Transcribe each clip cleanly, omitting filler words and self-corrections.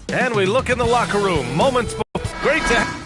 And we look in the locker room. Moments before. Great to have.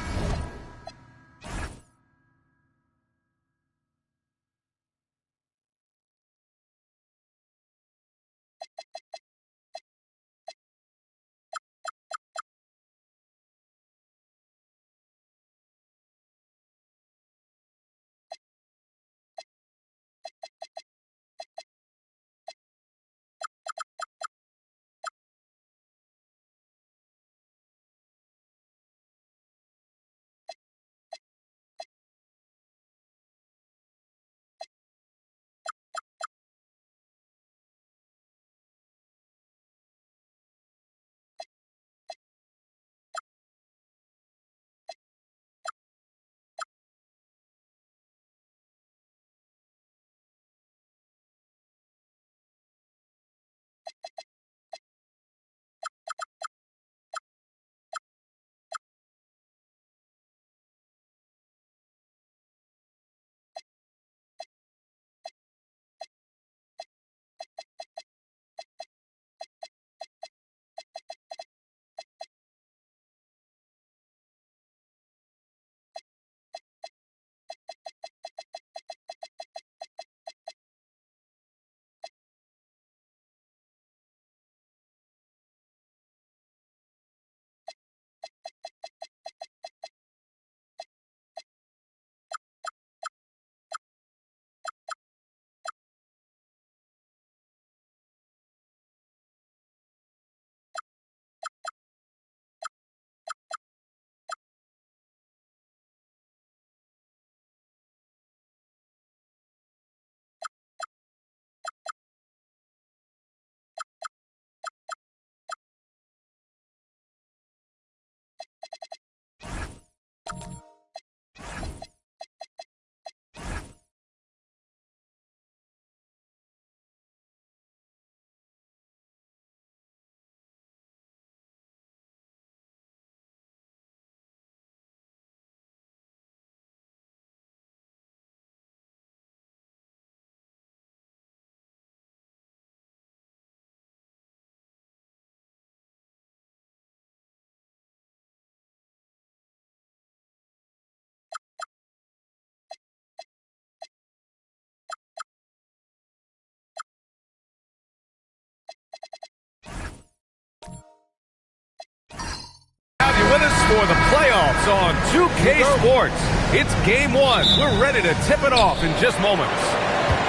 With us for the playoffs on 2K Sports. It's game one. We're ready to tip it off in just moments.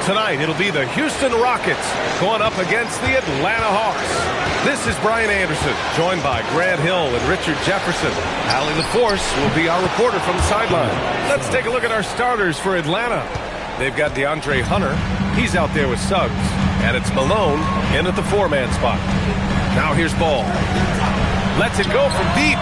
Tonight, it'll be the Houston Rockets going up against the Atlanta Hawks. This is Brian Anderson, joined by Grant Hill and Richard Jefferson. Allie LaForce will be our reporter from the sideline. Let's take a look at our starters for Atlanta. They've got DeAndre Hunter. He's out there with Suggs. And it's Malone in at the four-man spot. Now here's Ball. Lets it go from deep.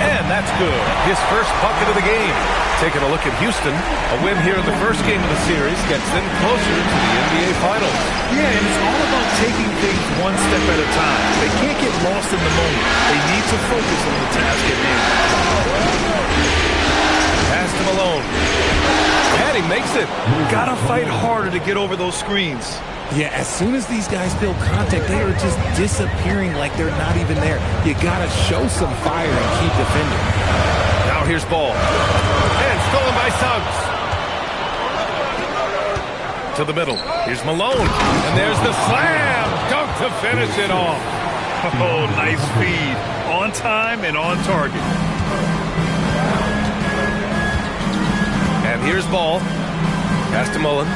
And that's good. His first bucket of the game. Taking a look at Houston. A win here in the first game of the series gets them closer to the NBA Finals. Yeah, and it's all about taking things one step at a time. They can't get lost in the moment. They need to focus on the task at hand. Pass to Malone. And he makes it. Gotta fight harder to get over those screens. Yeah, as soon as these guys feel contact, they are just disappearing like they're not even there. You gotta show some fire and keep defending. Now here's Ball. And stolen by Suggs. To the middle. Here's Malone. And there's the slam. Dunk to finish it off. Oh, nice feed. On time and on target. And here's Ball. Pass to Mullen.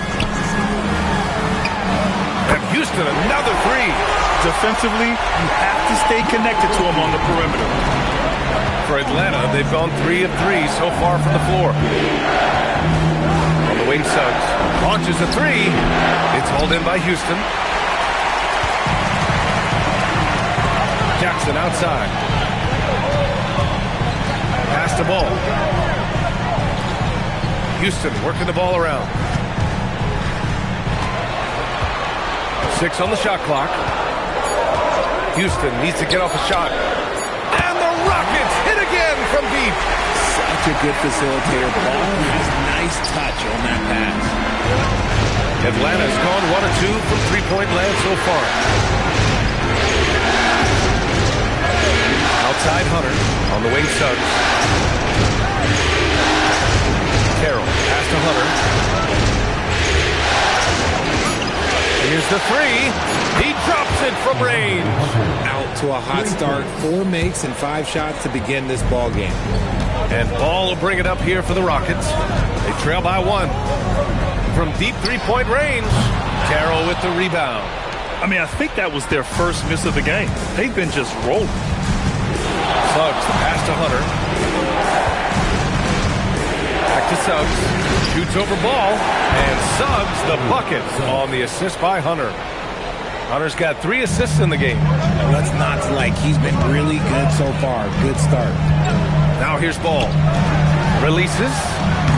And Houston, another three. Defensively, you have to stay connected to him on the perimeter. For Atlanta, they've gone 3 of 3 so far from the floor. On the wing, Suggs launches a three. It's hauled in by Houston. Jackson outside. Pass to Ball. Houston working the ball around. 6 on the shot clock. Houston needs to get off a shot. And the Rockets hit again from deep. Such a good facilitator. Ball has nice touch on that pass. Atlanta's gone 1 of 2 from three-point land so far. Outside Hunter. On the wing, Suggs. Carroll. Pass to Hunter. Here's the three. He drops it from range. Out to a hot start. 4 makes and 5 shots to begin this ball game. And Ball will bring it up here for the Rockets. They trail by 1. From deep three-point range, Carroll with the rebound. I mean, I think that was their first miss of the game. They've been just rolling. Suggs, the pass to Hunter. Back to Suggs. Shoots over Ball. And Suggs the bucket on the assist by Hunter. Hunter's got 3 assists in the game. What's not to like? He's been really good so far. Good start. Now here's Ball. Releases.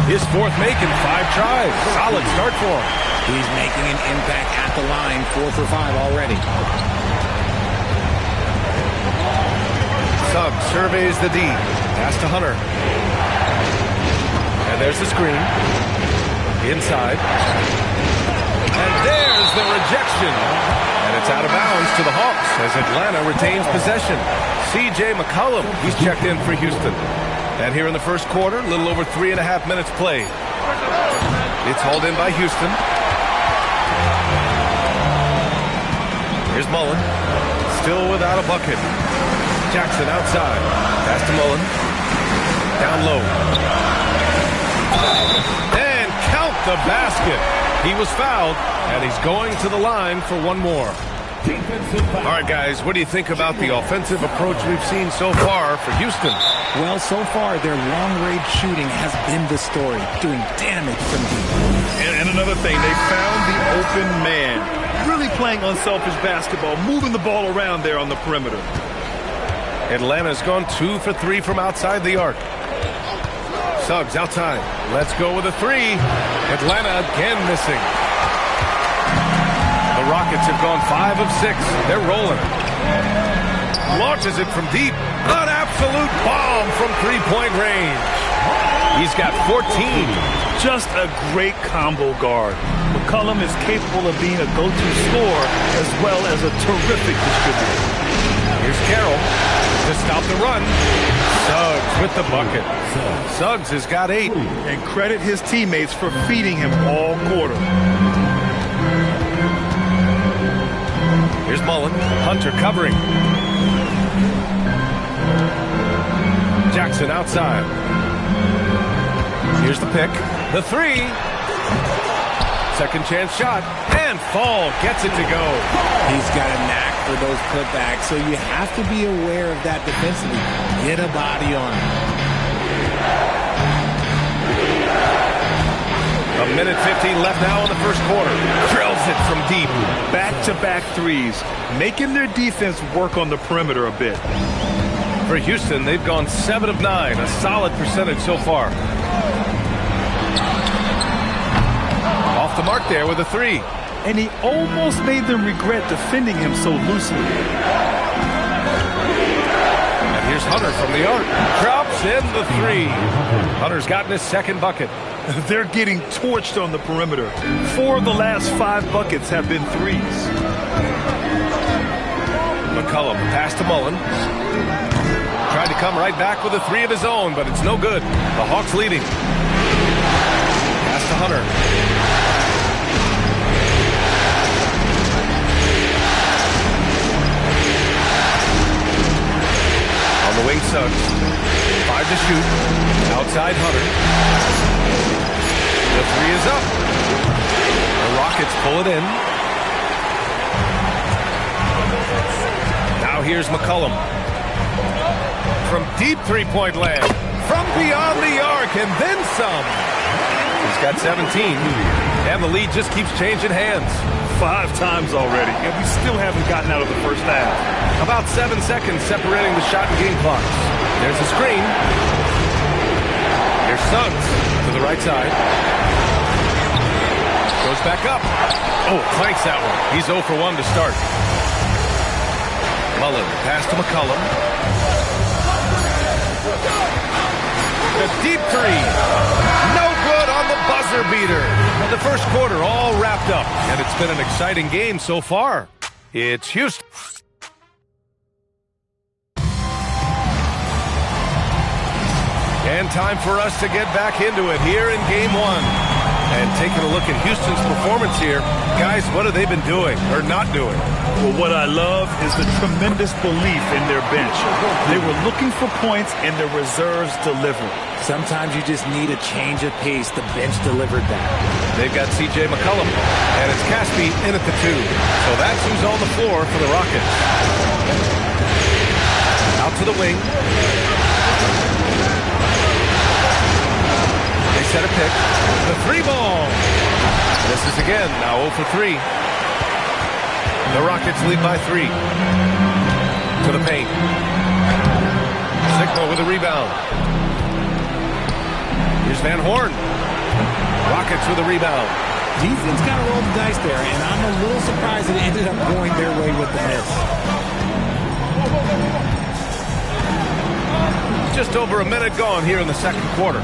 His 4th make in 5 tries. Solid start for him. He's making an impact at the line. 4 for 5 already. Suggs surveys the D. Pass to Hunter. And there's the screen. Inside. And there's the rejection. And it's out of bounds to the Hawks as Atlanta retains possession. C.J. McCollum, he's checked in for Houston. And here in the first quarter, a little over 3.5 minutes played. It's hauled in by Houston. Here's Mullen. Still without a bucket. Jackson outside. Pass to Mullen. Down low. And count the basket. He was fouled, and he's going to the line for 1 more. All right, guys, what do you think about the offensive approach we've seen so far for Houston? Well, so far, their long-range shooting has been the story, doing damage from deep. And another thing, they found the open man. Really playing unselfish basketball, moving the ball around there on the perimeter. Atlanta's gone 2 for 3 from outside the arc. Suggs outside. Let's go with a 3. Atlanta again missing. The Rockets have gone 5 of 6. They're rolling. Launches it from deep. An absolute bomb from three-point range. He's got 14. Just a great combo guard. McCollum is capable of being a go-to scorer as well as a terrific distributor. Here's Carroll to stop the run. Suggs with the bucket. Suggs has got 8. And credit his teammates for feeding him all quarter. Here's Mullen. Hunter covering. Jackson outside. Here's the pick. The 3. Second chance shot. And Fall gets it to go. He's got a knack for those putbacks, so you have to be aware of that defensively. Get a body on him. A minute 15 left now in the first quarter. Drills it from deep. Back-to-back threes, making their defense work on the perimeter a bit. For Houston, they've gone 7 of 9, a solid percentage so far. Off the mark there with a 3. And he almost made them regret defending him so loosely. And here's Hunter from the arc. Drops in the 3. Hunter's gotten his second bucket. They're getting torched on the perimeter. 4 of the last 5 buckets have been threes. McCollum, pass to Mullen. Tried to come right back with a 3 of his own, but it's no good. The Hawks leading. Pass to Hunter. On the wing, Suggs. 5 to shoot. Outside Hunter. The 3 is up. The Rockets pull it in. Now here's McCollum. From deep three-point land. From beyond the arc and then some. He's got 17. And the lead just keeps changing hands. 5 times already, and we still haven't gotten out of the first half. About 7 seconds separating the shot and game clocks. There's the screen. Here's Suggs to the right side. Goes back up. Oh, clanks that one. He's 0 for 1 to start. Mullen, pass to McCollum. The deep 3. No good on the buzzer beater. The first quarter all wrapped up, and it's been an exciting game so far. It's Houston. And time for us to get back into it here in game one. And taking a look at Houston's performance here, guys, what have they been doing or not doing? Well, what I love is the tremendous belief in their bench. They were looking for points, and their reserves delivered. Sometimes you just need a change of pace. The bench delivered that. They've got C.J. McCollum, and it's Caspi in at the 2. So that's who's on the floor for the Rockets. Out to the wing. They set a pick. The 3 ball. This is again now 0 for 3. The Rockets lead by 3. To the paint. Jskr with a rebound. Here's Van Horn. Rockets with a rebound. Defense got to roll the dice there, and I'm a little surprised that it ended up going their way with the miss. Just over a minute gone here in the second quarter.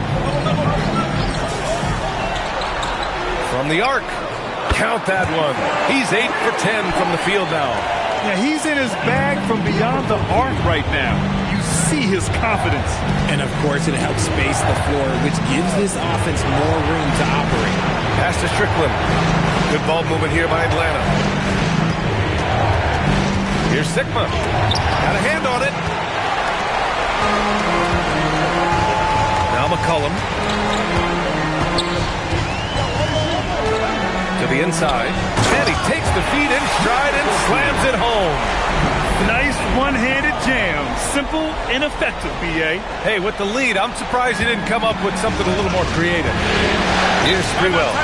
From the arc. Count that one. He's 8 for 10 from the field now. Yeah, he's in his bag from beyond the arc right now. You see his confidence. And, of course, it helps space the floor, which gives this offense more room to operate. Pass to Strickland. Good ball movement here by Atlanta. Here's Sigma. Got a hand on it. Now McCollum. To the inside. And he takes the feed in stride and slams it home. Nice one-handed jam. Simple and effective, B.A. Hey, with the lead, I'm surprised he didn't come up with something a little more creative. Here's Sprewell.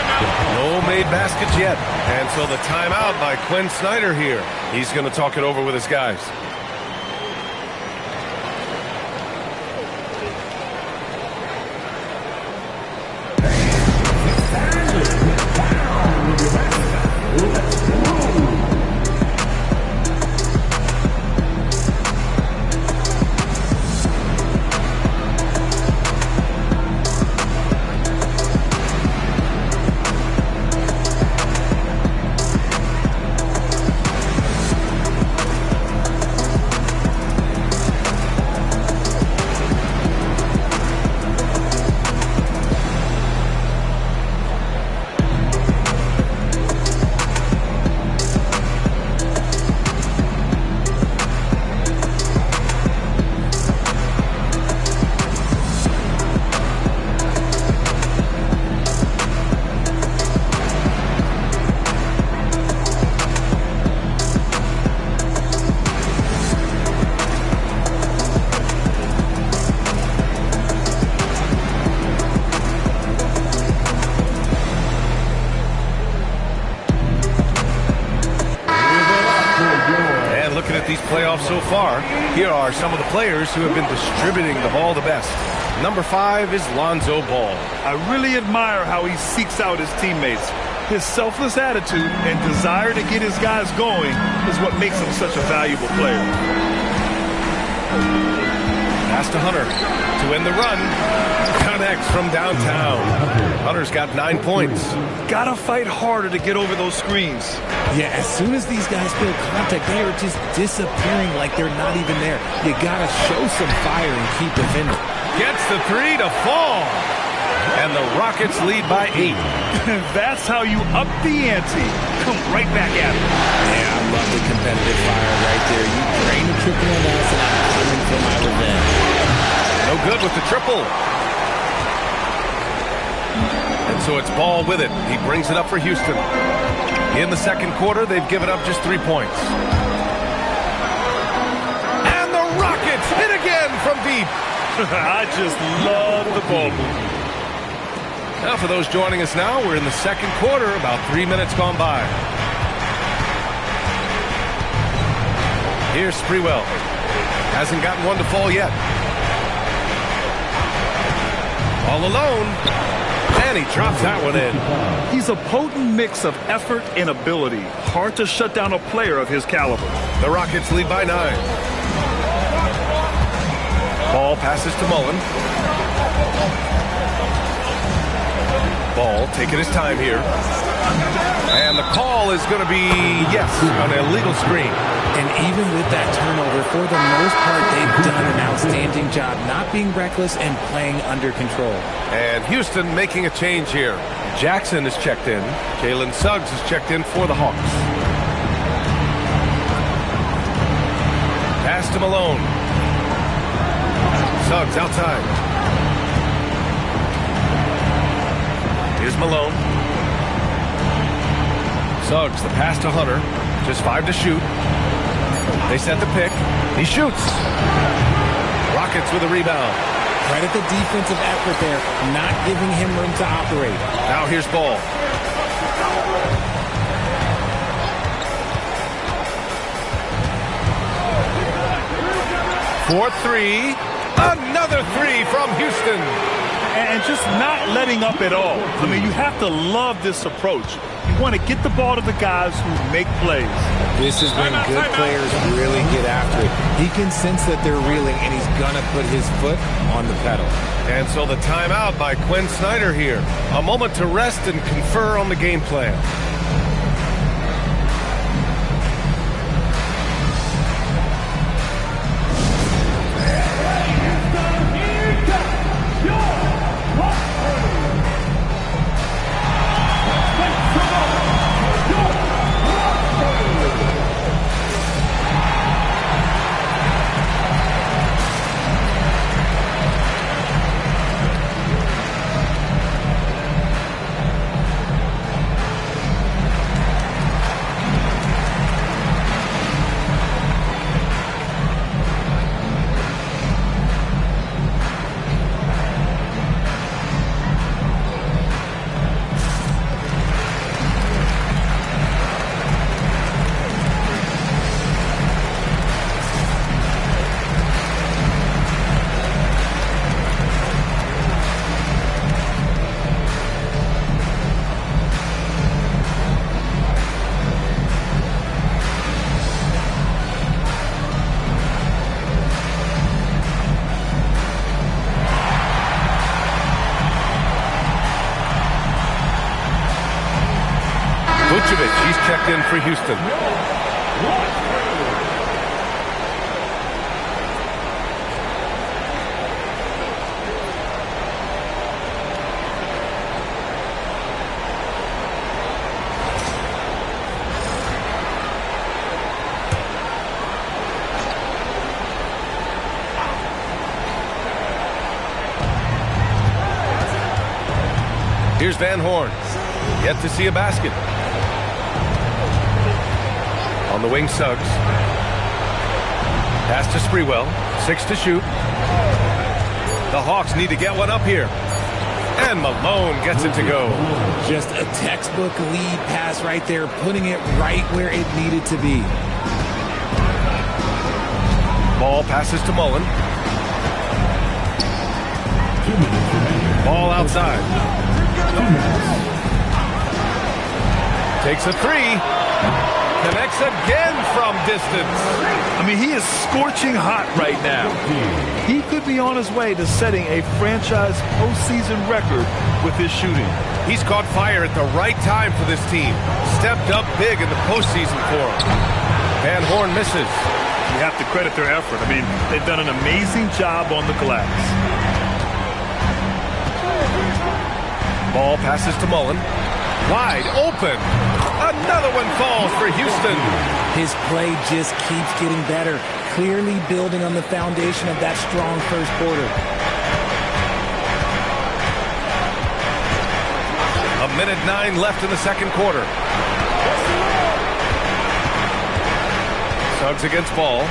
No made baskets yet. And so the timeout by Quinn Snyder here. He's going to talk it over with his guys. Playoffs so far, here are some of the players who have been distributing the ball the best. Number 5 is Lonzo Ball. I really admire how he seeks out his teammates. His selfless attitude and desire to get his guys going is what makes him such a valuable player. Pass to Hunter to end the run. Connects from downtown. Hunter's got 9 points. Gotta fight harder to get over those screens. Yeah, as soon as these guys feel contact, they are just disappearing like they're not even there. You gotta show some fire and keep defending. Gets the 3 to fall. And the Rockets lead by 8. That's how you up the ante. Come right back at it. Yeah, I love the competitive fire right there. You drain the triple on us, and I'm coming for my revenge. No good with the triple. And so it's Ball with it. He brings it up for Houston. In the second quarter, they've given up just 3 points. And the Rockets hit again from deep. I just love the ball movement. Now for those joining us now, we're in the second quarter, about 3 minutes gone by. Here's Sprewell. Hasn't gotten one to fall yet. All alone. And he drops that one in. He's a potent mix of effort and ability. Hard to shut down a player of his caliber. The Rockets lead by 9. Ball passes to Mullen. Ball taking his time here. And the call is going to be, yes, an illegal screen. And even with that turnover, for the most part, they've done an outstanding job not being reckless and playing under control. And Houston making a change here. Jackson is checked in. Jalen Suggs is checked in for the Hawks. Pass to Malone. Suggs outside. Here's Malone. Suggs, the pass to Hunter. Just 5 to shoot. They set the pick. He shoots. Rockets with a rebound. Credit the defensive effort there, not giving him room to operate. Now here's Ball. For 3. Another 3 from Houston. And just not letting up at all. I mean, you have to love this approach. You want to get the ball to the guys who make plays. This is when good players really get after it. He can sense that they're reeling, and he's going to put his foot on the pedal. And so the timeout by Quinn Snyder here. A moment to rest and confer on the game plan. He's checked in for Houston. Here's Van Horn. Yet to see a basket. On the wing, Suggs. Pass to Sprewell. 6 to shoot. The Hawks need to get one up here. And Malone gets it to go. Just a textbook lead pass right there, putting it right where it needed to be. Ball passes to Mullen. Ball outside. Takes a 3. Connects again from distance. I mean, he is scorching hot right now. He could be on his way to setting a franchise postseason record with his shooting. He's caught fire at the right time for this team. Stepped up big in the postseason for him. Van Horn misses. You have to credit their effort. I mean, they've done an amazing job on the glass. Ball passes to Mullen. Wide open. Another one falls for Houston. His play just keeps getting better, clearly building on the foundation of that strong first quarter. A minute 9 left in the second quarter. Suggs against Ball.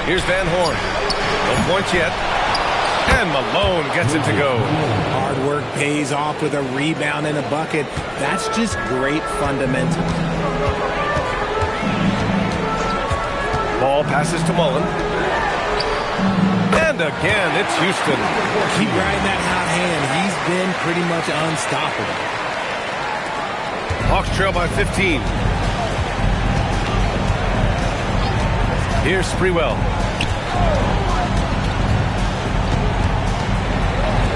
Here's Van Horn. No points yet. And Malone gets it to go. Hard work pays off with a rebound and a bucket. That's just great fundamentals. Ball passes to Mullen. And again, it's Houston. Keep riding that hot hand. He's been pretty much unstoppable. Hawks trail by 15. Here's Sprewell.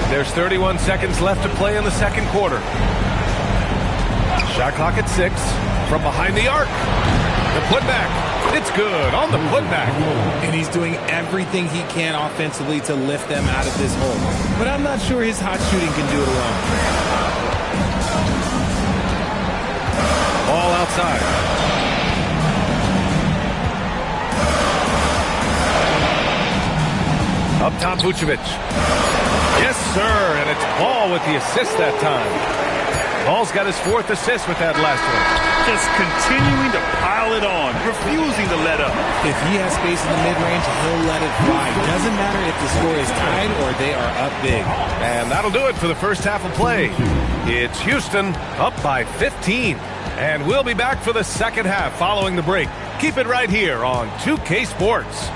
There's 31 seconds left to play in the second quarter. Shot clock at 6. From behind the arc. The putback. It's good on the putback. And he's doing everything he can offensively to lift them out of this hole. But I'm not sure his hot shooting can do it alone. Ball outside. Up top, Vucevic. Yes, sir, and it's Ball with the assist that time. Ball's got his 4th assist with that last one. Just continuing to pile it on, refusing to let up. If he has space in the mid-range, he'll let it fly. Doesn't matter if the score is tied or they are up big. And that'll do it for the first half of play. It's Houston up by 15. And we'll be back for the second half following the break. Keep it right here on 2K Sports.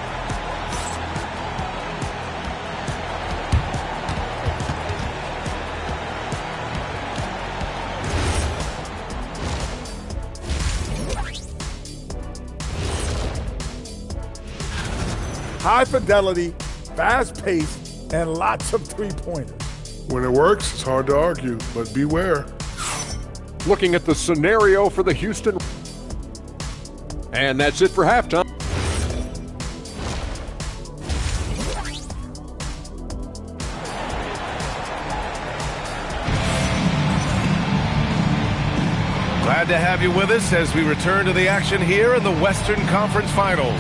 High fidelity, fast pace, and lots of three-pointers. When it works, it's hard to argue, but beware. Looking at the scenario for the Houston. And that's it for halftime. Glad to have you with us as we return to the action here in the Western Conference Finals.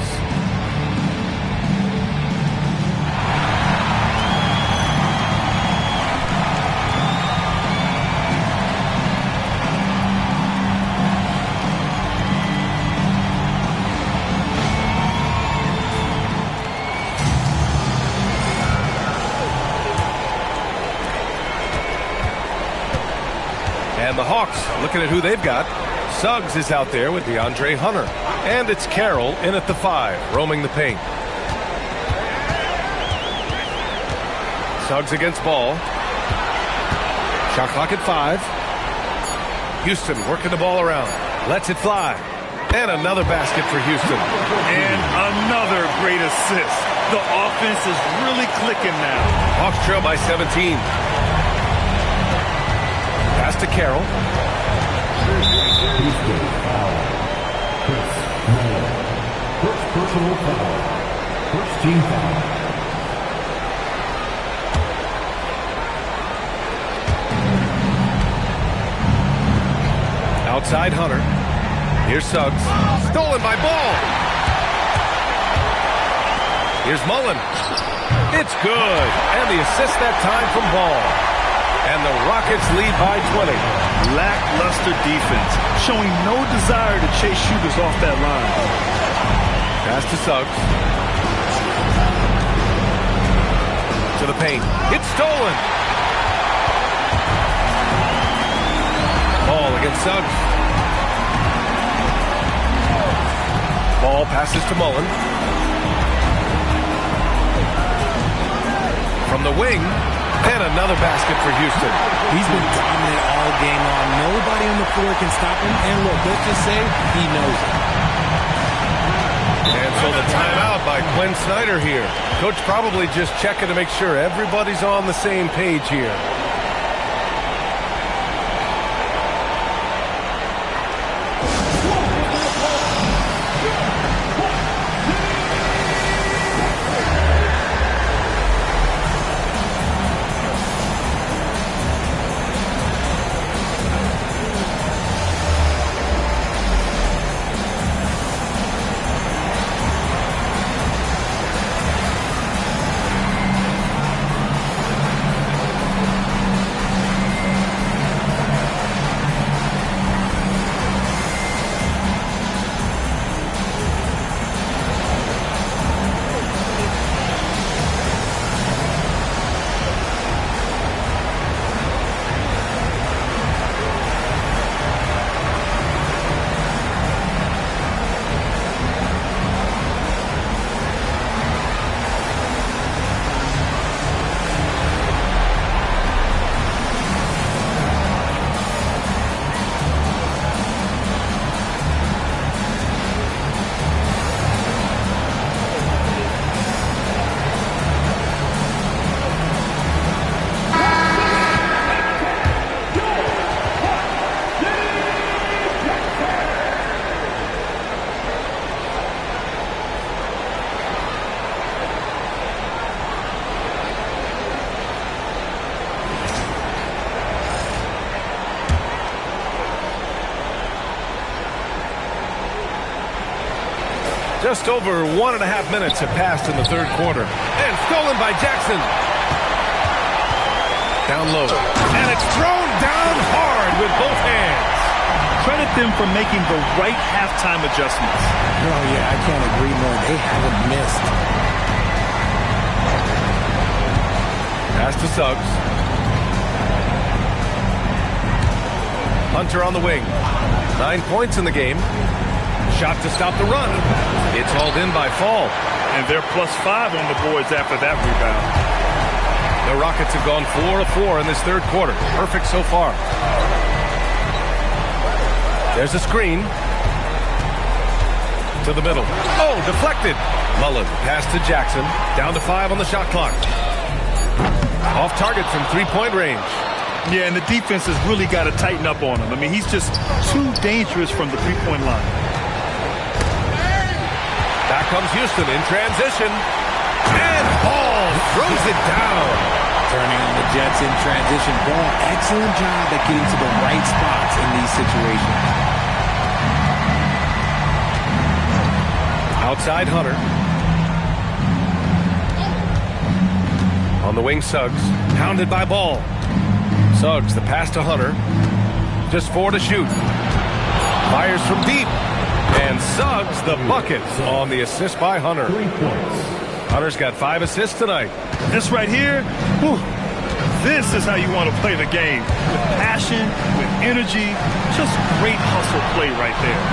And the Hawks, looking at who they've got. Suggs is out there with DeAndre Hunter. And it's Carroll in at the 5, roaming the paint. Suggs against Ball. Shot clock at 5. Houston working the ball around. Lets it fly. And another basket for Houston. And another great assist. The offense is really clicking now. Hawks trail by 17. Pass to Carroll. First personal foul. First team foul. Outside Hunter. Here's Suggs. Stolen by Ball. Here's Mullen. It's good. And the assist that time from Ball. And the Rockets lead by 20. Lackluster defense, showing no desire to chase shooters off that line. Pass to Suggs. To the paint. It's stolen. Ball against Suggs. Ball passes to Mullen. From the wing. And another basket for Houston. He's been dominant all game long. Nobody on the floor can stop him. And look, let's just say he knows it. And so the timeout by Quinn Snyder here. Coach probably just checking to make sure everybody's on the same page here. Just over 1.5 minutes have passed in the third quarter. And stolen by Jackson. Down low. And it's thrown down hard with both hands. Credit them for making the right halftime adjustments. Oh, yeah, I can't agree more. They haven't missed. Pass to Suggs. Hunter on the wing. 9 points in the game. Shot to stop the run. It's hauled in by Fall. And they're +5 on the boards after that rebound. The Rockets have gone 4 of 4 in this third quarter. Perfect so far. There's a screen. To the middle. Oh, deflected. Mullen pass to Jackson. Down to 5 on the shot clock. Off target from three-point range. Yeah, and the defense has really got to tighten up on him. I mean, he's just too dangerous from the three-point line. Back comes Houston in transition. And Ball throws it down. Turning on the Jets in transition. Ball, excellent job at getting to the right spots in these situations. Outside Hunter. On the wing, Suggs. Pounded by Ball. Suggs, the pass to Hunter. Just 4 to shoot. Fires from deep. And Suggs, the bucket on the assist by Hunter. 3 points. Hunter's got 5 assists tonight. This right here, whew, this is how you want to play the game. With passion, with energy, just great hustle play right there.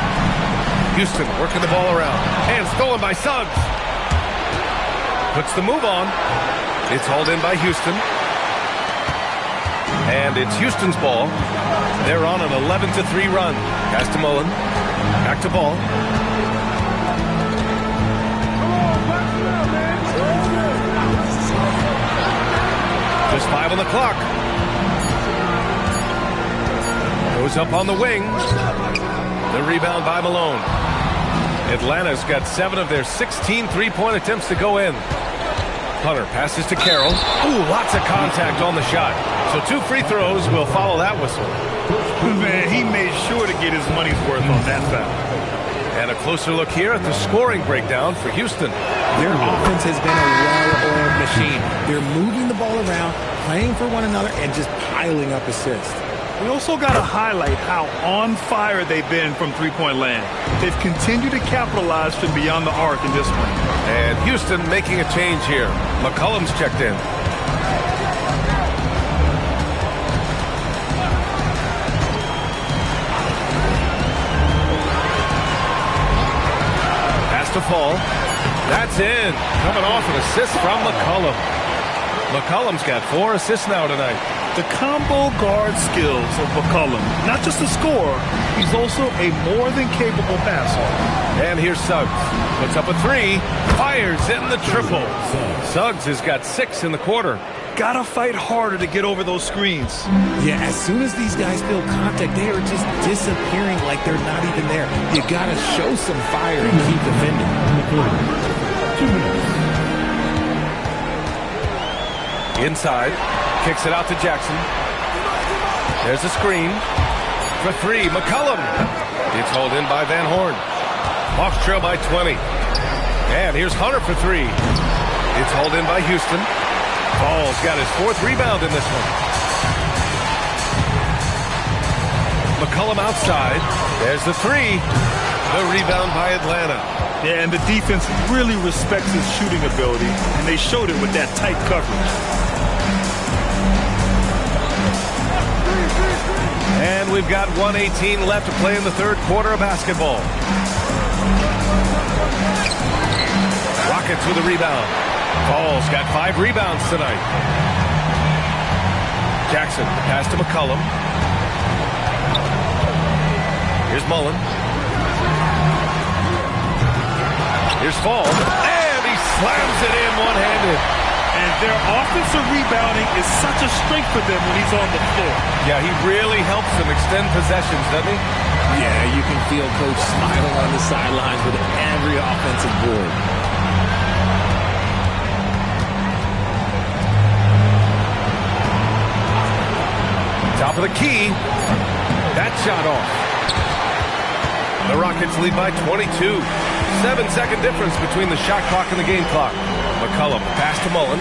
Houston working the ball around. And stolen by Suggs. Puts the move on. It's hauled in by Houston. And it's Houston's ball. They're on an 11-3 run. Pass to Mullen. Back to Ball. Just 5 on the clock. Goes up on the wing. The rebound by Malone. Atlanta's got 7 of their 16 three-point attempts to go in. Hunter passes to Carroll. Ooh, lots of contact on the shot. So 2 free throws will follow that whistle. Man, he made sure to get his money's worth on that foul. And a closer look here at the scoring breakdown for Houston. Their offense has been a well-oiled machine. They're moving the ball around, playing for one another, and just piling up assists. We also got to highlight how on fire they've been from three-point land. They've continued to capitalize from beyond the arc in this one. And Houston making a change here. McCollum's checked in. Pass to Fall. That's in. Coming off an assist from McCollum. McCollum's got 4 assists now tonight. The combo guard skills of McCollum, not just a scorer, he's also a more than capable passer. And here's Suggs. Puts up a 3. Fires in the triple. Suggs has got 6 in the quarter. Gotta fight harder to get over those screens. Yeah, as soon as these guys feel contact, they are just disappearing like they're not even there. You gotta show some fire and keep defending. 2 minutes. Inside. Kicks it out to Jackson. There's a screen. For 3, McCollum. It's hauled in by Van Horn. Hawks trail by 20. And here's Hunter for 3. It's hauled in by Houston. Ball's got his 4th rebound in this one. McCollum outside. There's the 3. The rebound by Atlanta. Yeah, and the defense really respects his shooting ability, and they showed it with that tight coverage. And we've got 1:18 left to play in the third quarter of basketball. Rockets with a rebound. Ball's got 5 rebounds tonight. Jackson, the pass to McCollum. Here's Mullen. Here's Fall. And he slams it in one-handed. And their offensive rebounding is such a strength for them when he's on the floor. Yeah, he really helps them extend possessions, doesn't he? Yeah, you can feel Coach smiling on the sidelines with every offensive board. Top of the key. That shot off. The Rockets lead by 22. 7-second difference between the shot clock and the game clock. McCollum pass to Mullen.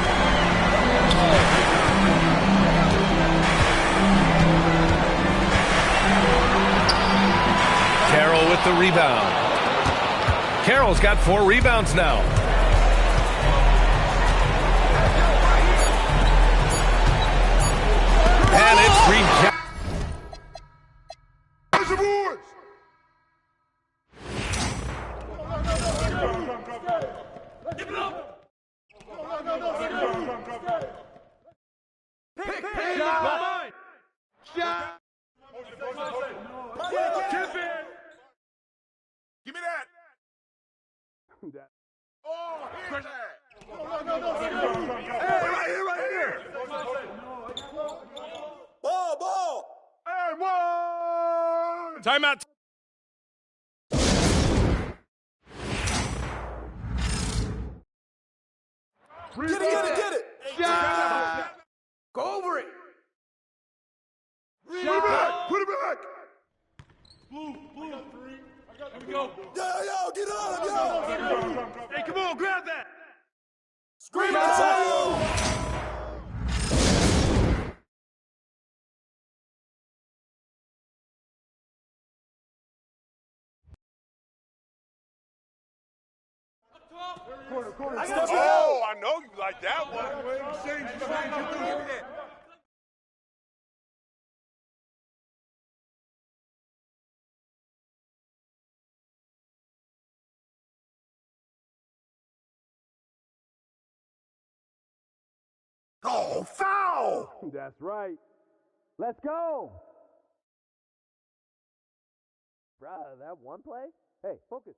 Carroll with the rebound. Carroll's got 4 rebounds now. And it's rejected. Give me that. Oh, here's that. Hey, right here. Ball. Hey, one. Timeout. Get it. Shot. Go over it. Put it back. Blue. Here we go. Yo, get on him, yo. Hey, come on, grab that. Scream it to you. Corner. Oh, I know you like that one. Oh, foul! That's right. Let's go. Bruh, that one play? Hey, focus.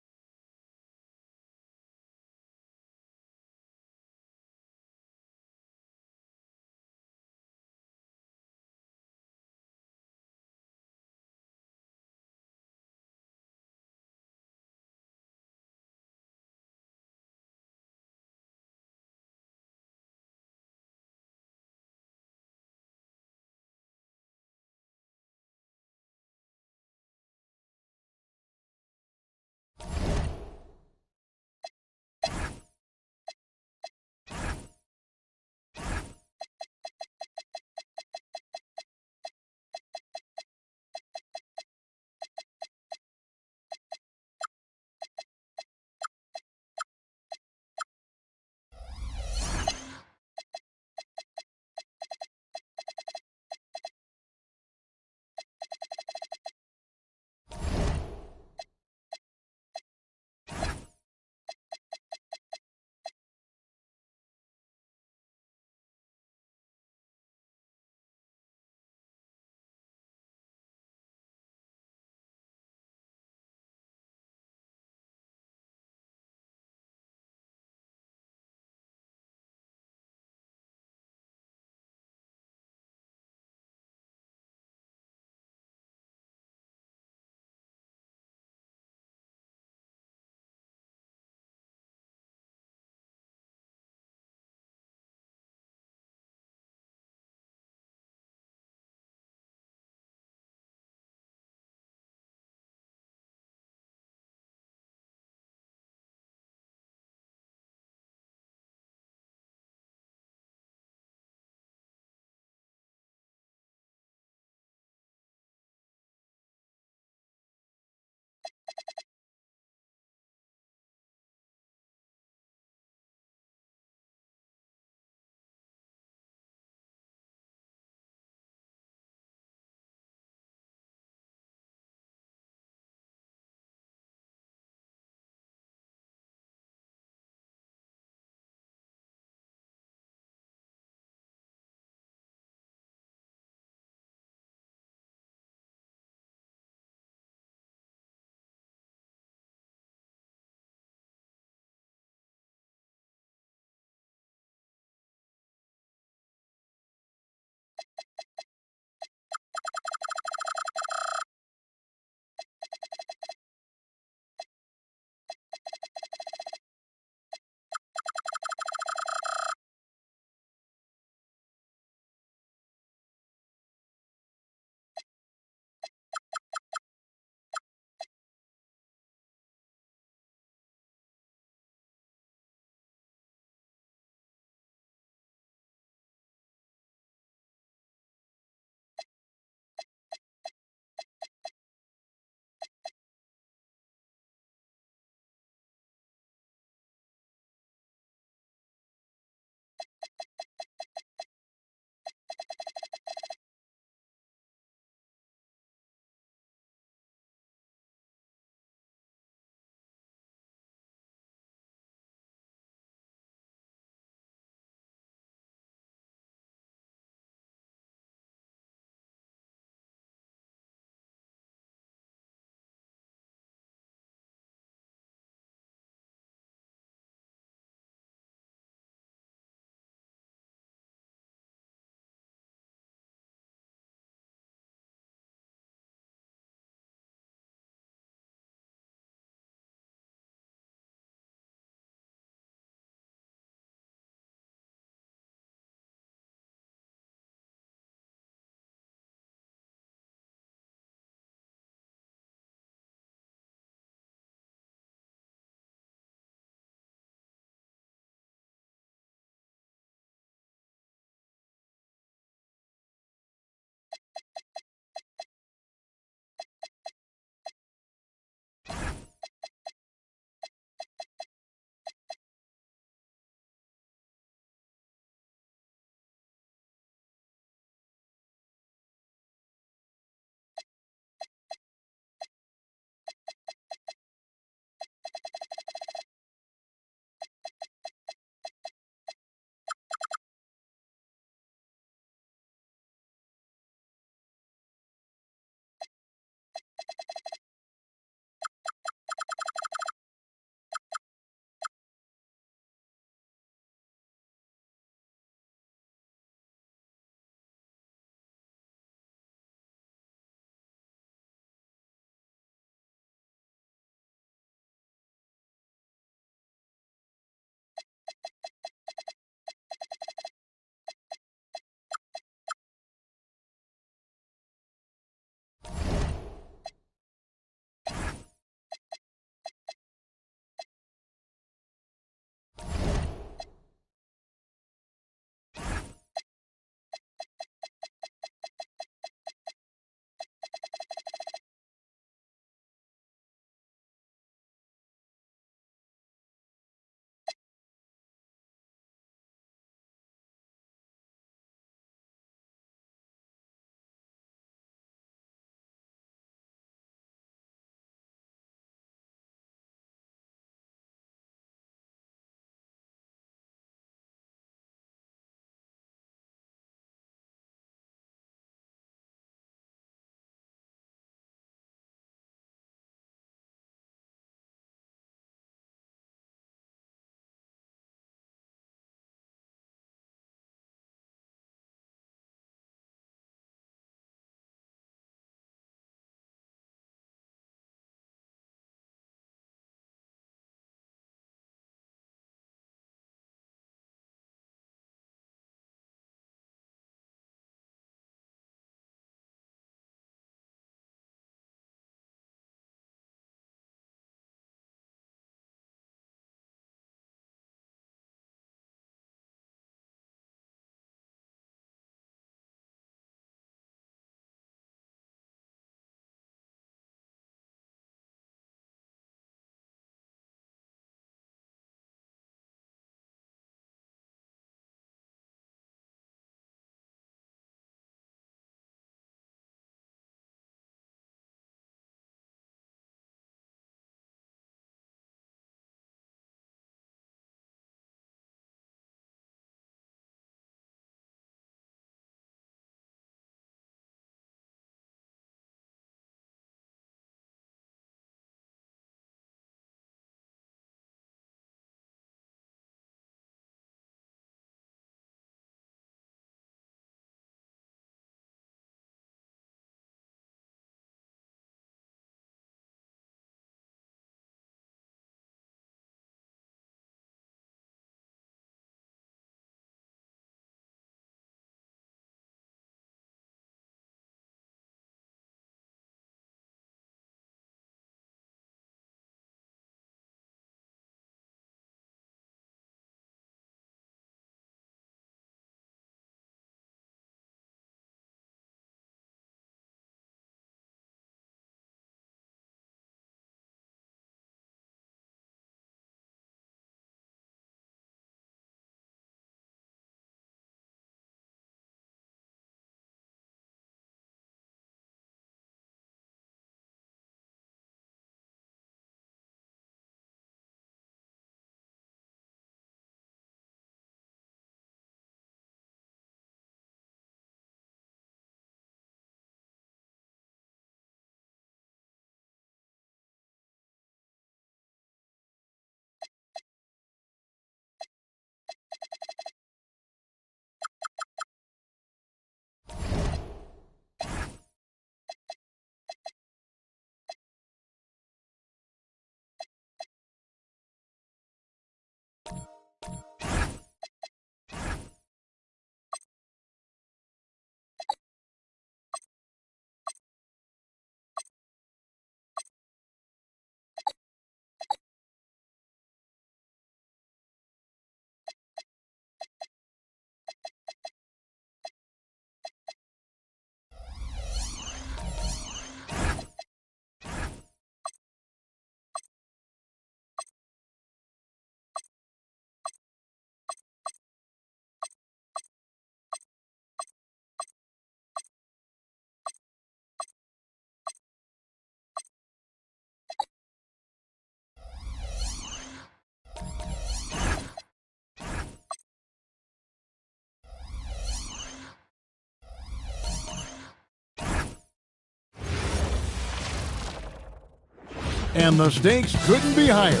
and the stakes couldn't be higher.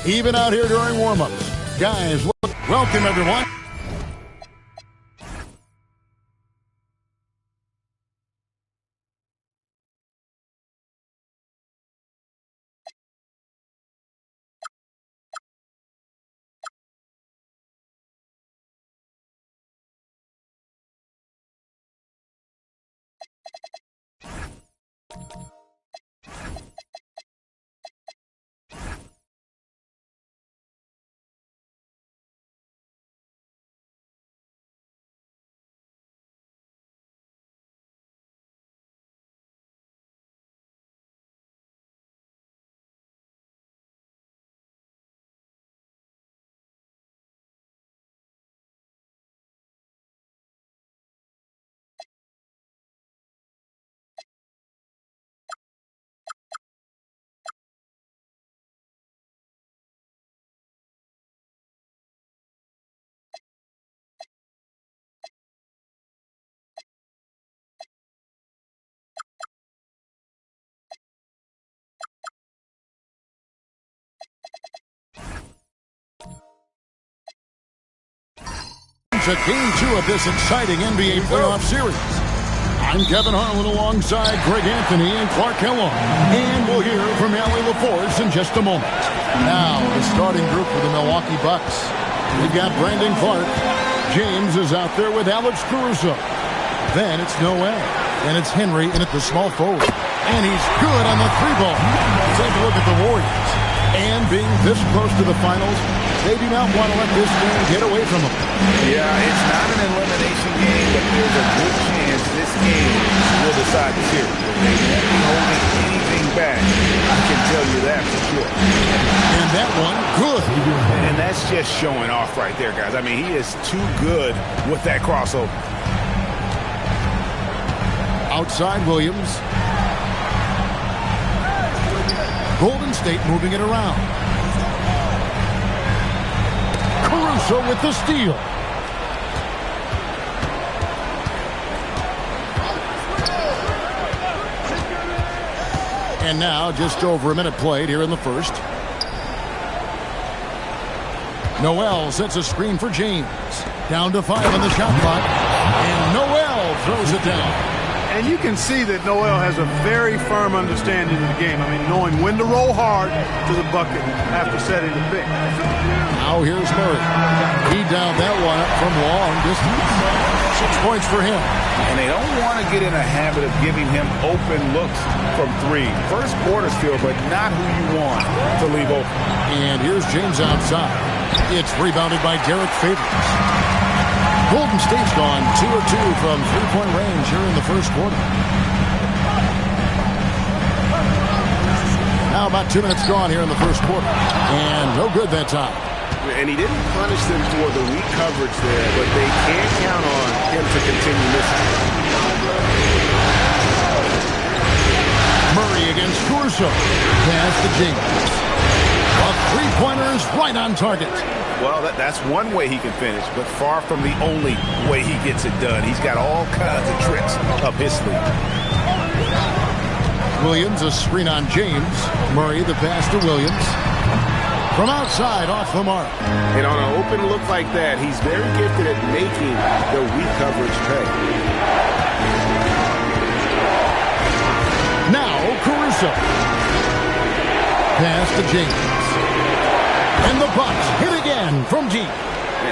Even out here during warm-ups. Guys, welcome everyone. At Game 2 of this exciting NBA playoff series. I'm Kevin Harlan alongside Greg Anthony and Clark Kellogg. And we'll hear from Allie LaForce in just a moment. Now, the starting group for the Milwaukee Bucks. We've got Brandon Clark. James is out there with Alex Caruso. Then it's Noel. Then it's Henry in at the small forward. And he's good on the three ball. Take a look at the Warriors. And being this close to the finals, they do not want to let this game get away from them. Yeah, it's not an elimination game, but there's a good chance this game will decide the series. They won't be holding anything back. I can tell you that for sure. And that one, good. And that's just showing off right there, guys. I mean, he is too good with that crossover. Outside Williams. Golden State moving it around. Caruso with the steal. And now just over a minute played here in the first. Noel sets a screen for James. Down to 5 on the shot clock. And Noel throws it down. And you can see that Noel has a very firm understanding of the game. I mean, knowing when to roll hard to the bucket after setting the pick. Now here's Murray. He downed that one up from long distance. 6 points for him. And they don't want to get in a habit of giving him open looks from three. First quarter's field, but not who you want to leave open. And here's James outside. It's rebounded by Derek Favors. Golden State's gone 2 of 2 from three-point range here in the first quarter. Now about 2 minutes gone here in the first quarter. And no good that time. And he didn't punish them for the weak coverage there, but they can't count on him to continue missing. Murray against Caruso. Pass to James. A three-pointer's right on target. Well, that's one way he can finish, but far from the only way he gets it done. He's got all kinds of tricks up his sleeve. Williams, a screen on James. Murray, the pass to Williams. From outside, off the mark. And on an open look like that, he's very gifted at making the weak coverage pay. Now, Caruso. Pass to James. And the Bucks hit again from deep.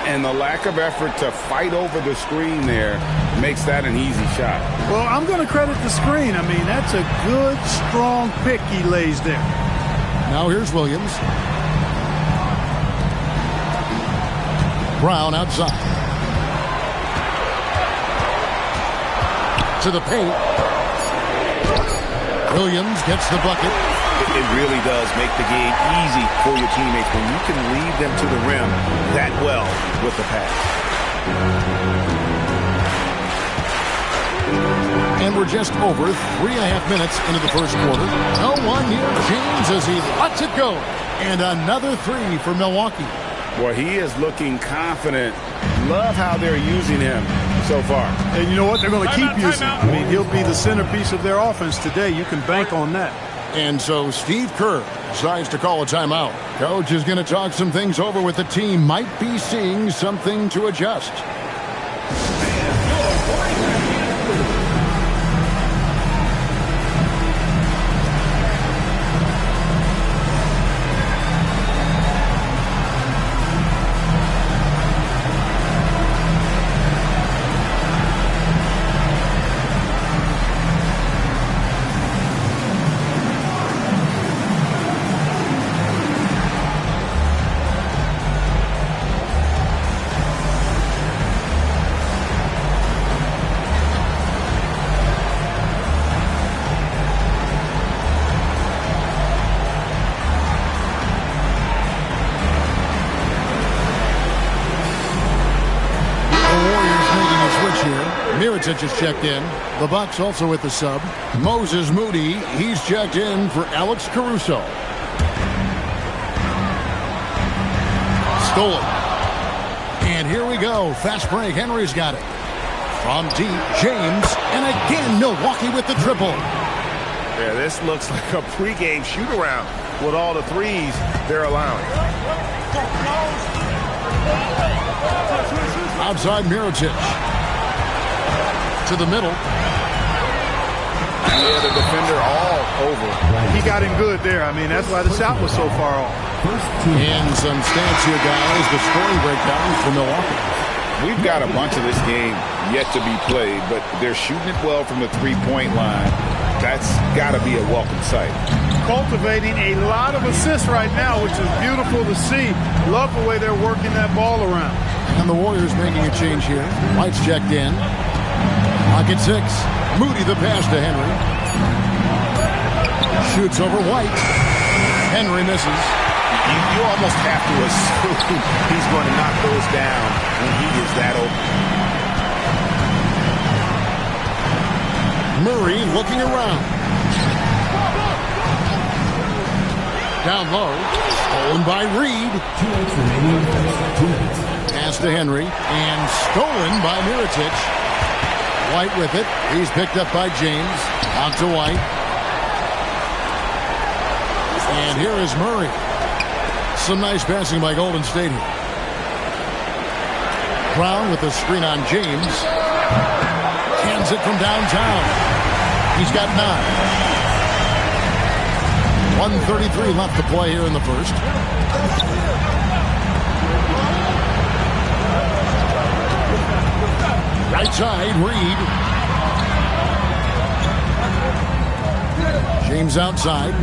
And the lack of effort to fight over the screen there makes that an easy shot. Well, I'm going to credit the screen. I mean, that's a good, strong pick he lays there. Now here's Williams. Brown outside. To the paint. Williams gets the bucket. It really does make the game easy for your teammates when you can lead them to the rim that well with the pass. And we're just over 3.5 minutes into the first quarter. No one near James as he lets it go. And another three for Milwaukee. Well, he is looking confident. Love how they're using him so far. And you know what? They're going to keep using him. I mean, he'll be the centerpiece of their offense today. You can bank on that. And so Steve Kerr decides to call a timeout. Coach is going to talk some things over with the team. Might be seeing something to adjust. Just checked in. The Bucks also with the sub. Moses Moody, he's checked in for Alex Caruso. Stolen. And here we go. Fast break. Henry's got it. From deep, James. And again, Milwaukee with the triple. Yeah, this looks like a pregame shoot-around with all the threes they're allowing. Outside Mirotic. To the middle. Yeah, the defender all over. He got him good there. I mean, that's why the shot was so far off. And some stats here, guys. The scoring breakdown for Milwaukee. We've got a bunch of this game yet to be played, but they're shooting it well from the three-point line. That's got to be a welcome sight. Cultivating a lot of assists right now, which is beautiful to see. Love the way they're working that ball around. And the Warriors making a change here. White's checked in. Pocket 6. Moody the pass to Henry. Shoots over White. Henry misses. You almost have to assume he's going to knock those down when he is that open. Murray looking around. Down low. Stolen by Reed. Pass to Henry. And stolen by Mirotic. White with it. He's picked up by James. Out to White. And here is Murray. Some nice passing by Golden State here. Brown with the screen on James. Hands it from downtown. He's got 9. 1:33 left to play here in the first. Right side, Reed. James outside.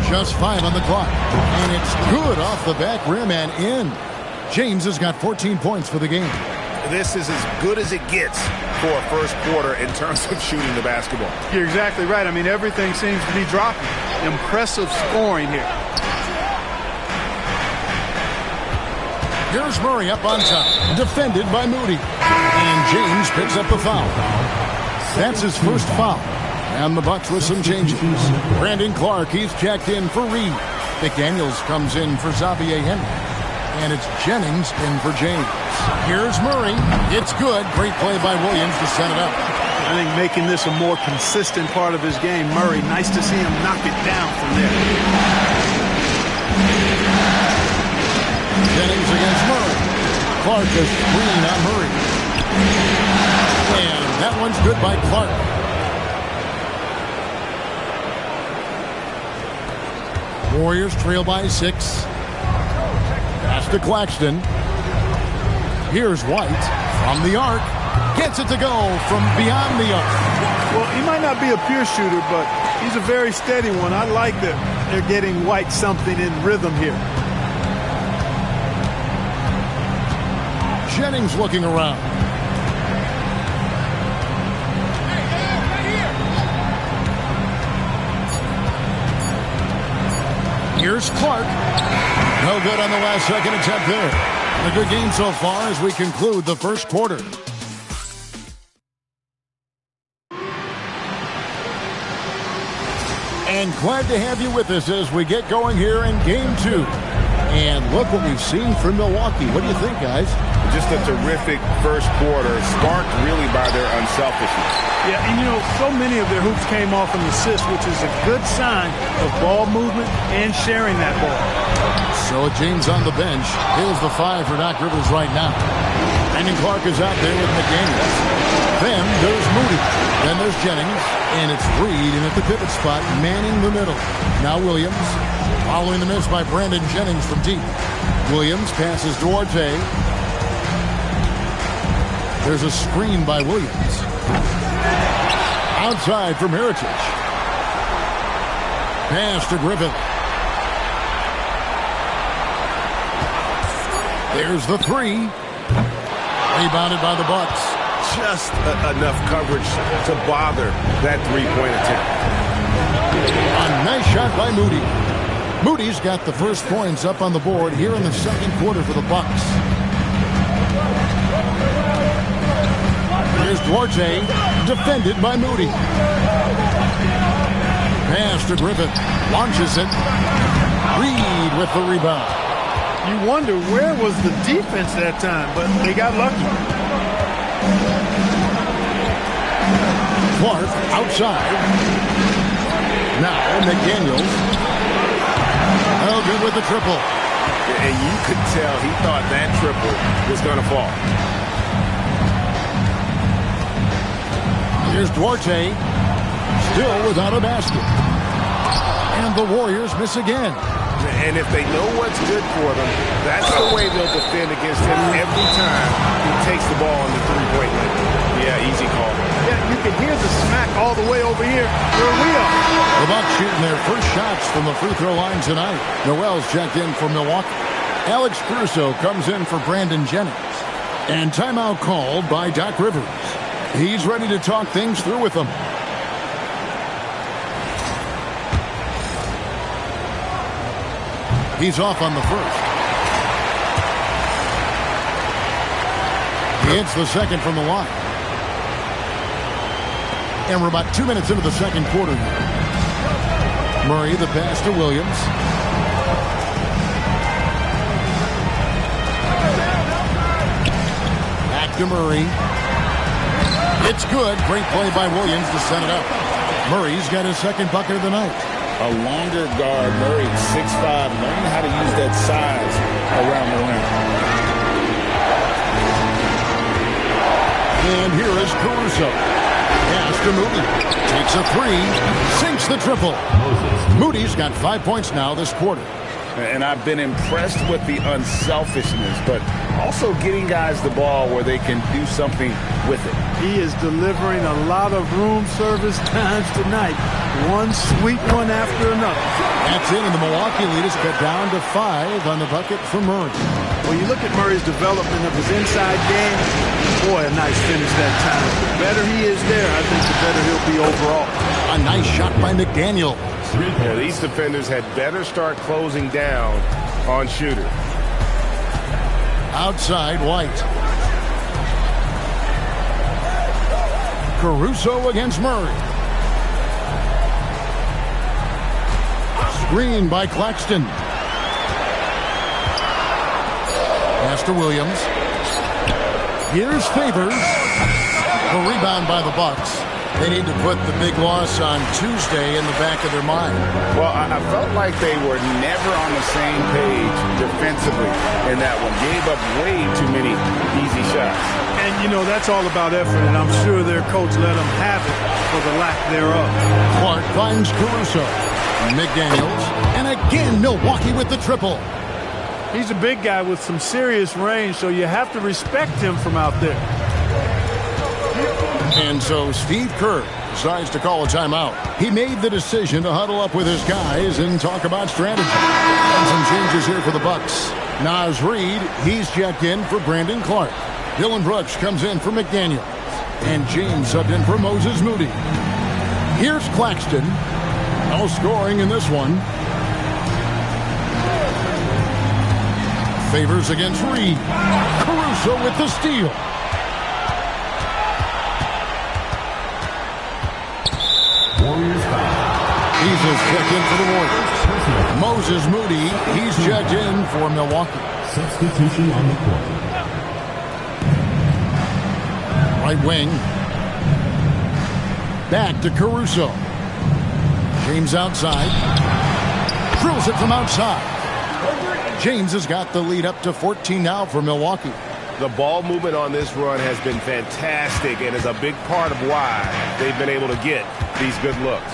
Just 5 on the clock. And it's good off the back rim and in. James has got 14 points for the game. This is as good as it gets for a first quarter in terms of shooting the basketball. You're exactly right. I mean, everything seems to be dropping. Impressive scoring here. Here's Murray up on top. Defended by Moody. And James picks up the foul. That's his first foul. And the Bucks with some changes. Brandon Clark, he's checked in for Reed. McDaniels comes in for Xavier Henry. And it's Jennings in for James. Here's Murray. It's good. Great play by Williams to set it up. I think making this a more consistent part of his game. Murray, nice to see him knock it down from there. Jennings against Murray. Clark is screen on Murray. And that one's good by Clark. Warriors trail by 6. Pass to Claxton. Here's White from the arc. Gets it to go from beyond the arc. Well, he might not be a pure shooter, but he's a very steady one. I like that they're getting White something in rhythm here. Jennings looking around. Here's Clark. No good on the last second attempt there. A good game so far as we conclude the first quarter. And glad to have you with us as we get going here in Game 2. And look what we've seen from Milwaukee. What do you think, guys? just a terrific first quarter, sparked really by their unselfishness. Yeah, and you know, so many of their hoops came off an assist, which is a good sign of ball movement and sharing that ball. So James on the bench. Here's the 5 for Doc Rivers right now. Brandon Clark is out there with McDaniels. Then there's Moody. Then there's Jennings. And it's Reed in at the pivot spot, manning the middle. Now Williams, following the miss by Brandon Jennings from deep. Williams passes Duarte. There's a screen by Williams. Outside from Heritage. Pass to Griffith. There's the 3. Rebounded by the Bucks. Just enough coverage to bother that three-point attempt. A nice shot by Moody. Moody's got the first points up on the board here in the second quarter for the Bucks. Here's Duarte, defended by Moody. Pass to Griffith, launches it. Reed with the rebound. You wonder where was the defense that time, but they got lucky. Clark outside. Now McDaniels. Oh, good with the triple. And you could tell he thought that triple was going to fall. Here's Duarte. Still without a basket. And the Warriors miss again. And if they know what's good for them, that's the way they'll defend against him every time he takes the ball on the three-point line. Yeah, easy call. Yeah, you can hear the smack all the way over here where we are. The Bucks shooting their first shots from the free throw line tonight. Noel's checked in for Milwaukee. Alex Caruso comes in for Brandon Jennings. And timeout called by Doc Rivers. He's ready to talk things through with them. He's off on the first. He hits the second from the line. And we're about 2 minutes into the second quarter now. Murray, the pass to Williams. Back to Murray. It's good. Great play by Williams to set it up. Murray's got his second bucket of the night. A longer guard, Murray, 6'5", learning how to use that size around the rim. And here is Caruso. Pass to Moody. Takes a 3. Sinks the triple. Moody's got 5 points now this quarter. And I've been impressed with the unselfishness, but also getting guys the ball where they can do something with it. He is delivering a lot of room service times tonight. One sweet one after another. That's it, and the Milwaukee lead is cut down to 5 on the bucket for Murray. When you look at Murray's development of his inside game, boy, a nice finish that time. The better he is there, I think the better he'll be overall. A nice shot by McDaniel. Yeah, these defenders had better start closing down on shooters. Outside, White. Caruso against Murray. Screen by Claxton. Pass to Williams. Here's Favors. The rebound by the Bucks. They need to put the big loss on Tuesday in the back of their mind. Well, I felt like they were never on the same page defensively in that one. Gave up way too many easy shots. And, you know, that's all about effort, and I'm sure their coach let them have it for the lack thereof. Clark finds Caruso. McDaniels. And again, Milwaukee with the triple. He's a big guy with some serious range, so you have to respect him from out there. And so Steve Kerr decides to call a timeout. He made the decision to huddle up with his guys and talk about strategy. And some changes here for the Bucks. Naz Reid, he's checked in for Brandon Clark. Dylan Brooks comes in for McDaniel. And James subbed in for Moses Moody. Here's Claxton. No scoring in this one. Favors against Reed. Caruso with the steal. Warriors foul. He's just checked in for the Warriors. Moses Moody, he's checked in for Milwaukee. Substitution on the court. right wing. Back to Caruso. James outside. Drills it from outside. James has got the lead up to 14 now for Milwaukee. The ball movement on this run has been fantastic and is a big part of why they've been able to get these good looks.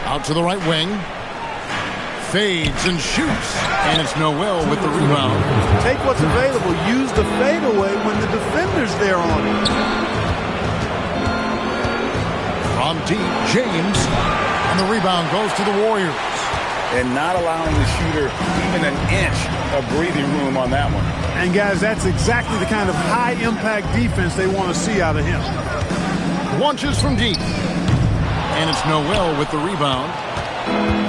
Out to the right wing. Fades and shoots. And it's Noel with the rebound. Take what's available. Use the fadeaway when the defender's there on it. From deep, James. And the rebound goes to the Warriors. And not allowing the shooter even an inch of breathing room on that one. And guys, that's exactly the kind of high-impact defense they want to see out of him. Launches from deep. And it's Noel with the rebound.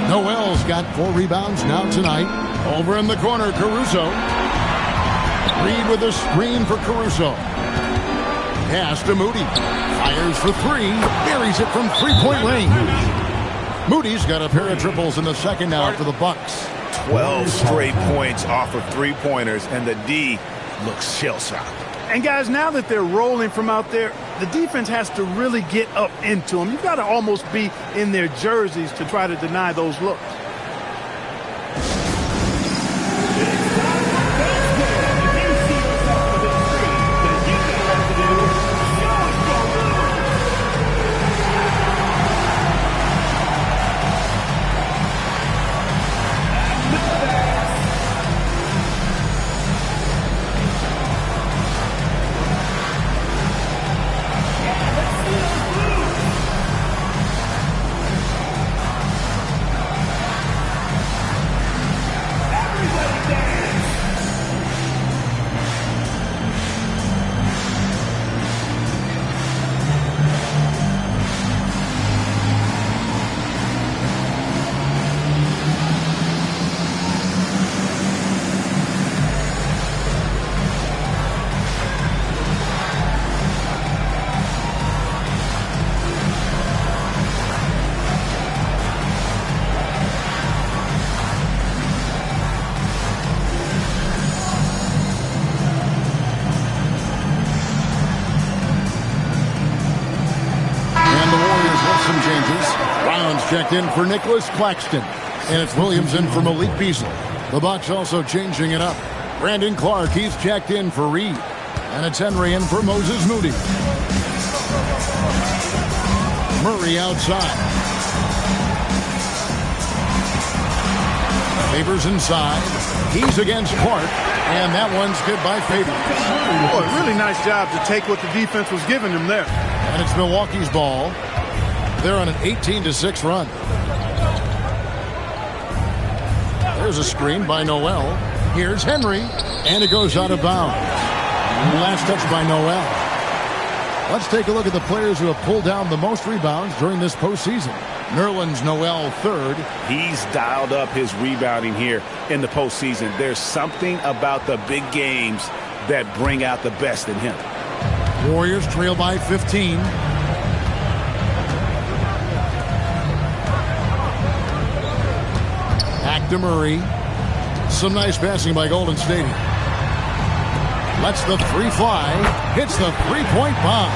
Noel's got 4 rebounds now tonight. Over in the corner, Caruso. Reed with a screen for Caruso. Pass to Moody. Fires for 3. Buries it from 3-point range. Moody's got a pair of triples in the second now for the Bucks. 12 straight points off of 3-pointers, and the D looks shell-shocked. And guys, now that they're rolling from out there, the defense has to really get up into them. You've got to almost be in their jerseys to try to deny those looks. Checked in for Nicholas Claxton. And it's Williams in for Malik Beasley. The Bucks also changing it up. Brandon Clark, he's checked in for Reed. And it's Henry in for Moses Moody. Murray outside. Favors inside. He's against Clark. And that one's good by Favors. Boy, really nice job to take what the defense was giving him there. And it's Milwaukee's ball. They're on an 18-6 run. There's a screen by Noel. Here's Henry, and it goes out of bounds. Last touch by Noel. Let's take a look at the players who have pulled down the most rebounds during this postseason. Nerlens Noel third. He's dialed up his rebounding here in the postseason. There's something about the big games that bring out the best in him. Warriors trail by 15. Back to Murray. Some nice passing by Golden State. Lets the 3 fly. Hits the 3-point bomb.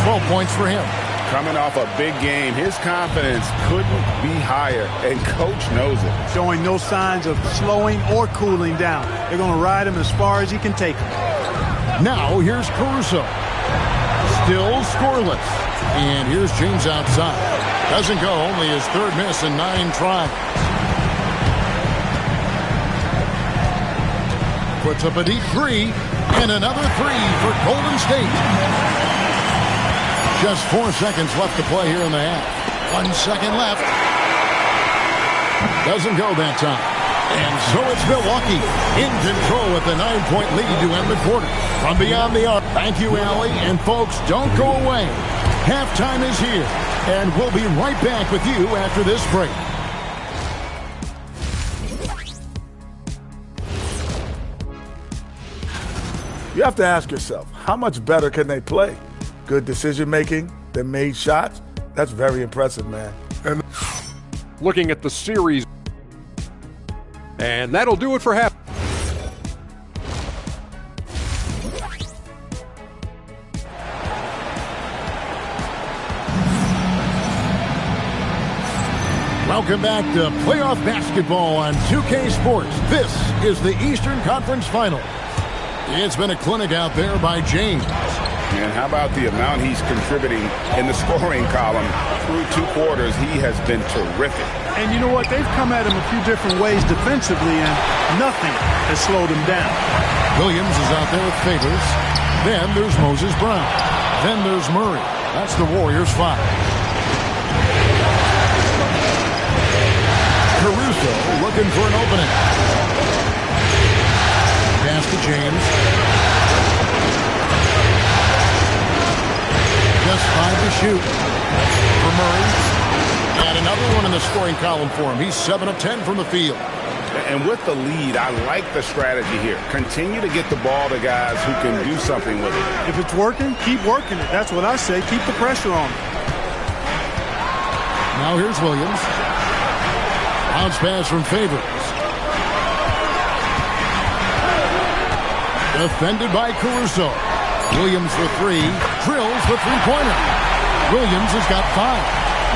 12 points for him. Coming off a big game, his confidence couldn't be higher, and coach knows it. Showing no signs of slowing or cooling down. They're going to ride him as far as he can take him. Now here's Caruso. Still scoreless. And here's James outside. Doesn't go, only his 3rd miss in 9 tries. Puts up a deep 3, and another 3 for Golden State. Just 4 seconds left to play here in the half. 1 second left. Doesn't go that time. And so it's Milwaukee in control with the 9-point lead to end the quarter. From beyond the arc, thank you, Allie. And folks, don't go away. Halftime is here, and we'll be right back with you after this break. You have to ask yourself, how much better can they play? Good decision-making, they made shots. That's very impressive, man. And looking at the series, and that'll do it for half. Welcome back to playoff basketball on 2K Sports. This is the Eastern Conference Final. It's been a clinic out there by James. And how about the amount he's contributing in the scoring column through 2 quarters? He has been terrific. And you know what? They've come at him a few different ways defensively, and nothing has slowed him down. Williams is out there with Favors. Then there's Moses Brown. Then there's Murray. That's the Warriors' 5. Caruso looking for an opening. Pass to James. Just 5 to shoot for Murray. And another one in the scoring column for him. He's 7 of 10 from the field. And with the lead, I like the strategy here. Continue to get the ball to guys who can do something with it. If it's working, keep working it. That's what I say. Keep the pressure on him. Now here's Williams. Bounce pass from Favors. Defended by Caruso. Williams for 3. Drills the three-pointer. Williams has got 5.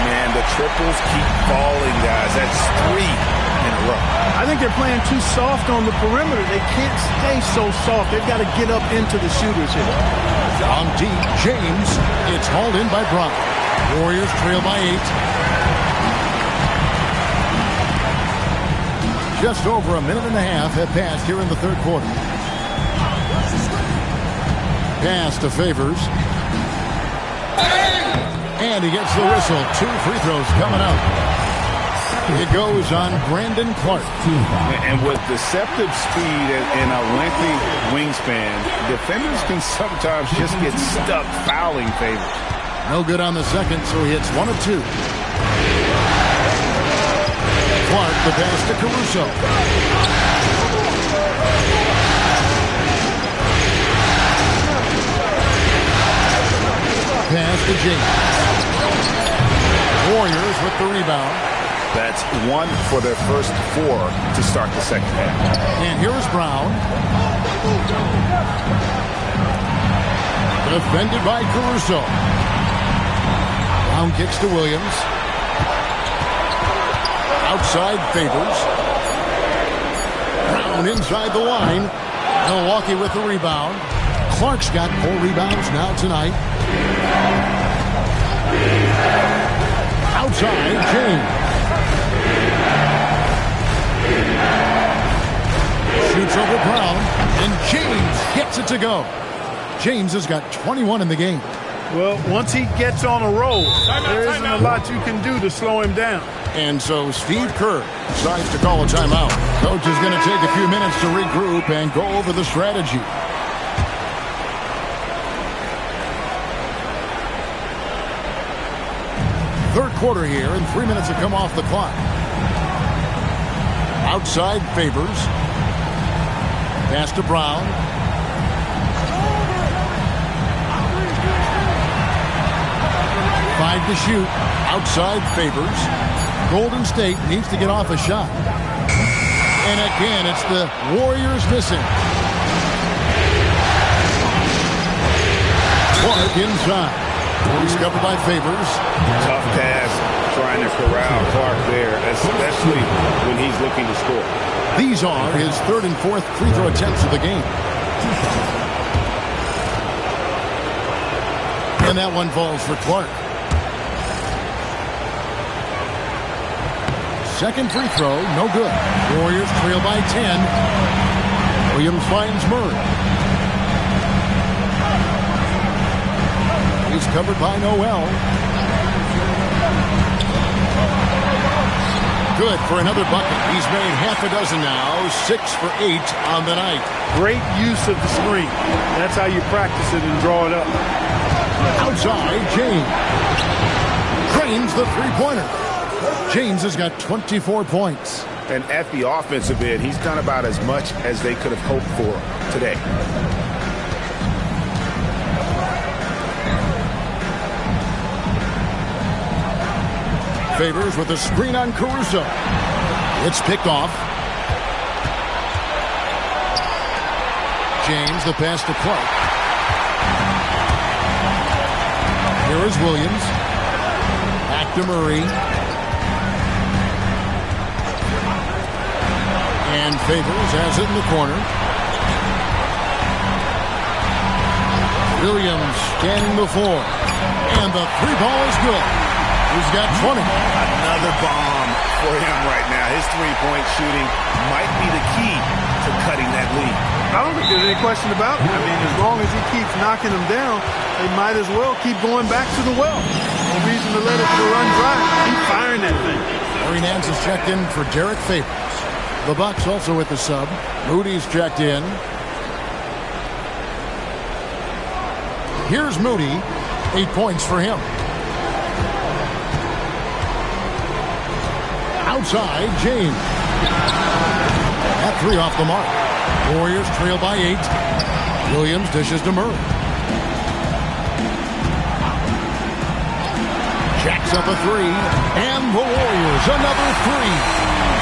Man, the triples keep falling, guys. That's 3 in a row. I think they're playing too soft on the perimeter. They can't stay so soft. They've got to get up into the shooters here. On deep, James. It's hauled in by Brown. Warriors trail by 8. Just over a minute and a half have passed here in the third quarter. Pass to Favors. And he gets the whistle. 2 free throws coming up. It goes on Brandon Clark. And with deceptive speed and a lengthy wingspan, defenders can sometimes just get stuck fouling Favors. No good on the second, so he hits 1 of 2. Clark, the pass to Caruso. Pass to James. Warriors with the rebound. That's 1 for their first 4 to start the second half. And here is Brown. Defended by Caruso. Brown kicks to Williams. Outside Favors. Brown inside the line. Milwaukee with the rebound. Clark's got 4 rebounds now tonight. Outside, James. Shoots over Brown, and James gets it to go. James has got 21 in the game. Well, once he gets on a roll, there isn't a lot you can do to slow him down. And so Steve Kerr decides to call a timeout. Coach is going to take a few minutes to regroup and go over the strategy. Third quarter here, and 3 minutes have come off the clock. Outside Favors. Pass to Brown. Five to shoot. Outside Favors. Golden State needs to get off a shot. And again, it's the Warriors missing. Clark inside. He's covered by Favors. Tough task trying to corral Clark there, especially when he's looking to score. These are his 3rd and 4th free throw attempts of the game. And that one falls for Clark. Second free throw, no good. Warriors trail by 10. Williams finds Murray. He's covered by Noel. Good for another bucket. He's made half a dozen now. 6 for 8 on the night. Great use of the screen. That's how you practice it and draw it up. Outside, James. Drains the three-pointer. James has got 24 points. And at the offensive end, he's done about as much as they could have hoped for today. Favors with a screen on Caruso. It's picked off. James, the pass to Clark. Here is Williams. Back to Murray. And Favors has it in the corner. Williams scanning the floor. And the three ball is good. He's got 20. Another bomb for him right now. His three-point shooting might be the key to cutting that lead. I don't think there's any question about it. I mean, as long as he keeps knocking them down, they might as well keep going back to the well. No reason to let it run dry. Keep firing that thing. Larry Nance is checked in for Derek Favors. The Bucks also with the sub. Moody's checked in. Here's Moody. 8 points for him. Outside, James. That three off the mark. Warriors trail by 8. Williams dishes to Murray. Jacks up a three. And the Warriors another three.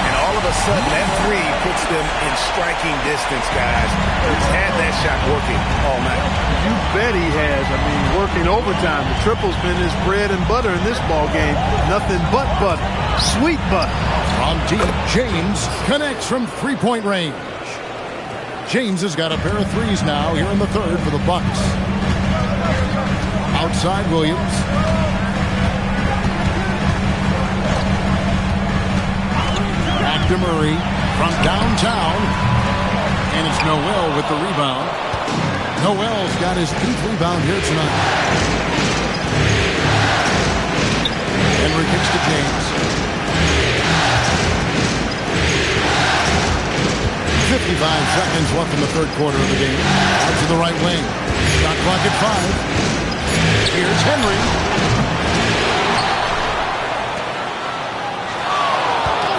And all of a sudden, that three puts them in striking distance, guys. He's had that shot working all night. You bet he has. I mean, working overtime. The triple's been his bread and butter in this ball game. Nothing but butter. Sweet butter. From deep, James connects from three-point range. James has got a pair of threes now here in the third for the Bucks. Outside Williams. Back to Murray from downtown. And it's Noel with the rebound. Noel's got his 8th rebound here tonight. Henry kicks to James. 55 seconds left in the third quarter of the game. Out to the right wing. Shot clock at 5. Here's Henry.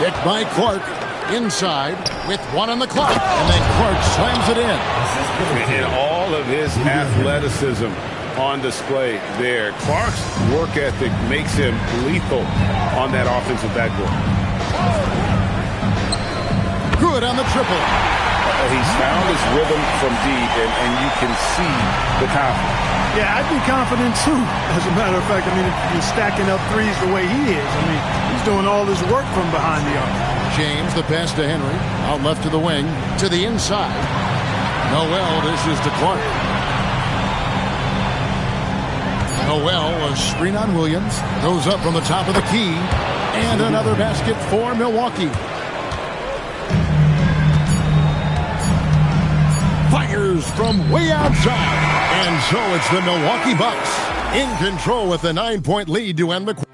Picked by Clark. Inside with 1 on the clock. And then Clark slams it in. And all of his athleticism on display there. Clark's work ethic makes him lethal on that offensive backboard. Good on the triple. He's found his rhythm from deep, and you can see the confidence. Yeah, I'd be confident too. As a matter of fact, I mean, if he's stacking up threes the way he is, I mean, he's doing all his work from behind the arc. James, the pass to Henry. Out left to the wing. To the inside. Noel dishes to Clark. Noel, a screen on Williams. Goes up from the top of the key. And another basket for Milwaukee. Fires from way outside. And so it's the Milwaukee Bucks in control with a 9-point lead to end the quarter.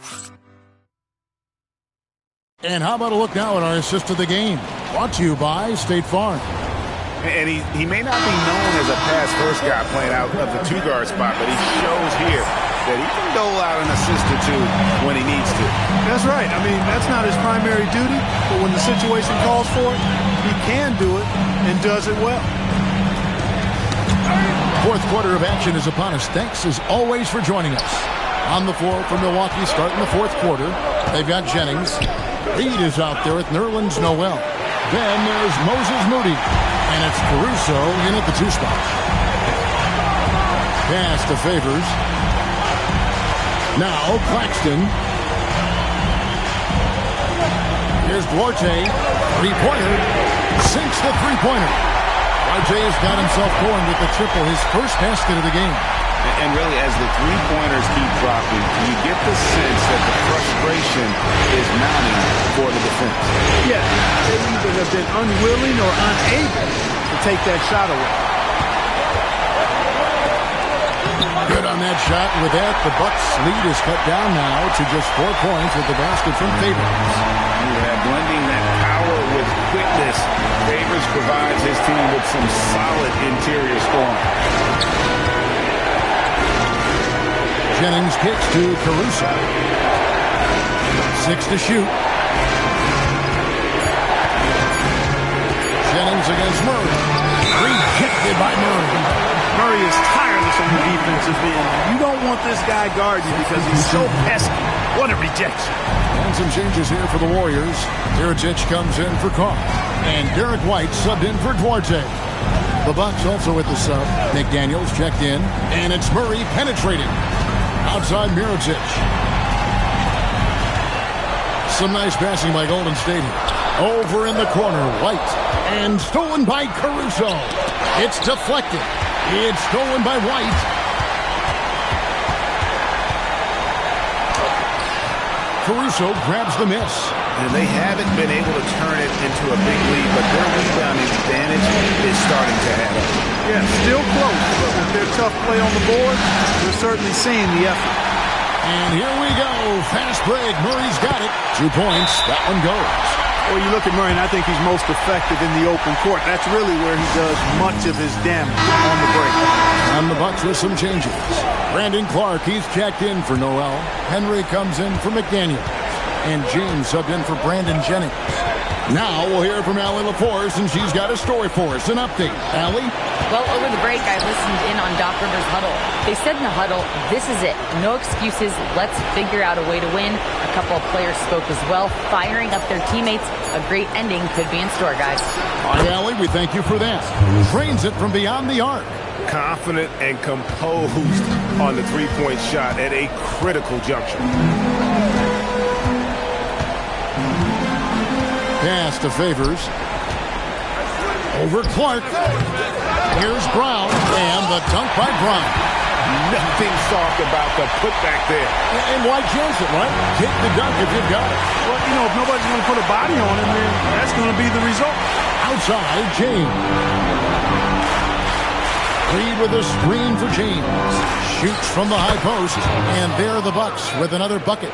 And how about a look now at our assist of the game? Brought to you by State Farm. And he may not be known as a pass-first guy playing out of the two-guard spot, but he shows here that he can dole out an assist or two when he needs to. That's right. I mean, that's not his primary duty, but when the situation calls for it, he can do it and does it well. Fourth quarter of action is upon us. Thanks, as always, for joining us. On the floor for Milwaukee starting the fourth quarter. They've got Jennings. Reed is out there with Nerlens Noel. Then there's Moses Moody. And it's Caruso in at the 2 spot. Pass to Favors. Now Claxton. Here's Duarte. Three-pointer. Sinks the three-pointer. RJ has got himself going with the triple, his first basket of the game. And really, as the three-pointers keep dropping, you get the sense that the frustration is mounting for the defense. Yeah, they either have been unwilling or unable to take that shot away. Good on that shot. With that, the Bucks' lead is cut down now to just 4 points with the basket from Favors. Yeah, blending that power with quickness. Favors provides his team with some solid interior scoring. Jennings kicks to Caruso. 6 to shoot. Jennings against Murray. Rejected by Murray. Murray is tireless on the defensive end. You don't want this guy guarding you because he's so pesky. What a rejection. And some changes here for the Warriors. Mirotic comes in for Confe. And Derek White subbed in for Duarte. The Bucks also with the sub. McDaniels checked in. And it's Murray penetrating. Outside Mirotic. Some nice passing by Golden State here. Over in the corner, White. And stolen by Caruso. It's deflected. It's stolen by White. Caruso grabs the miss. And they haven't been able to turn it into a big lead, but their rebounding advantage is starting to add up. Yeah, still close, but with their tough play on the board, we're certainly seeing the effort. And here we go. Fast break. Murray's got it. 2 points. That one goes. Well, you look at Murray, and I think he's most effective in the open court. That's really where he does much of his damage on the break. And the Bucks with some changes. Brandon Clark, he's checked in for Noel. Henry comes in for McDaniel. And James subbed in for Brandon Jennings. Now we'll hear from Allie LaForce, and she's got a story for us. An update. Allie? Well, over the break, I listened in on Doc Rivers' huddle. They said in the huddle, this is it. No excuses. Let's figure out a way to win. A couple of players spoke as well, firing up their teammates. A great ending could be in store, guys. All right, Allie, we thank you for that. Trains it from beyond the arc. Confident and composed on the three-point shot at a critical juncture. Pass to Favors. Over Clark. Here's Brown. And the dunk by Brown. Nothing soft about the putback there. And why chance it, right? Take the dunk if you've got it. Well, you know, if nobody's going to put a body on him, then that's going to be the result. Outside, James. Reed with a screen for James. Shoots from the high post. And there are the Bucks with another bucket.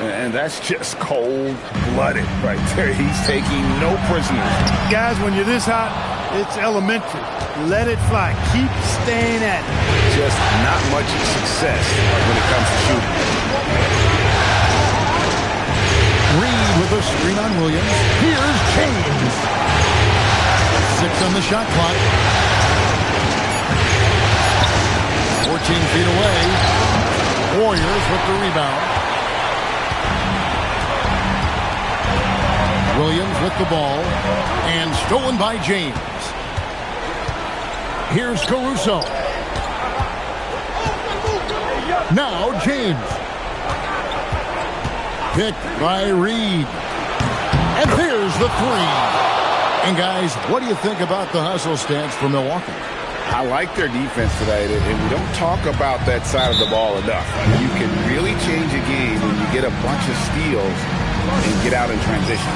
And that's just cold-blooded right there. He's taking no prisoners. Guys, when you're this hot, it's elementary. Let it fly. Keep staying at it. Just not much success when it comes to shooting. Reed with a screen on Williams. Here's James. 6 on the shot clock. 14 feet away. Warriors with the rebound. Williams with the ball. And stolen by James. Here's Caruso. Now James. Picked by Reed. And there's the three. And guys, what do you think about the hustle stance for Milwaukee? I like their defense today, and we don't talk about that side of the ball enough. You can really change a game when you get a bunch of steals and get out in transition.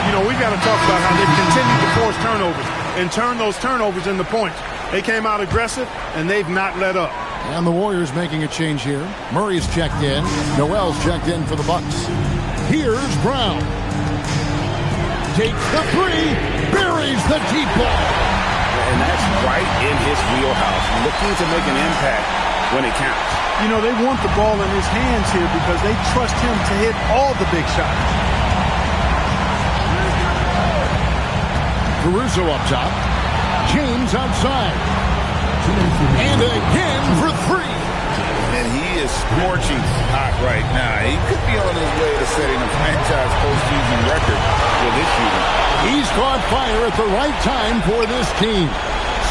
You know, we've got to talk about how they've continued to force turnovers and turn those turnovers into points. They came out aggressive, and they've not let up. And the Warriors making a change here. Murray's checked in. Noel's checked in for the Bucks. Here's Brown. Takes the three. Buries the deep ball. And that's right in his wheelhouse. Looking to make an impact when it counts. You know, they want the ball in his hands here because they trust him to hit all the big shots. Caruso up top. James outside. And again for three. And he is scorching hot right now. He could be on his way to setting a franchise postseason record for this shooting. He's caught fire at the right time for this team.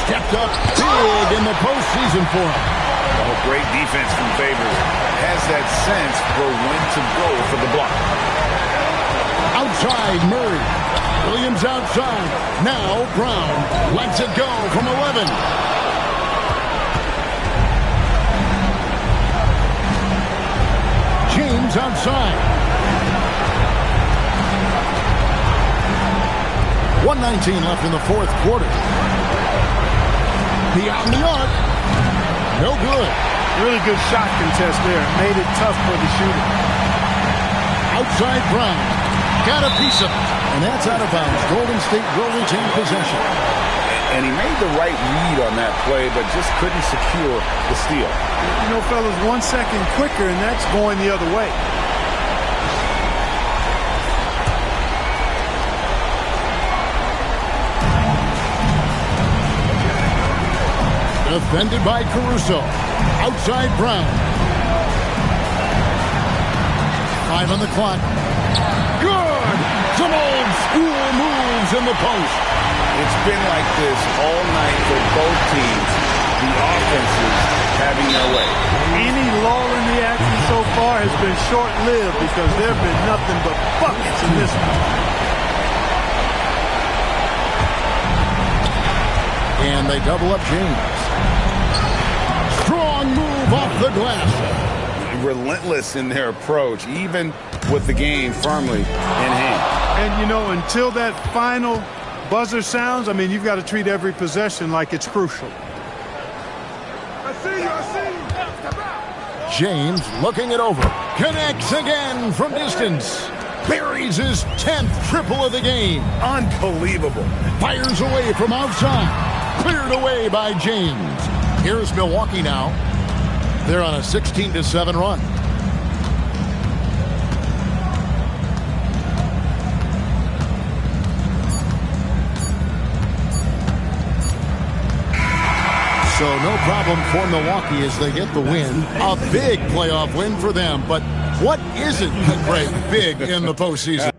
Stepped up big in the postseason for him. Oh, great defense from Favors. Has that sense for when to go for the block. Outside Murray. Williams outside. Now Brown lets it go from 11. James outside. 1:19 left in the fourth quarter. Beyond the arc. No good. Really good shot contest there. Made it tough for the shooter. Outside Brown. Got a piece of it. And that's out of bounds. Golden State will retain possession. And he made the right read on that play, but just couldn't secure the steal. You know, fellas, 1 second quicker, and that's going the other way. Defended by Caruso. Outside Brown. 5 on the clock. Good! Some old school moves in the post. It's been like this all night for both teams. The offenses having their way. Any lull in the action so far has been short-lived because there have been nothing but buckets in this one. And they double up James. Strong move off the glass. Relentless in their approach, even with the game firmly in hand. And, you know, until that final buzzer sounds, I mean, you've got to treat every possession like it's crucial. I see you. James looking it over. Connects again from distance. Buries his 10th triple of the game. Unbelievable. Fires away from outside. Cleared away by James. Here's Milwaukee now. They're on a 16-7 run. So no problem for Milwaukee as they get the win. A big playoff win for them. But what isn't great big in the postseason?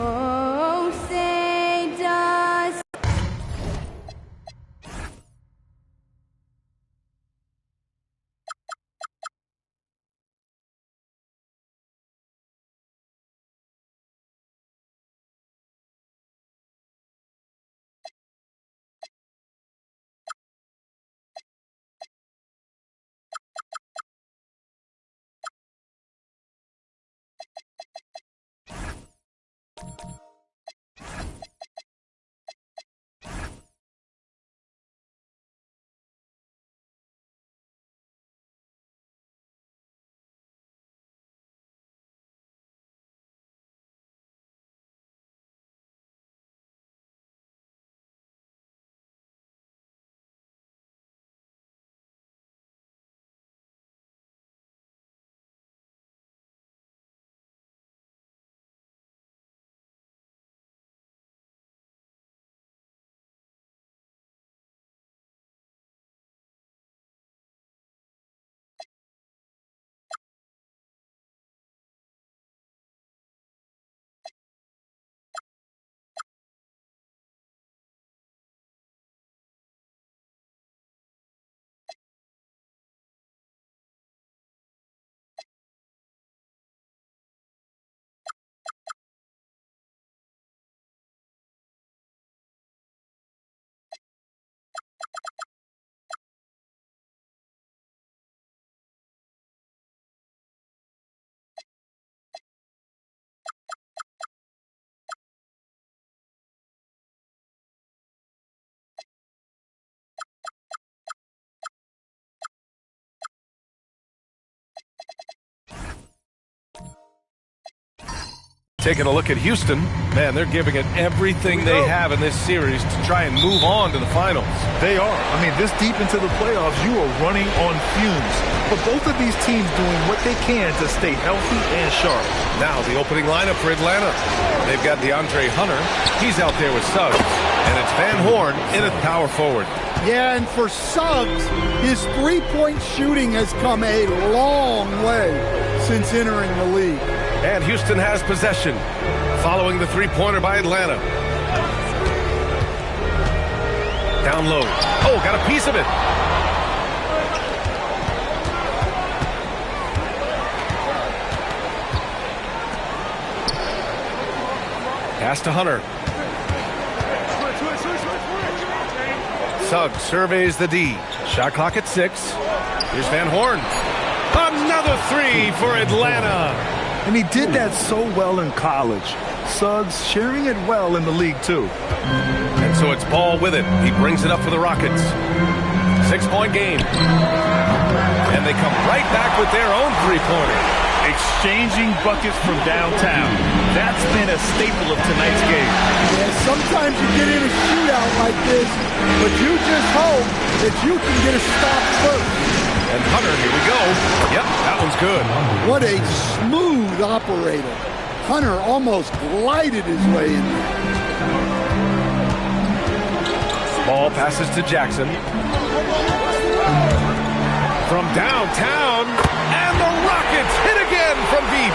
Oh, say does. Taking a look at Houston, man, they're giving it everything they have in this series to try and move on to the finals. They are. I mean, this deep into the playoffs, you are running on fumes. But both of these teams doing what they can to stay healthy and sharp. Now the opening lineup for Atlanta. They've got DeAndre Hunter. He's out there with Suggs. And it's Van Horn in at power forward. Yeah, and for Suggs, his three-point shooting has come a long way since entering the league. And Houston has possession, following the three-pointer by Atlanta. Down low. Oh, got a piece of it. Pass to Hunter. Suggs surveys the D. Shot clock at 6. Here's Van Horn. Another three for Atlanta. And he did that so well in college. Suggs sharing it well in the league, too. And so it's Ball with it. He brings it up for the Rockets. 6-point game. And they come right back with their own three-pointer. Exchanging buckets from downtown. That's been a staple of tonight's game. Yeah, sometimes you get in a shootout like this, but you just hope that you can get a stop first. And Hunter, here we go. Yep, that one's good. What a smooth operator. Hunter almost glided his way in there. Ball passes to Jackson. From downtown, and the Rockets hit again from deep.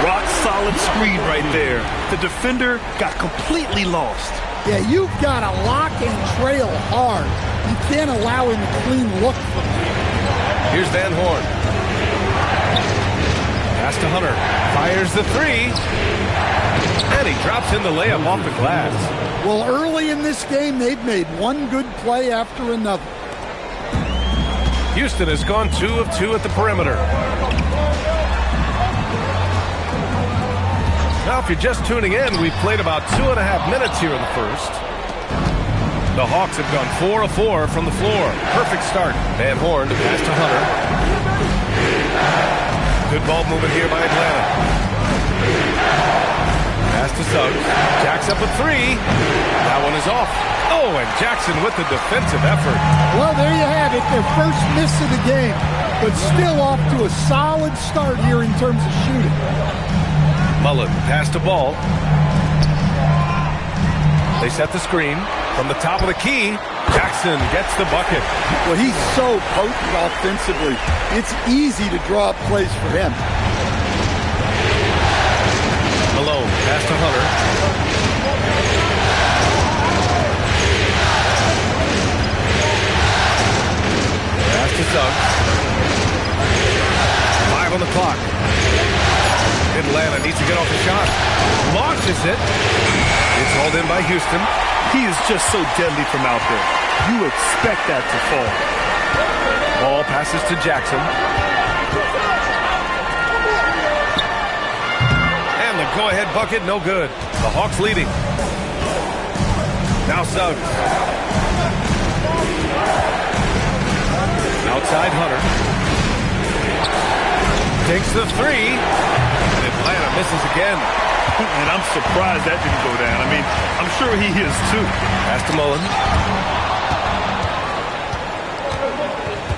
Rock solid screen right there. The defender got completely lost. Yeah, you've got to lock and trail hard. You can't allow him a clean look from there. Here's Van Horn. Pass to Hunter. Fires the three. And he drops in the layup off the glass. Well, early in this game, they've made one good play after another. Houston has gone 2 of 2 at the perimeter. Now, if you're just tuning in, we've played about 2.5 minutes here in the first. The Hawks have gone 4 of 4 from the floor. Perfect start. Van Horn to pass to Hunter. Good ball movement here by Atlanta. Pass to Suggs. Jacks up a 3. That one is off. Oh, and Jackson with the defensive effort. Well, there you have it. Their first miss of the game, but still off to a solid start here in terms of shooting. Mullen pass to Ball. They set the screen. From the top of the key, Jackson gets the bucket. Well, he's so potent offensively. It's easy to draw up plays for him. Malone Pass to Hunter. Pass to Suggs. 5 on the clock. Atlanta needs to get off the shot. Launches it. It's hauled in by Houston. He is just so deadly from out there. You expect that to fall. Ball passes to Jackson. And the go-ahead bucket, no good. The Hawks leading. Now Suggs. Outside Hunter. Takes the three. Atlanta misses again. And I'm surprised that didn't go down. I mean, I'm sure he is too. Pass to Mullen.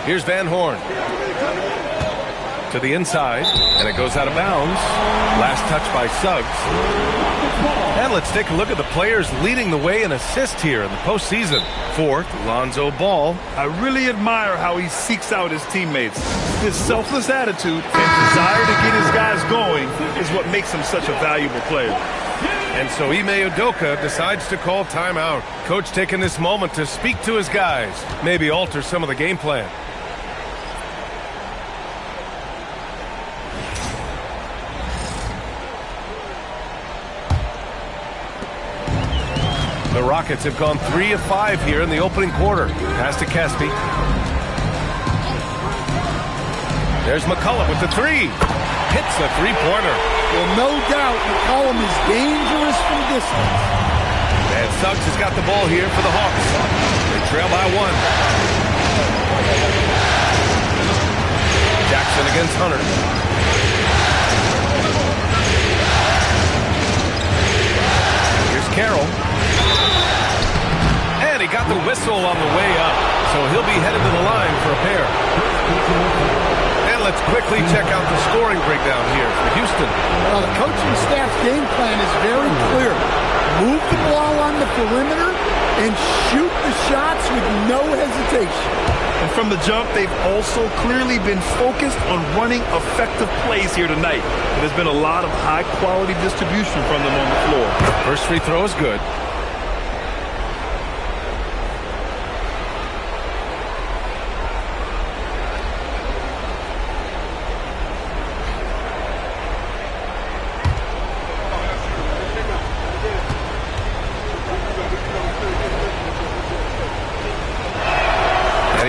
Here's Van Horn. To the inside, and it goes out of bounds. Last touch by Suggs. And let's take a look at the players leading the way in assists here in the postseason. Fourth, Lonzo Ball. I really admire how he seeks out his teammates. His selfless attitude and desire to get his guys going is what makes him such a valuable player. And so Ime Udoka decides to call timeout. Coach taking this moment to speak to his guys, maybe alter some of the game plan. The Rockets have gone 3 of 5 here in the opening quarter. Pass to Caspi. There's McCollum with the three. Hits a three-pointer. Well, no doubt McCollum is dangerous from distance. And Suggs has got the ball here for the Hawks. They trail by 1. Jackson against Hunter. Here's Carroll. And he got the whistle on the way up. So he'll be headed to the line for a pair. And let's quickly check out the scoring breakdown here for Houston. Well, the coaching staff's game plan is very clear. Move the ball on the perimeter and shoot the shots with no hesitation. And from the jump, they've also clearly been focused on running effective plays here tonight. There's been a lot of high-quality distribution from them on the floor. First free throw is good.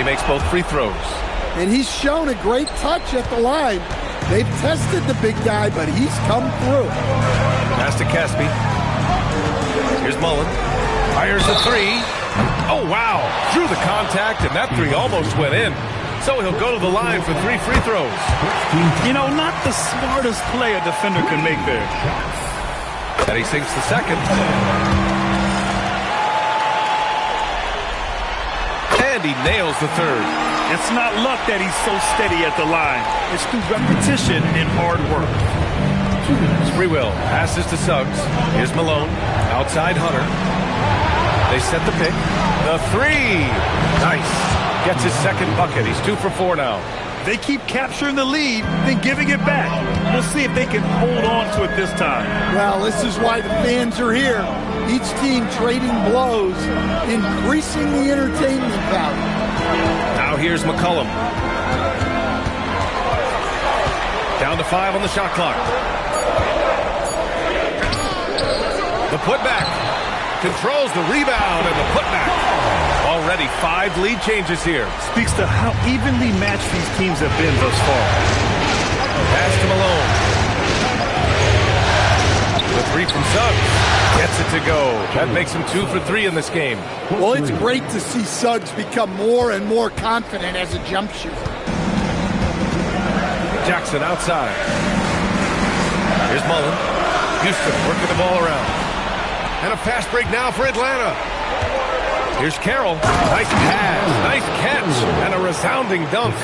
Makes both free throws. And he's shown a great touch at the line. They've tested the big guy, but he's come through. Pass to Caspi. Here's Mullen. Fires a three. Oh, wow. Through the contact, and that three almost went in. So he'll go to the line for 3 free throws. You know, not the smartest play a defender can make there. And he sinks the second. And he nails the third. It's not luck that he's so steady at the line. It's through repetition and hard work. Sprewell passes to Suggs. Here's Malone. Outside Hunter. They set the pick. The three. Nice. Gets his second bucket. He's 2 for 4 now. They keep capturing the lead, then giving it back. We'll see if they can hold on to it this time. Well, this is why the fans are here. Each team trading blows, increasing the entertainment value. Now here's McCollum. Down to 5 on the shot clock. The putback. Controls the rebound and the putback. Already 5 lead changes here. Speaks to how evenly matched these teams have been thus far. Pass to Malone. The three from Suggs. Gets it to go. That makes him 2 for 3 in this game. Well, it's great to see Suggs become more and more confident as a jump shooter. Jackson outside. Here's Mullen. Houston working the ball around. And a fast break now for Atlanta. Here's Carroll. Nice pass. Nice catch. And a resounding dunk.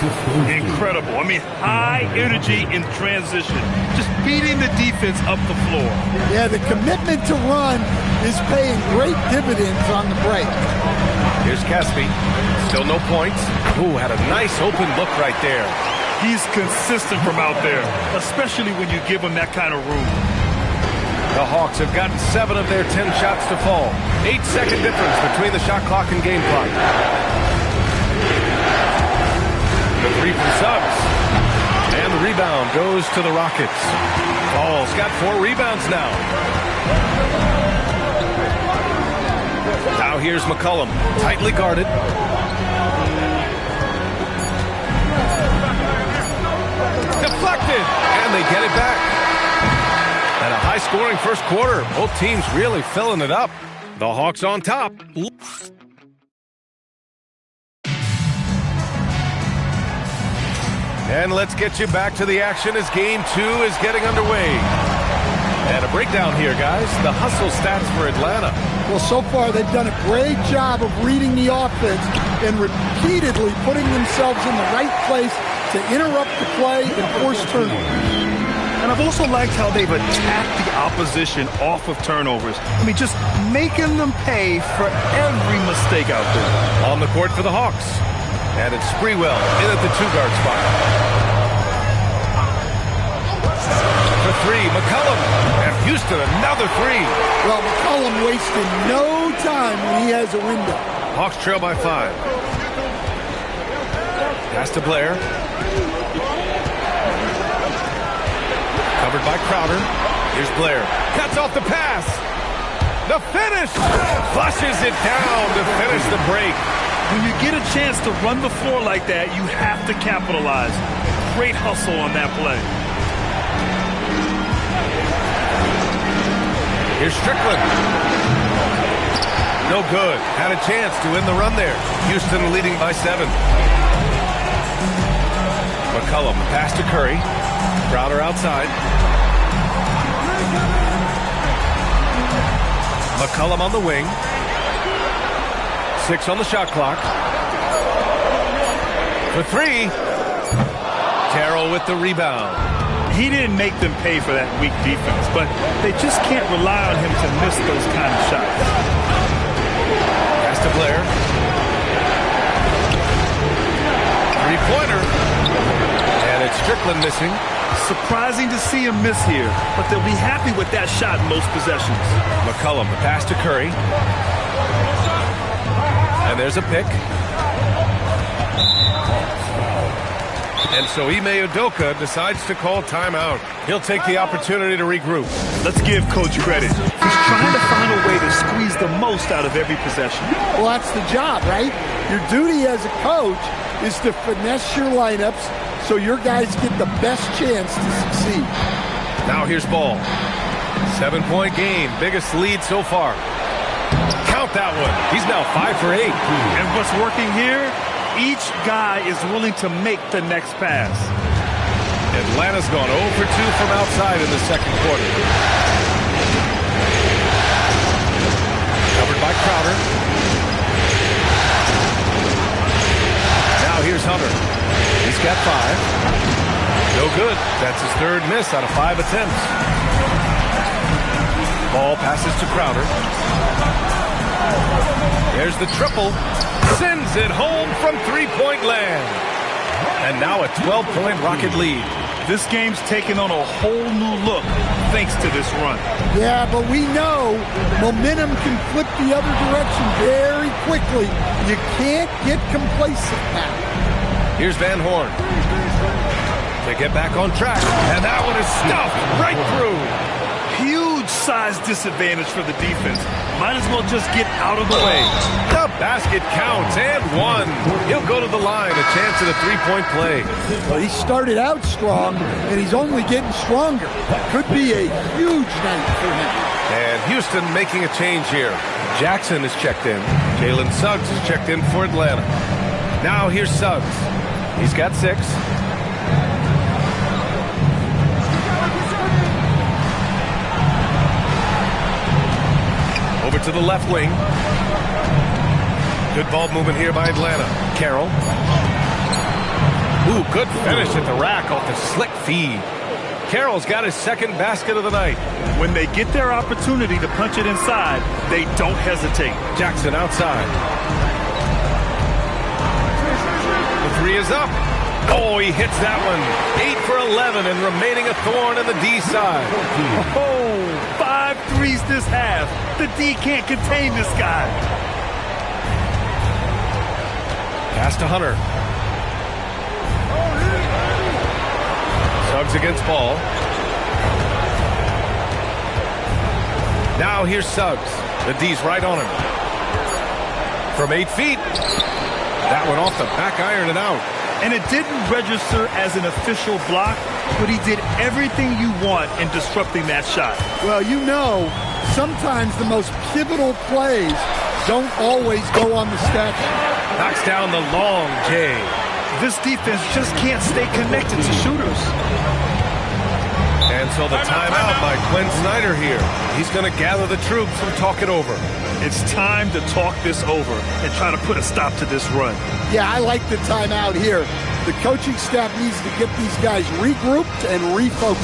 Incredible. I mean, high energy in transition. Just beating the defense up the floor. Yeah, the commitment to run is paying great dividends on the break. Here's Caspi. Still no points. Ooh, had a nice open look right there. He's consistent from out there, especially when you give him that kind of room. The Hawks have gotten 7 of their 10 shots to fall. 8-second difference between the shot clock and game clock. The three from Suggs. And the rebound goes to the Rockets. Ball's got 4 rebounds now. Now here's McCollum, tightly guarded. Deflected, and they get it back. And a high-scoring first quarter. Both teams really filling it up. The Hawks on top. And let's get you back to the action as Game 2 is getting underway. And a breakdown here, guys. The hustle stats for Atlanta. Well, so far they've done a great job of reading the offense and repeatedly putting themselves in the right place to interrupt the play and force turnovers. And I've also liked how they've attacked the opposition off of turnovers. I mean, just making them pay for every mistake out there. On the court for the Hawks. And it's Sprewell in at the 2-guard spot. For 3, McCollum. And Houston, another 3. Well, McCollum wasted no time when he has a window. Hawks trail by 5. Pass to Blair. Covered by Crowder. Here's Blair. Cuts off the pass. The finish. Flushes it down to finish the break. When you get a chance to run the floor like that, you have to capitalize. Great hustle on that play. Here's Strickland. No good. Had a chance to win the run there. Houston leading by 7. McCollum, pass to Curry. Crowder outside. McCollum on the wing. 6 on the shot clock. For 3. Terrell with the rebound. He didn't make them pay for that weak defense, but they just can't rely on him to miss those kind of shots. Pass to Blair. 3-pointer. And it's Strickland missing. Surprising to see him miss here, but they'll be happy with that shot in most possessions. McCollum, the pass to Curry. And there's a pick. And so Ime Udoka decides to call timeout. He'll take the opportunity to regroup. Let's give Coach credit. He's trying to find a way to squeeze the most out of every possession. Well, that's the job, right? Your duty as a coach is to finesse your lineups so your guys get the best chance to succeed. Now here's Ball. 7-point game. Biggest lead so far. Count that one. He's now 5 for 8. And what's working here? Each guy is willing to make the next pass. Atlanta's gone 0 for 2 from outside in the second quarter. Covered by Crowder. Now here's Hunter. He's got 5. No good. That's his 3rd miss out of 5 attempts. Ball passes to Crowder. There's the triple. Sends it home from 3-point land. And now a 12-point Rocket lead. This game's taken on a whole new look thanks to this run. Yeah, but we know momentum can flip the other direction very quickly. You can't get complacent now. Here's Van Horn. To get back on track. And that one is stuffed right through. Huge size disadvantage for the defense. Might as well just get out of the way. The basket counts and 1. He'll go to the line, a chance at a 3-point play. Well, he started out strong, and he's only getting stronger. Could be a huge night for him. And Houston making a change here. Jackson is checked in. Jalen Suggs is checked in for Atlanta. Now here's Suggs. He's got 6. Over to the left wing. Good ball movement here by Atlanta. Carroll. Ooh, good finish at the rack off the slick feed. Carroll's got his 2nd basket of the night. When they get their opportunity to punch it inside, they don't hesitate. Jackson outside. The 3 is up. Oh, he hits that one. 8 for 11 and remaining a thorn in the D side. Oh, 5 5 threes this half. The D can't contain this guy. Pass to Hunter. Suggs against Ball. Now here's Suggs. The D's right on him. From 8 feet. That one off the back iron and out. And it didn't register as an official block, but he did everything you want in disrupting that shot. Well, you know, sometimes the most pivotal plays don't always go on the stat sheet. Knocks down the long J. This defense just can't stay connected to shooters. And so the timeout by Quinn Snyder here. He's going to gather the troops and talk it over. It's time to talk this over and try to put a stop to this run. Yeah, I like the timeout here. The coaching staff needs to get these guys regrouped and refocused.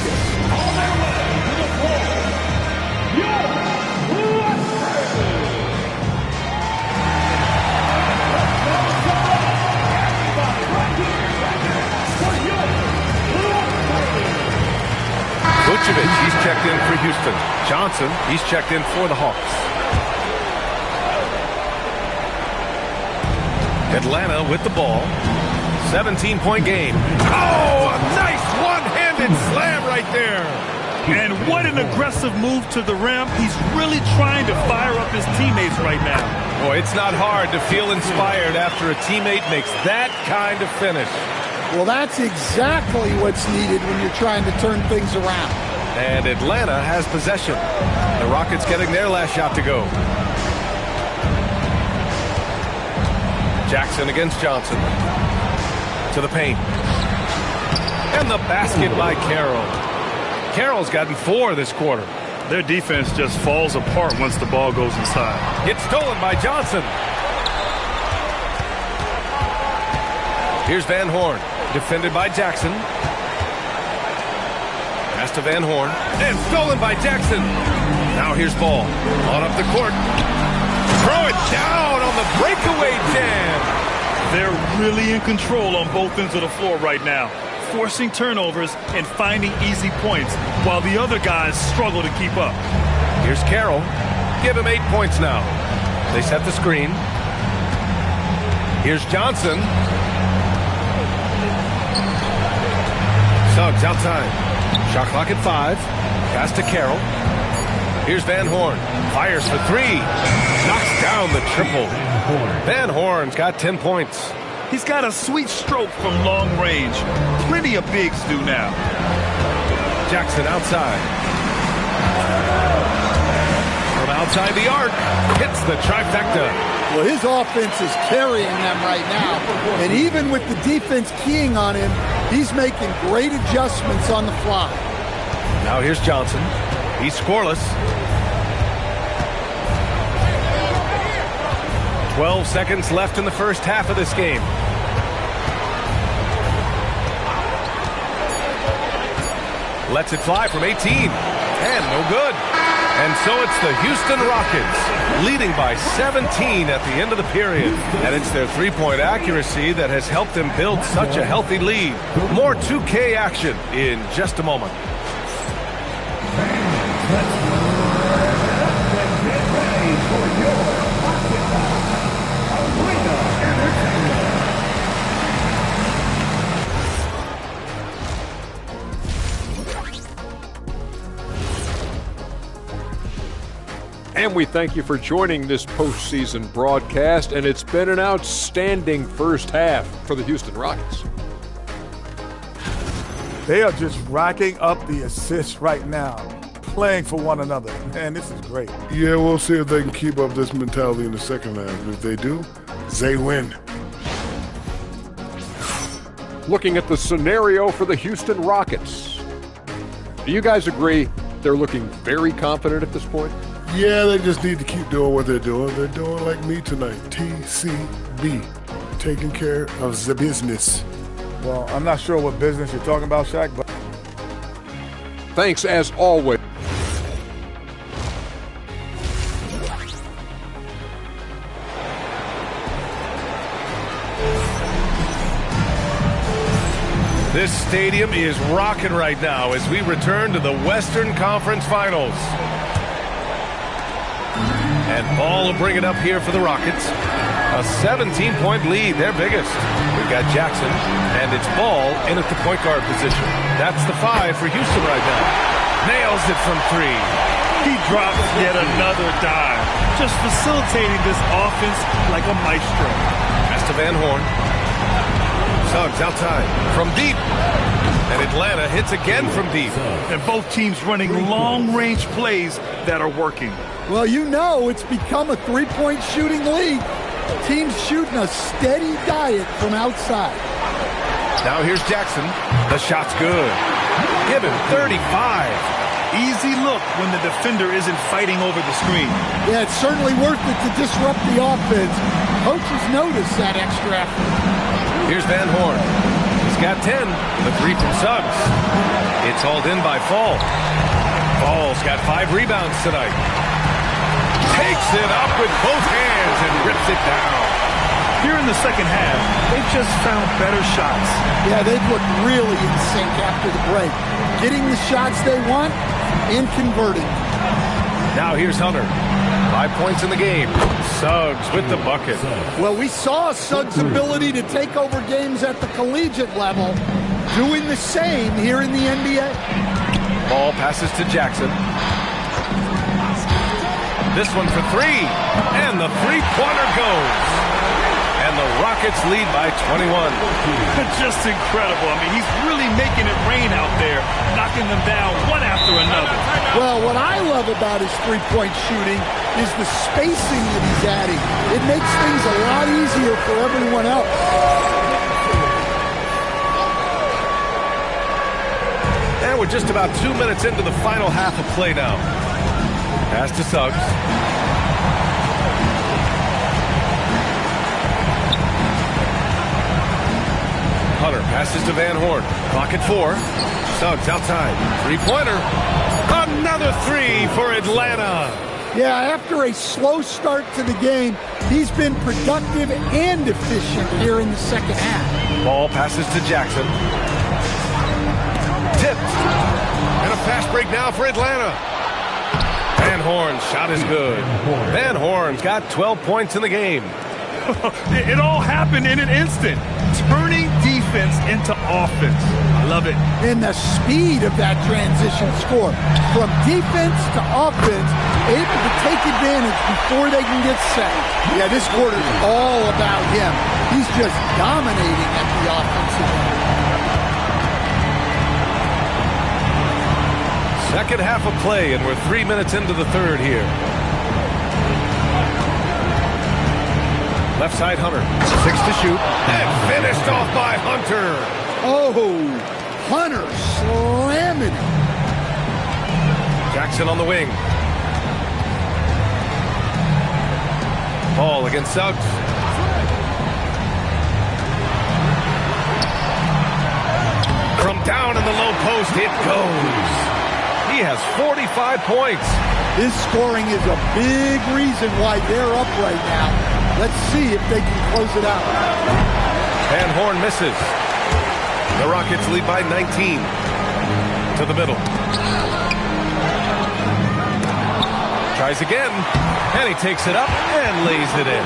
Vucevic, he's checked in for Houston. Johnson, he's checked in for the Hawks. Atlanta with the ball. 17-point game. Oh, a nice one-handed slam right there. And what an aggressive move to the rim. He's really trying to fire up his teammates right now. Boy, it's not hard to feel inspired after a teammate makes that kind of finish. Well, that's exactly what's needed when you're trying to turn things around. And Atlanta has possession. The Rockets getting their last shot to go. Jackson against Johnson. To the paint. And the basket by Carroll. Carroll's gotten 4 this quarter. Their defense just falls apart once the ball goes inside. It's stolen by Johnson. Here's Van Horn. Defended by Jackson. Pass to Van Horn. And stolen by Jackson. Now here's Ball. On up the court. Throw it down on the breakaway jam. They're really in control on both ends of the floor right now, forcing turnovers and finding easy points while the other guys struggle to keep up. Here's Carroll. Give him 8 points now. They set the screen. Here's Johnson. Suggs outside. Shot clock at 5. Pass to Carroll. Here's Van Horn. Fires for 3. Knocks down the triple. Van Horn's got 10 points. He's got a sweet stroke from long range. Plenty of bigs do now. Jackson outside. From outside the arc. Hits the trifecta. Well, his offense is carrying them right now. And even with the defense keying on him, he's making great adjustments on the fly. Now here's Johnson. He's scoreless. 12 seconds left in the first half of this game. Lets it fly from 18. And no good. And so it's the Houston Rockets leading by 17 at the end of the period. And it's their three-point accuracy that has helped them build such a healthy lead. More 2K action in just a moment. And we thank you for joining this postseason broadcast, and it's been an outstanding first half for the Houston Rockets. They are just racking up the assists right now, playing for one another. Man, this is great. Yeah, we'll see if they can keep up this mentality in the second half. If they do, they win. Looking at the scenario for the Houston Rockets, do you guys agree they're looking very confident at this point? Yeah, they just need to keep doing what they're doing. They're doing like me tonight. TCB. Taking care of the business. Well, I'm not sure what business you're talking about, Shaq, but thanks as always. This stadium is rocking right now as we return to the Western Conference Finals. And Ball will bring it up here for the Rockets. A 17-point lead, their biggest. We've got Jackson, and it's Ball in at the point guard position. That's the 5 for Houston right now. Nails it from 3. He drops yet another dive, just facilitating this offense like a maestro. Pass to Van Horn. Suggs outside from deep. And Atlanta hits again from deep. And both teams running long-range plays that are working. Well, you know it's become a three-point shooting league. Teams shooting a steady diet from outside. Now here's Jackson. The shot's good. Give him 35. Easy look when the defender isn't fighting over the screen. Yeah, it's certainly worth it to disrupt the offense. Coaches notice that extra effort. Here's Van Horn. He's got 10. The 3 from Suggs. It's hauled in by Fall. Fall's got 5 rebounds tonight. Takes it up with both hands and rips it down. Here in the second half, they've just found better shots. Yeah, they've looked really in sync after the break. Getting the shots they want and converting. Now here's Hunter. 5 points in the game. Suggs with the bucket. Well, we saw Suggs' ability to take over games at the collegiate level, doing the same here in the NBA. Ball passes to Jackson. This one for 3. And the three-pointer goes. And the Rockets lead by 21. Just incredible. I mean, he's really making it rain out there, knocking them down one after another. Well, what I love about his three-point shooting is the spacing that he's adding. It makes things a lot easier for everyone else. And we're just about 2 minutes into the final half of play now. Pass to Suggs. Hunter passes to Van Horn. Clock at 4. Suggs outside. Three-pointer. Another 3 for Atlanta. Yeah, after a slow start to the game, he's been productive and efficient here in the second half. Ball passes to Jackson. Tipped. And a fast break now for Atlanta. Van Horn's shot is good. Van Horn's got 12 points in the game. It all happened in an instant. Turning defense into offense. I love it. And the speed of that transition score. From defense to offense, able to take advantage before they can get set. Yeah, this quarter's all about him. He's just dominating at the offensive end. Second half of play, and we're 3 minutes into the third here. Left side, Hunter. 6 to shoot. And finished off by Hunter. Oh, Hunter slamming it. Jackson on the wing. Ball against Suggs. From down in the low post, it goes. He has 45 points. His scoring is a big reason why they're up right now. Let's see if they can close it out. Van Horn misses. The Rockets lead by 19. To the middle. Tries again. And he takes it up and lays it in.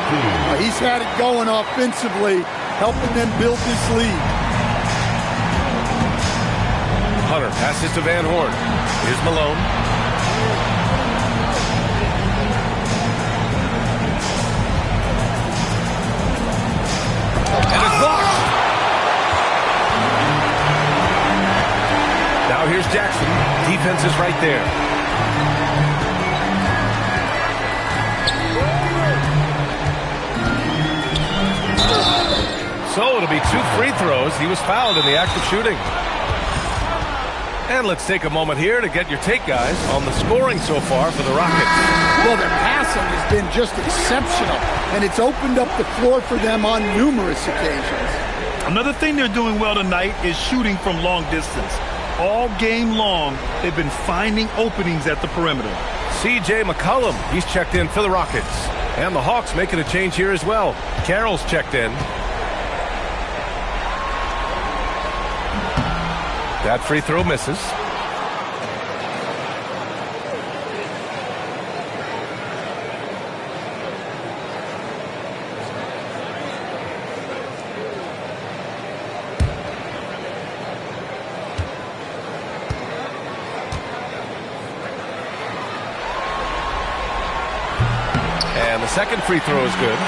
He's had it going offensively, helping them build this lead. Hunter passes to Van Horn. Here's Malone. And it's blocked. Now here's Jackson. Defense is right there. So it'll be 2 free throws. He was fouled in the act of shooting. And let's take a moment here to get your take, guys, on the scoring so far for the Rockets. Well, their passing has been just exceptional, and it's opened up the floor for them on numerous occasions. Another thing they're doing well tonight is shooting from long distance. All game long, they've been finding openings at the perimeter. C.J. McCollum, he's checked in for the Rockets. And the Hawks making a change here as well. Carroll's checked in. That free throw misses. And the second free throw is good.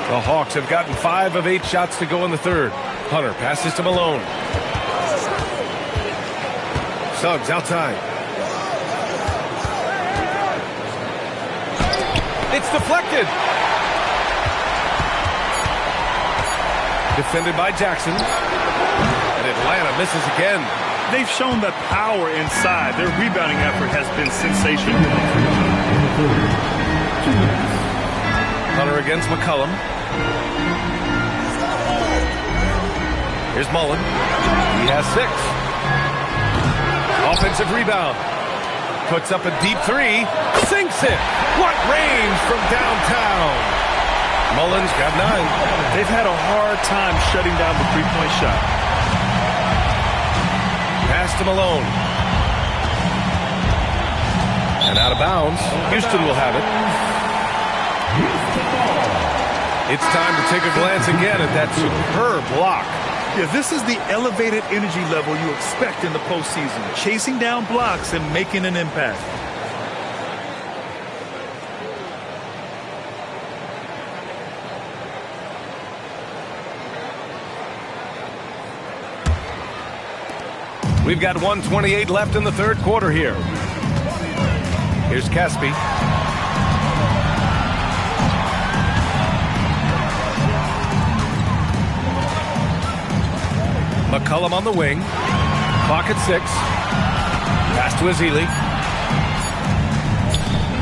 The Hawks have gotten 5 of 8 shots to go in the third. Hunter passes to Malone. Suggs outside. It's deflected. Defended by Jackson. And Atlanta misses again. They've shown the power inside. Their rebounding effort has been sensational. Hunter against McCollum. Here's Mullen. He has 6. Offensive rebound. Puts up a deep 3. Sinks it. What range from downtown. Mullen's got 9. They've had a hard time shutting down the three-point shot. Pass to Malone. And out of bounds. Houston will have it. It's time to take a glance again at that superb block. Yeah, this is the elevated energy level you expect in the postseason. Chasing down blocks and making an impact. We've got 1:28 left in the third quarter here. Here's Caspi. McCollum on the wing. Clock at 6. Pass to Ezeli.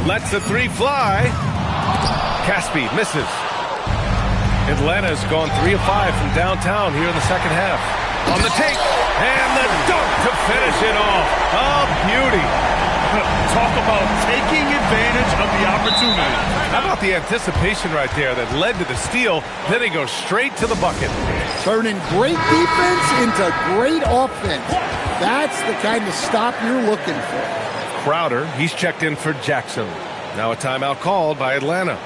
Lets the 3 fly. Caspi misses. Atlanta's gone 3 of 5 from downtown here in the second half. On the take. And the dunk to finish it off. A beauty. Talk about taking advantage of the opportunity. How about the anticipation right there that led to the steal? Then he goes straight to the bucket. Turning great defense into great offense. That's the kind of stop you're looking for. Crowder, he's checked in for Jackson. Now a timeout called by Atlanta.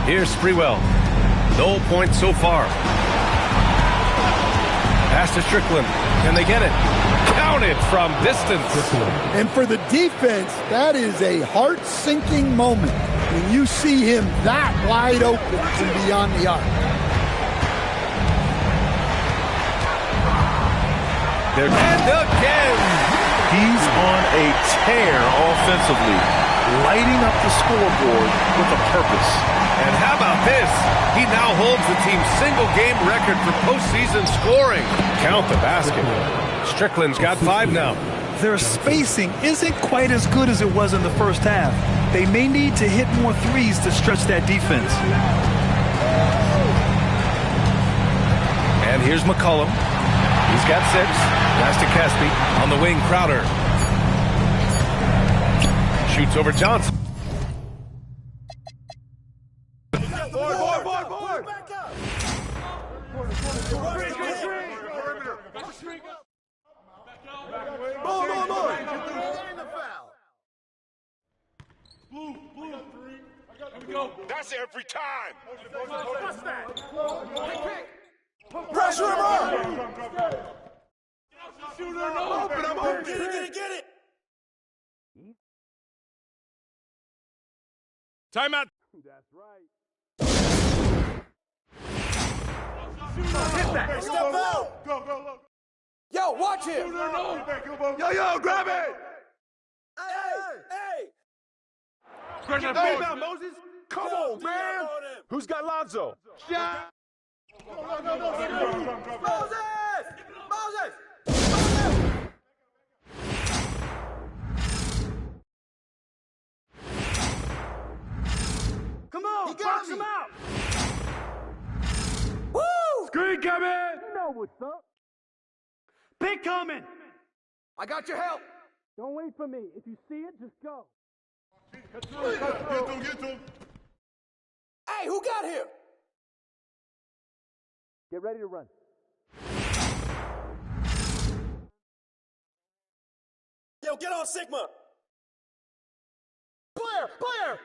Here's Sprewell. No points so far. Pass to Strickland. Can they get it? Counted from distance. And for the defense, that is a heart-sinking moment when you see him that wide open from beyond the arc. And again. He's on a tear offensively, lighting up the scoreboard with a purpose. And how about this? He now holds the team's single-game record for postseason scoring. Count the basket. Strickland's got 5 now. Their spacing isn't quite as good as it was in the first half. They may need to hit more threes to stretch that defense. And here's McCollum. He's got 6. Pass to Caspi. On the wing, Crowder. Shoots over Johnson. That's every time. Pressure him up. Open, I'm open. Get it. Timeout. That's right. Hit that. Step out. Go. Yo, watch him. Yo, grab it. Hey. Pressure, Hey, Moses. Come on, man. Who's got Lonzo? Yeah. Moses. Come on, box him out. Woo! Screen coming. You know what's up. Pick coming. I got your help. Don't wait for me. If you see it, just go. Get to him. Hey, who got here? Get ready to run. Yo, get on Sigma. Clear!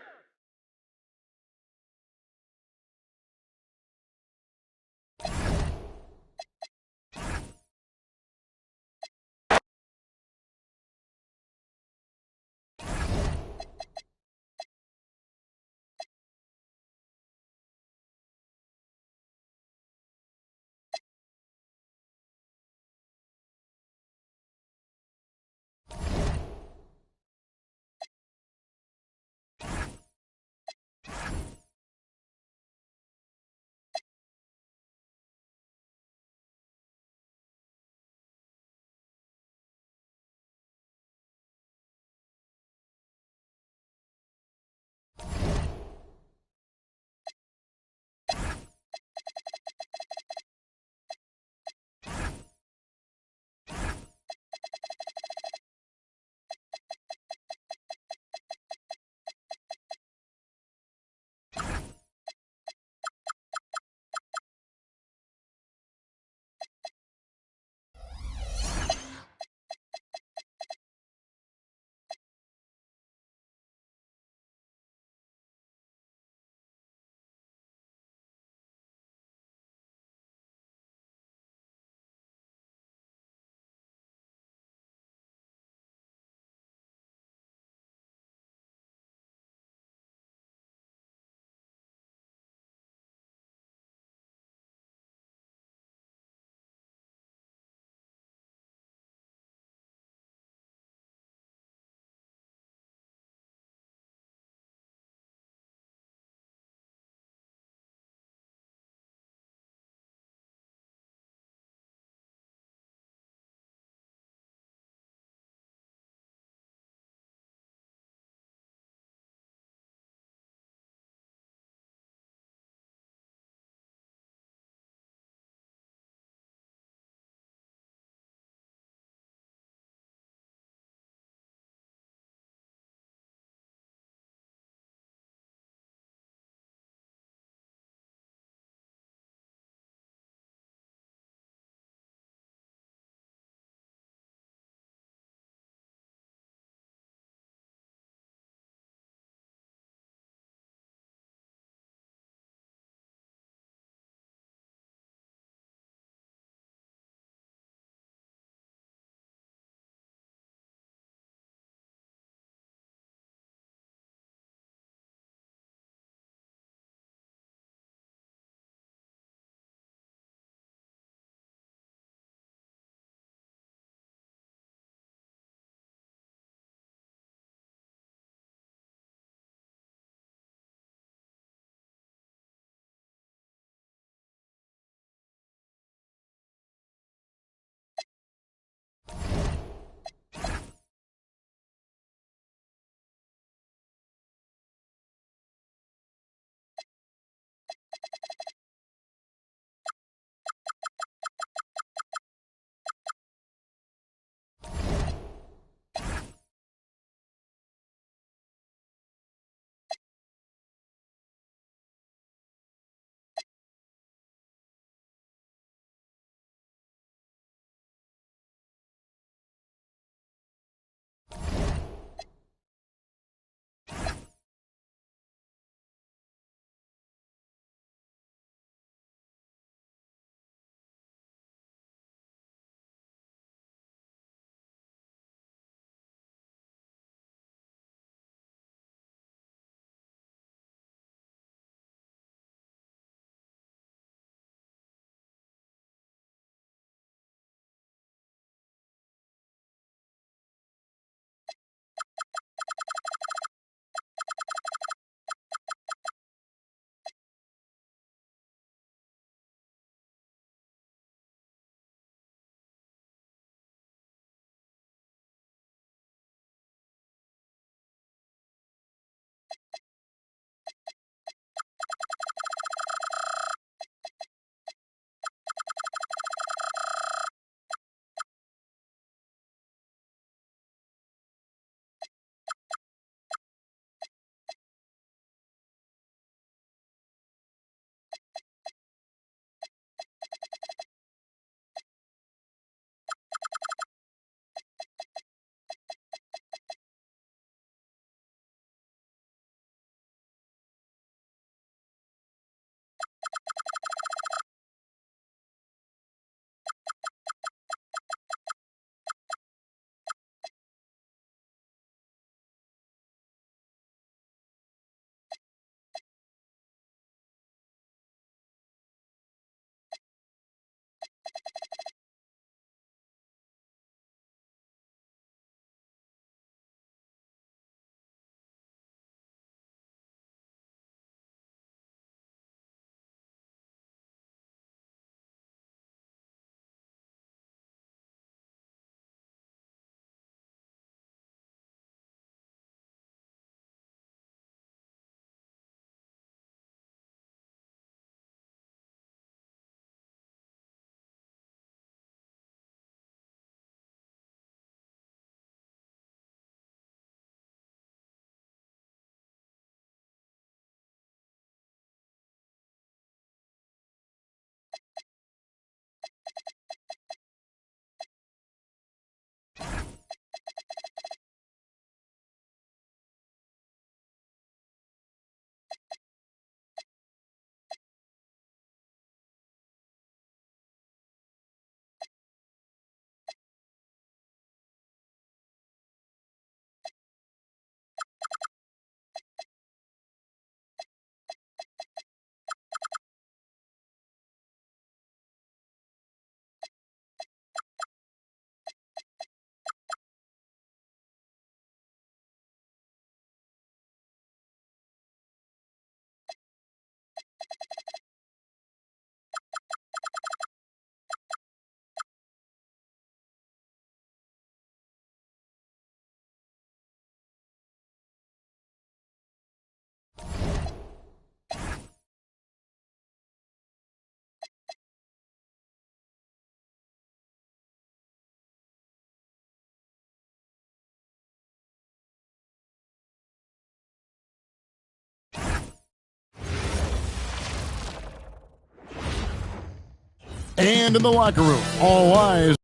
And in the locker room, all eyes.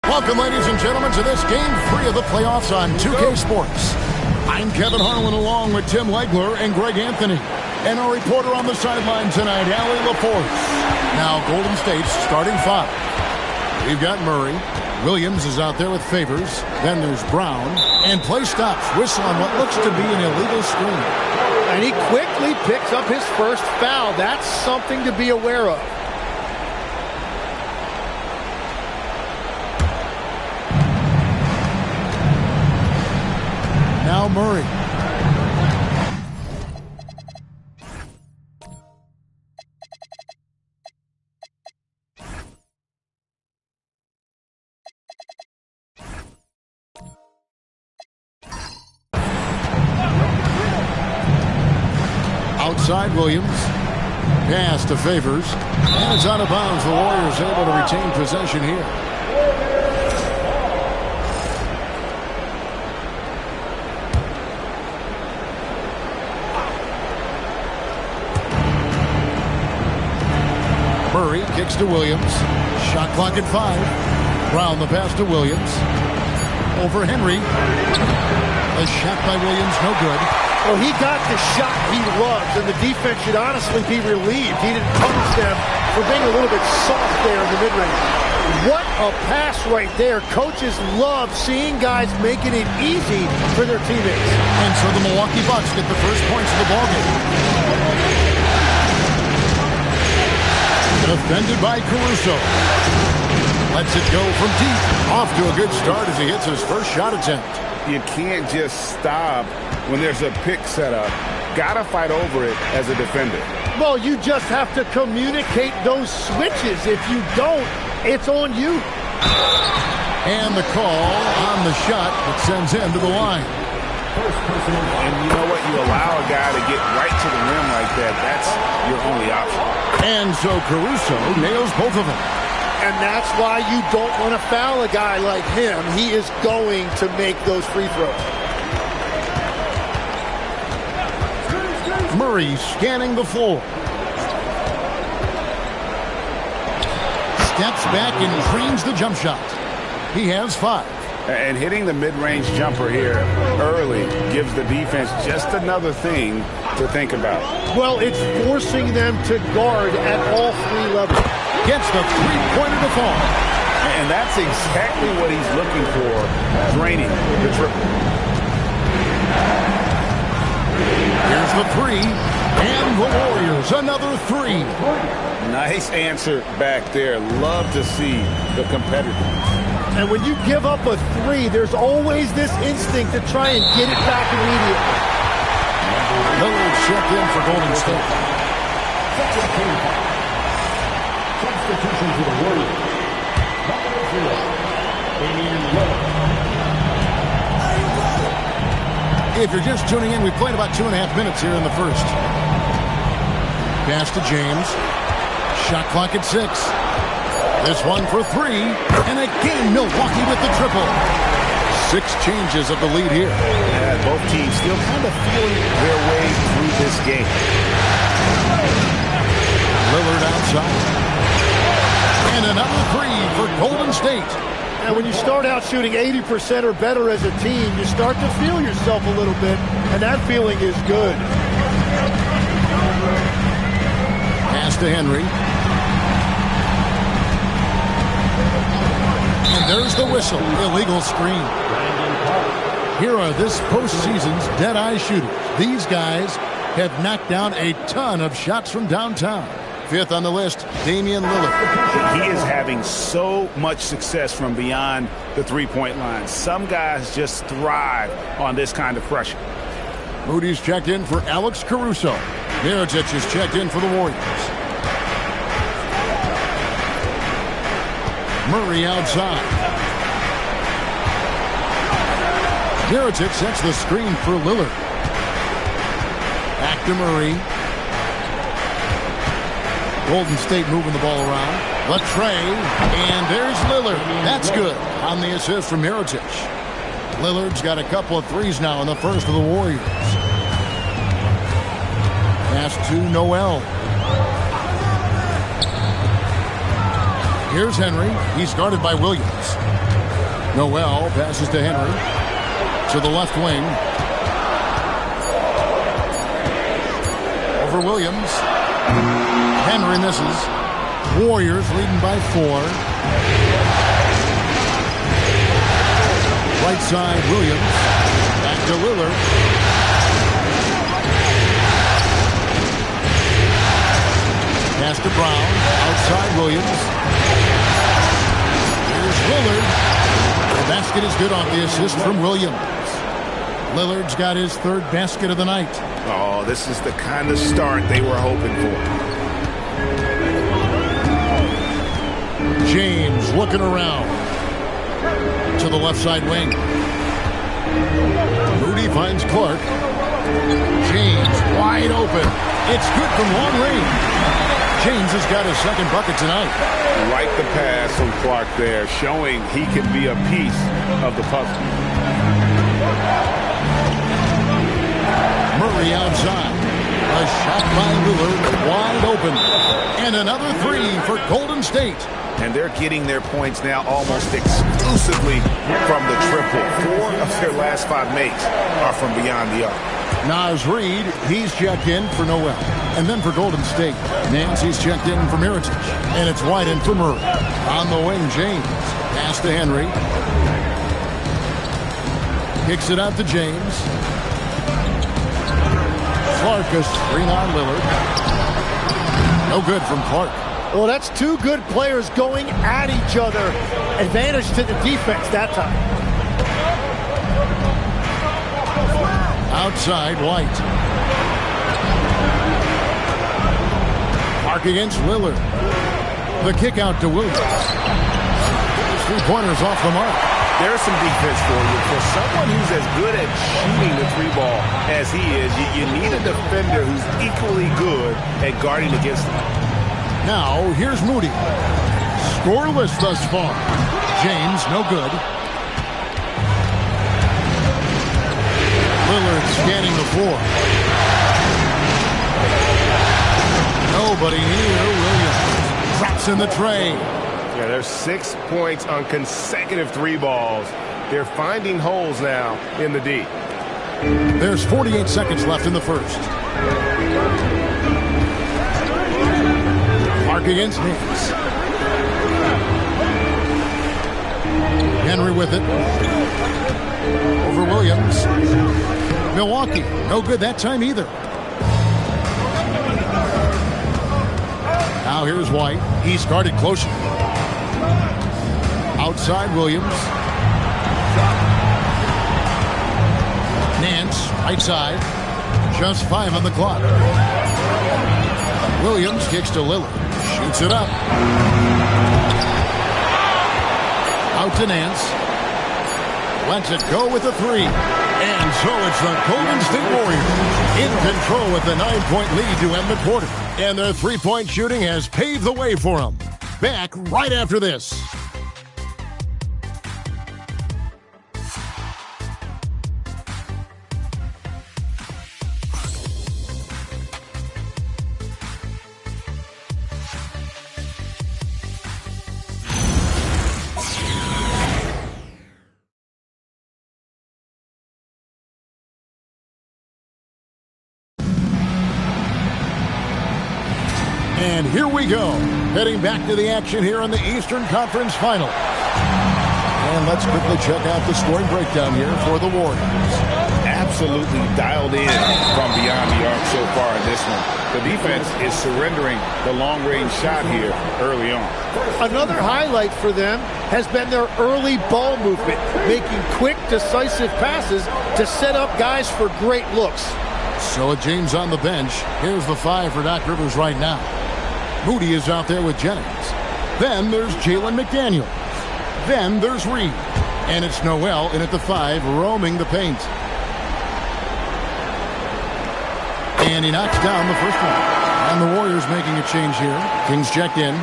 Welcome, ladies and gentlemen, to this Game 3 of the playoffs on 2K Sports. I'm Kevin Harlan along with Tim Legler and Greg Anthony. And our reporter on the sideline tonight, Allie LaForce. Now, Golden State's starting five. We've got Murray. Williams is out there with Favors. Then there's Brown. And play stops. Whistle on what looks to be an illegal screen. And he quickly picks up his first foul. That's something to be aware of. Now Murray. Outside Williams. Pass to Favors. And it's out of bounds. The Warriors able to retain possession here. Murray kicks to Williams. Shot clock at 5. Brown the pass to Williams. Over Henry. A shot by Williams, no good. Well, he got the shot he loves, and the defense should honestly be relieved. He didn't punish them for being a little bit soft there in the mid-range. What a pass right there. Coaches love seeing guys making it easy for their teammates. And so the Milwaukee Bucks get the first points of the ballgame. Defended by Caruso. Lets it go from deep. Off to a good start as he hits his first shot attempt. You can't just stop when there's a pick set up. Gotta fight over it as a defender. Well, you just have to communicate those switches. If you don't, it's on you. And the call on the shot that sends him to the line. And you know what? You allow a guy to get right to the rim like that. That's your only option. And so Caruso nails both of them. And that's why you don't want to foul a guy like him. He is going to make those free throws. Murray scanning the floor. Steps back and drains the jump shot. He has 5. And hitting the mid-range jumper here early gives the defense just another thing to think about. Well, it's forcing them to guard at all 3 levels. Gets the three-pointer to fall. And that's exactly what he's looking for, draining the triple. Here's the 3. And the Warriors, another 3. Nice answer back there. Love to see the competitiveness. And when you give up a 3, there's always this instinct to try and get it back immediately. Lillard check in for Golden State. Substitution for the Warriors. If you're just tuning in, we played about 2.5 minutes here in the first. Pass to James. Shot clock at 6. This one for 3. And again, Milwaukee with the triple. 6 changes of the lead here. Yeah, both teams still kind of feeling their way through this game. Lillard outside. And another 3 for Golden State. And when you start out shooting 80% or better as a team, you start to feel yourself a little bit, and that feeling is good. Pass to Henry. And there's the whistle. Illegal screen. Here are this postseason's dead-eye shooters. These guys have knocked down a ton of shots from downtown. 5th on the list, Damian Lillard. He is having so much success from beyond the three-point line. Some guys just thrive on this kind of pressure. Moody's checked in for Alex Caruso. Mirotic is checked in for the Warriors. Murray outside. Mirotic sets the screen for Lillard. Back to Murray. Golden State moving the ball around. Latrey, and there's Lillard. That's good on the assist from Mirotic. Lillard's got a couple of threes now in the first of the Warriors. Pass to Noel. Here's Henry. He's guarded by Williams. Noel passes to Henry. To the left wing. Over Williams. Henry misses. Warriors leading by 4. Right side, Williams. Back to Lillard. Pass to Brown. Outside, Williams. Here's Lillard. The basket is good on the assist from Williams. Lillard's got his 3rd basket of the night. Oh, this is the kind of start they were hoping for. James looking around to the left side wing. Moody finds Clark. James wide open. It's good from long range. James has got his 2nd bucket tonight. Like the pass from Clark there, showing he can be a piece of the puzzle. Murray outside. A shot by Lillard, wide open. And another 3 for Golden State. And they're getting their points now almost exclusively from the triple. 4 of their last 5 makes are from beyond the arc. Naz Reid, he's checked in for Noel. And then for Golden State, Nancy's checked in for Mirotic. And it's wide in for Murray. On the wing, James. Pass to Henry. Kicks it out to James. Clark a screen on Lillard. No good from Clark. Well, that's 2 good players going at each other. Advantage to the defense that time. Outside, White. Clark against Lillard. The kick out to Williams. 3-pointers off the mark. There's some defense for you. For someone who's as good at shooting the 3-ball as he is, you need a defender who's equally good at guarding against him. Now, here's Moody. Scoreless thus far. James, no good. Lillard scanning the floor. Nobody here. Williams drops in the tray. Yeah, there's 6 points on consecutive 3 balls. They're finding holes now in the D. There's 48 seconds left in the first. Clark against Nance. Henry with it. Over Williams. Milwaukee, no good that time either. Now here's White. He's guarded closely. Outside Williams. Nance, right side. Just 5 on the clock. Williams kicks to Lillard. Shoots it up. Out to Nance. Lets it go with a 3. And so it's the Golden State Warriors in control with a 9-point lead to end the quarter. And their three-point shooting has paved the way for them. Back right after this. And here we go, heading back to the action here in the Eastern Conference Final. And let's quickly check out the scoring breakdown here for the Warriors. Absolutely dialed in from beyond the arc so far in this one. The defense is surrendering the long-range shot here early on. Another highlight for them has been their early ball movement, making quick, decisive passes to set up guys for great looks. So with James on the bench, here's the 5 for Doc Rivers right now. Moody is out there with Jennings. Then there's Jalen McDaniels. Then there's Reed. And it's Noel in at the 5, roaming the paint. And he knocks down the first one. And the Warriors making a change here. Kings checked in.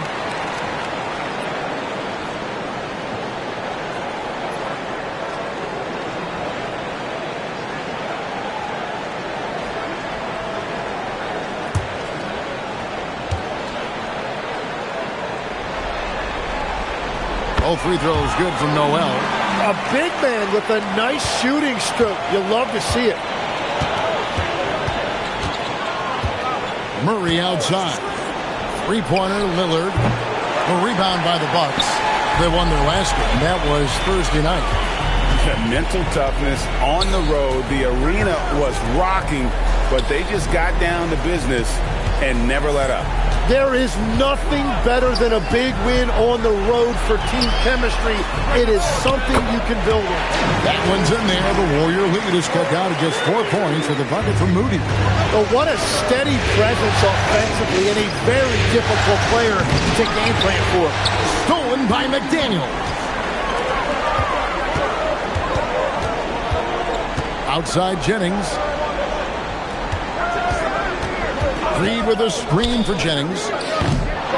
All free throws good from Noel. A big man with a nice shooting stroke. You'll love to see it. Murray outside. Three-pointer, Lillard. A rebound by the Bucks. They won their last game. That was Thursday night. Mental toughness on the road. The arena was rocking, but they just got down to business and never let up. There is nothing better than a big win on the road for team chemistry. It is something you can build on. That one's in there. The Warrior lead is cut down to just 4 points with a bucket from Moody. But what a steady presence offensively and a very difficult player to game plan for. Stolen by McDaniel. Outside Jennings. Reed with a screen for Jennings.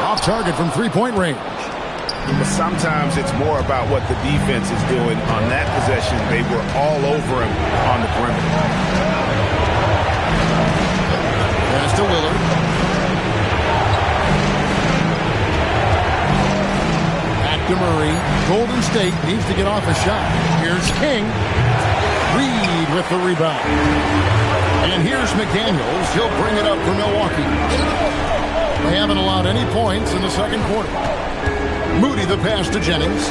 Off target from three-point range. But sometimes it's more about what the defense is doing. On that possession, they were all over him on the perimeter. Pass to Lillard. Back to Murray. Golden State needs to get off a shot. Here's King. Reed with the rebound. And here's McDaniels. He'll bring it up for Milwaukee. They haven't allowed any points in the second quarter. Moody the pass to Jennings.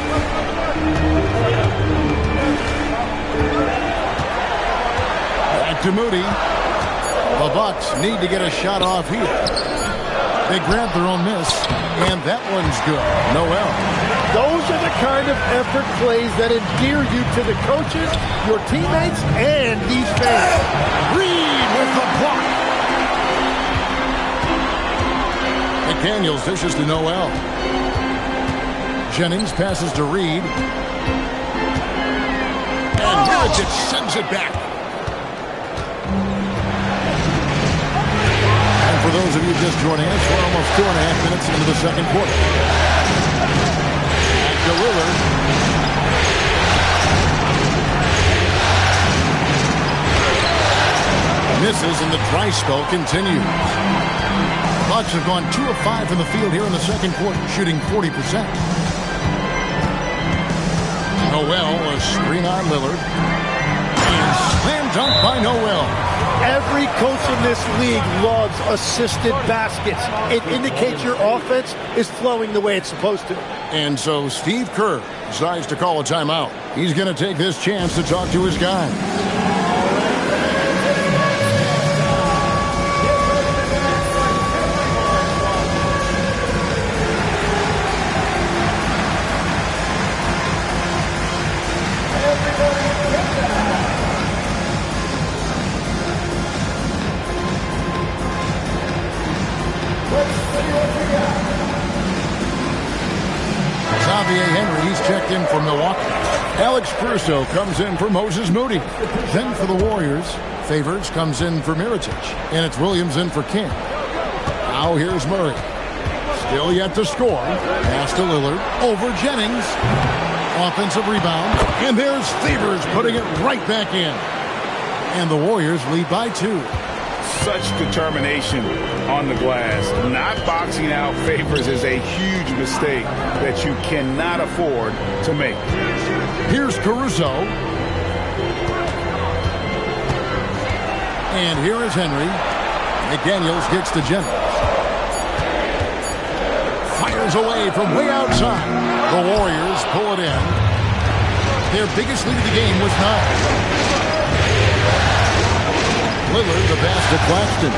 Back to Moody. The Bucks need to get a shot off here. They grabbed their own miss, and that one's good. Noel. Those are the kind of effort plays that endear you to the coaches, your teammates, and these fans. Reed with the block. McDaniels dishes to Noel. Jennings passes to Reed. And Mirotic sends it back. And for those of you just joining us, we're almost 2.5 minutes into the second quarter. Back to Lillard. Misses and the dry spell continues. Bucks have gone 2 of 5 from the field here in the second quarter, shooting 40%. Noel, a screen on Lillard. And slam dunk by Noel. Every coach in this league loves assisted baskets. It indicates your offense is flowing the way it's supposed to. And so Steve Kerr decides to call a timeout. He's going to take this chance to talk to his guy. Xavier Henry, he's checked in for Milwaukee. Alex Caruso comes in for Moses Moody. Then for the Warriors, Favors comes in for Mirotic. And it's Williams in for King. Now here's Murray. Still yet to score. Pass to Lillard. Over Jennings. Offensive rebound. And there's Favors putting it right back in. And the Warriors lead by 2. Such determination on the glass. Not boxing out Favors is a huge mistake that you cannot afford to make. Here's Caruso. And here is Henry. McDaniels gets to Jennings. Fires away from way outside. The Warriors pull it in. Their biggest lead of the game was 9. Lillard, the pass to Claxton.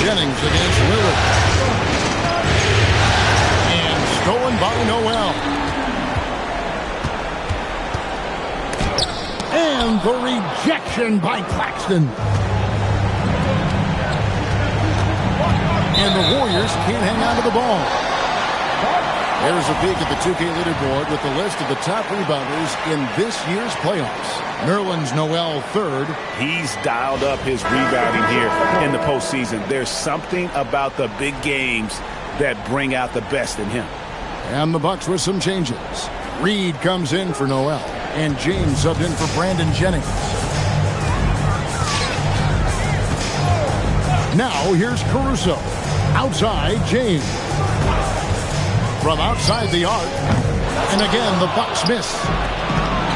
Jennings against Lillard. And stolen by Noel. And the rejection by Claxton. And the Warriors can't hang on to the ball. There's a peek at the 2K leaderboard with the list of the top rebounders in this year's playoffs. Nerlens Noel third. He's dialed up his rebounding here in the postseason. There's something about the big games that bring out the best in him. And the Bucks with some changes. Reed comes in for Noel. And James subbed in for Brandon Jennings. Now here's Caruso. Outside, James. From outside the arc. And again, the Bucks miss.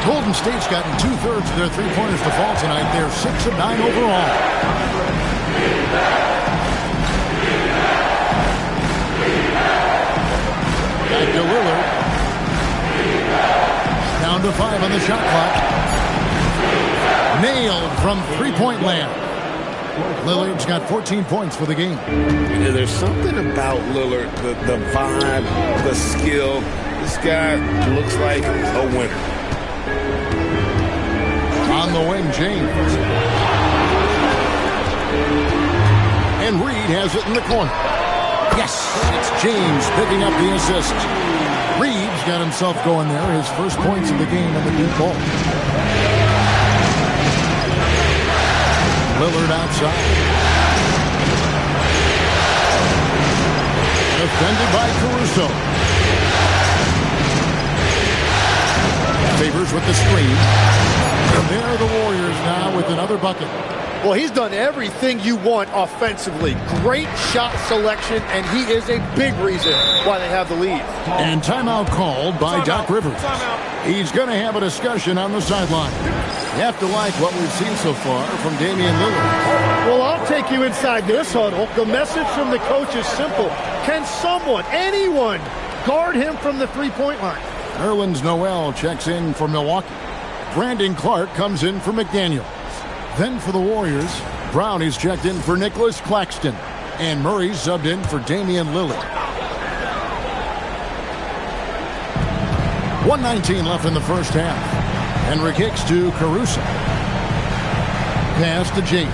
Golden State's gotten 2/3 of their three-pointers to fall tonight. They're 6 of 9 overall. Back to Lillard. Down to 5 on the shot clock. Nailed from three-point land. Lillard's got 14 points for the game. Yeah, there's something about Lillard, the vibe, the skill. This guy looks like a winner. On the wing, James. And Reed has it in the corner. Yes, it's James picking up the assist. Reed's got himself going there. His first points of the game on the deep ball. Lillard outside. Defended by Caruso. Favors with the screen. And there are the Warriors now with another bucket. Well, he's done everything you want offensively. Great shot selection, and he is a big reason why they have the lead. And timeout called by Doc Rivers. He's going to have a discussion on the sideline. You have to like what we've seen so far from Damian Lillard. Well, I'll take you inside this huddle. The message from the coach is simple. Can someone, anyone, guard him from the three-point line? Nerlens Noel checks in for Milwaukee. Brandon Clark comes in for McDaniels. Then for the Warriors, Brown is checked in for Nicholas Claxton. And Murray subbed in for Damian Lillard. 1:19 left in the first half. Henry kicks to Caruso. Pass to James.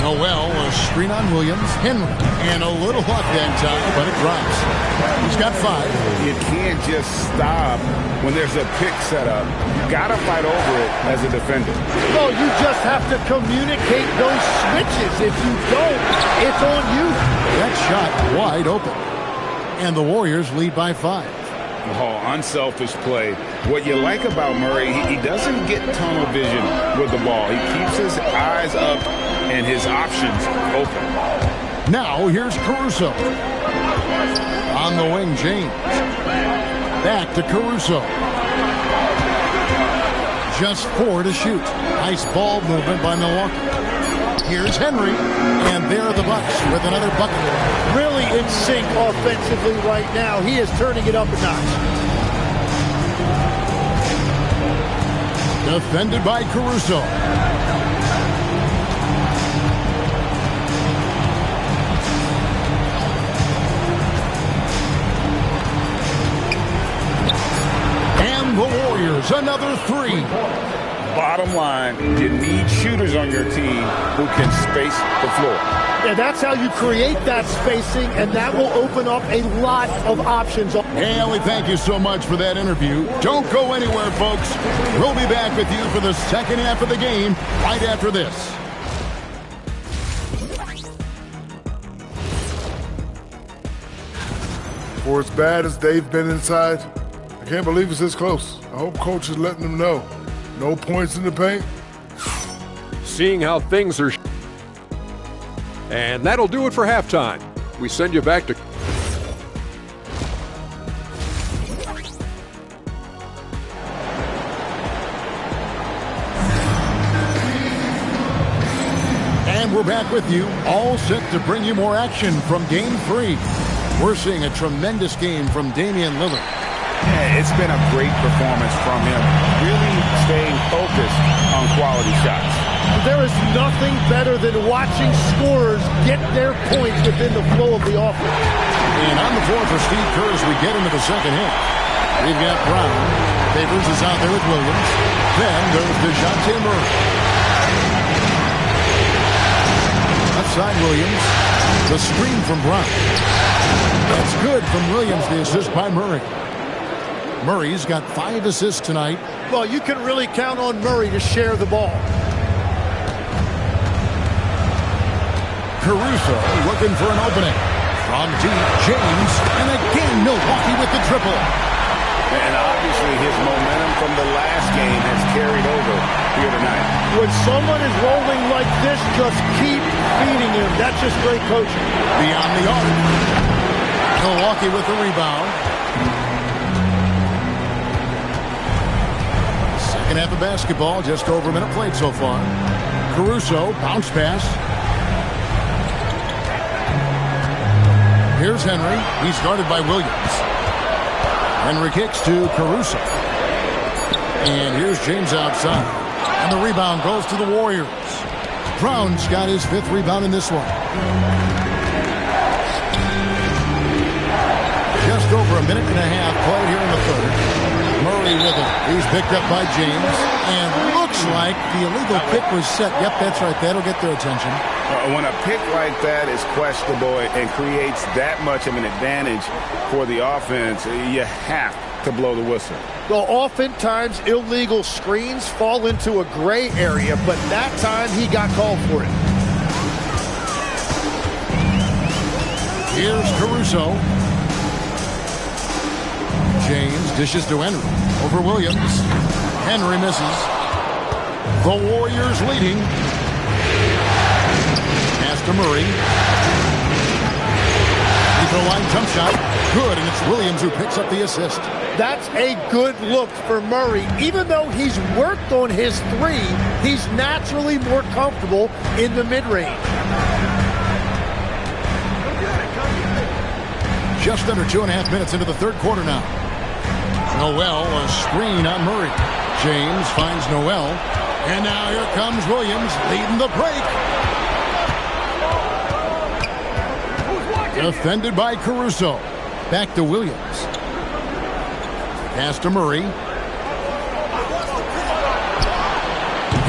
Noel will screen on Williams. Henry. And a little luck that time, but it drops. He's got 5. You can't just stop when there's a pick set up. You got to fight over it as a defender. No, you just have to communicate those switches. If you don't, it's on you. That shot wide open. And the Warriors lead by 5. Oh, unselfish play. What you like about Murray, he doesn't get tunnel vision with the ball. He keeps his eyes up and his options open. Now here's Caruso. On the wing, James. Back to Caruso. Just 4 to shoot. Nice ball movement by Milwaukee. Here's Henry. And there are the Bucks with another bucket. Really in sync offensively right now. He is turning it up a notch. Defended by Caruso. And the Warriors, another 3. Bottom line, you need shooters on your team who can space the floor. Yeah, that's how you create that spacing, and that will open up a lot of options. Hey, Ellie, thank you so much for that interview. Don't go anywhere, folks. We'll be back with you for the second half of the game right after this. For as bad as they've been inside, I can't believe it's this close. I hope coach is letting them know. No points in the paint. Seeing how things are. And that'll do it for halftime. We send you back to. And we're back with you, all set to bring you more action from Game 3. We're seeing a tremendous game from Damian Lillard. Yeah, it's been a great performance from him, really staying focused on quality shots. There is nothing better than watching scorers get their points within the flow of the offense. And on the floor for Steve Kerr as we get into the second half. We've got Brown. Favors is out there with Williams. Then there's DeJounte Murray. Left side Williams. The screen from Brown. That's good from Williams, the assist by Murray. Murray's got 5 assists tonight. Well, you can really count on Murray to share the ball. Caruso looking for an opening. From deep, James, and again Milwaukee with the triple. And obviously his momentum from the last game has carried over here tonight. When someone is rolling like this, just keep feeding him. That's just great coaching. Beyond the arc. Milwaukee with the rebound. Second half of basketball, just over a minute played so far. Caruso, bounce pass. Here's Henry. He's guarded by Williams. Henry kicks to Caruso. And here's James outside. And the rebound goes to the Warriors. Brown's got his 5th rebound in this one. Just over a minute and a half played here in the third. Murray with it. He's picked up by James. And looks like the illegal pick was set. Yep, that's right. That'll get their attention. When a pick like that is questionable and creates that much of an advantage for the offense, you have to blow the whistle. Well, oftentimes illegal screens fall into a gray area, but that time he got called for it. Here's Caruso. James dishes to Henry. Over Williams. Henry misses. The Warriors leading. Pass to Murray. Free-throw line jump shot. Good, and it's Williams who picks up the assist. That's a good look for Murray. Even though he's worked on his 3, he's naturally more comfortable in the mid-range. Just under 2.5 minutes into the third quarter now. Noel, a screen on Murray. James finds Noel. And now here comes Williams leading the break. Defended by Caruso. Back to Williams. Pass to Murray.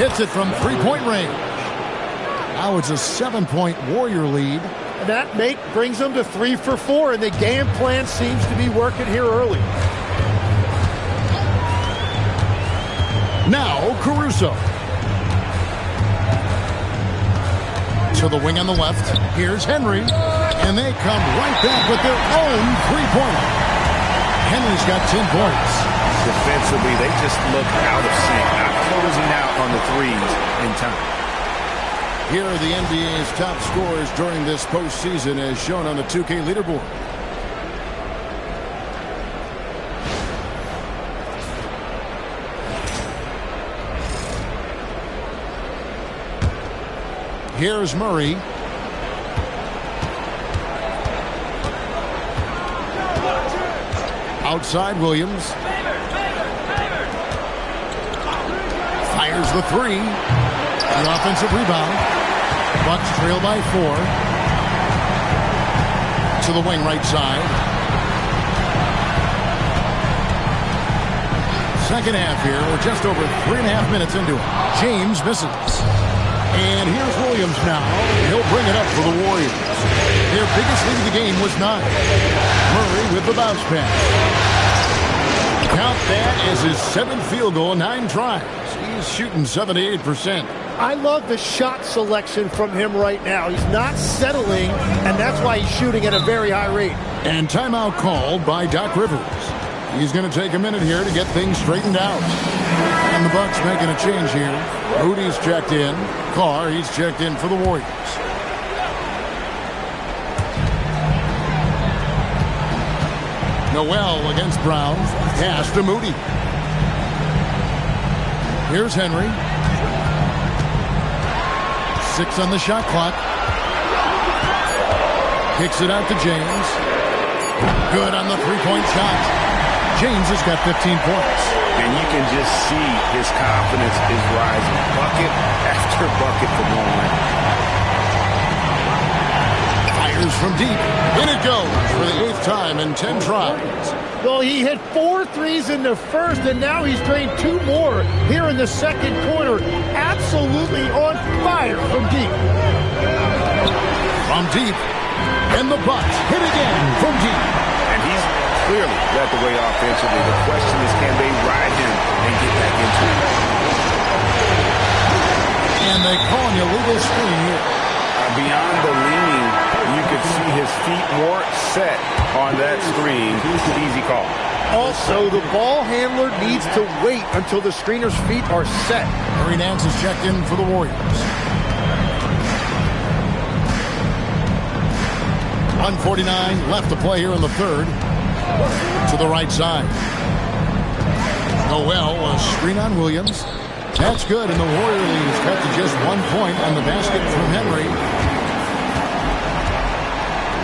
Hits it from 3-point range. Now it's a 7-point Warrior lead. And that brings them to 3 for 4, and the game plan seems to be working here early. Now Caruso. To the wing on the left. Here's Henry. And they come right back with their own 3-pointer. Henry's got 10 points. Defensively, they just look out of sync, not closing out on the threes in time. Here are the NBA's top scorers during this postseason as shown on the 2K leaderboard. Here's Murray. Outside Williams. Fires the 3. The offensive rebound. Bucks trail by 4. To the wing right side. Second half here. We're just over 3.5 minutes into it. James misses. And here's Williams now. He'll bring it up for the Warriors. Their biggest lead of the game was 9. Murray with the bounce pass. Count that as his 7th field goal, 9 tries. He's shooting 78%. I love the shot selection from him right now. He's not settling, and that's why he's shooting at a very high rate. And timeout called by Doc Rivers. He's going to take a minute here to get things straightened out. And the Bucks making a change here. Moody's checked in. Carr, he's checked in for the Warriors. Noel against Brown. Pass to Moody. Here's Henry. 6 on the shot clock. Kicks it out to James. Good on the three-point shot. James has got 15 points. And you can just see his confidence is rising. Bucket after bucket from one. Fires from deep. In it goes for the 8th time in 10 tries. Well, he hit 4 threes in the first, and now he's drained 2 more here in the second quarter. Absolutely on fire from deep. From deep. And the Bucks hit again from deep. And he's clearly led the way offensively. The question is, can they ride him and get back into it? And they call an illegal screen here. Beyond the leaning, you could see his feet more set on that screen. Easy call. Also, the ball handler needs to wait until the screener's feet are set. Harry Nance is checked in for the Warriors. 1:49 left to play here in the third. To the right side. Noel, a screen on Williams. That's good, and the Warrior lead is cut to just 1 point on the basket from Henry.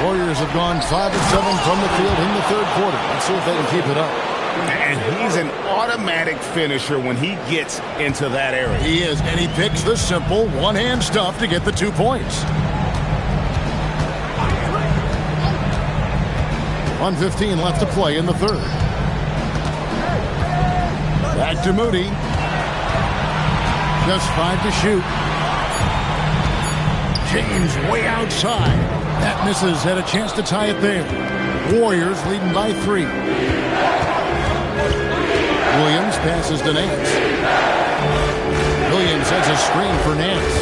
Warriors have gone 5 of 7 from the field in the third quarter. Let's see if they can keep it up. And he's an automatic finisher when he gets into that area. He is, and he picks the simple one-hand stuff to get the 2 points. 1:15 left to play in the third. Back to Moody. Just 5 to shoot. James way outside. That misses. Had a chance to tie it there. Warriors leading by 3. Williams passes to Nance. Williams has a screen for Nance.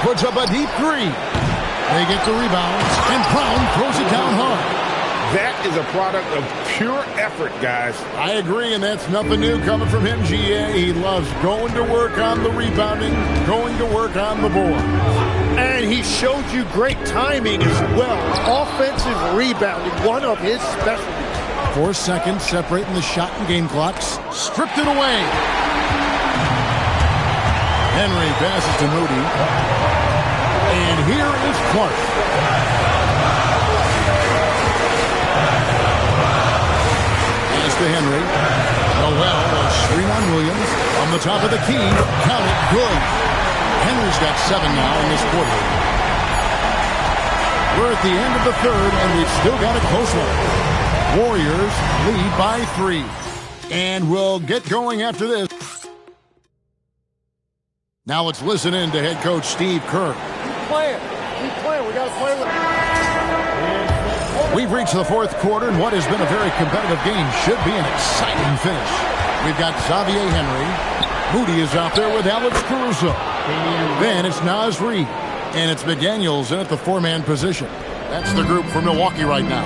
Puts up a deep 3. They get the rebounds, and Brown throws it down hard. That is a product of pure effort, guys. I agree, and that's nothing new coming from him, GA. He loves going to work on the rebounding, going to work on the board. And he showed you great timing as well. Offensive rebounding, one of his specialties. 4 seconds separating the shot and game clocks. Stripped it away. Henry passes to Moody. And here is Clark. Pass to Henry. Noel, a screen on Williams. On the top of the key. Count it. Good. Henry's got 7 now in this quarter. We're at the end of the third, and we've still got a close one. Warriors lead by 3. And we'll get going after this. Now let's listen in to head coach Steve Kerr. Keep playing. Keep playing. We got to play with it. We've reached the fourth quarter, and what has been a very competitive game should be an exciting finish. We've got Xavier Henry. Moody is out there with Alex Caruso. Then it's Naz Reid. And it's McDaniels in at the 4-man position. That's the group for Milwaukee right now.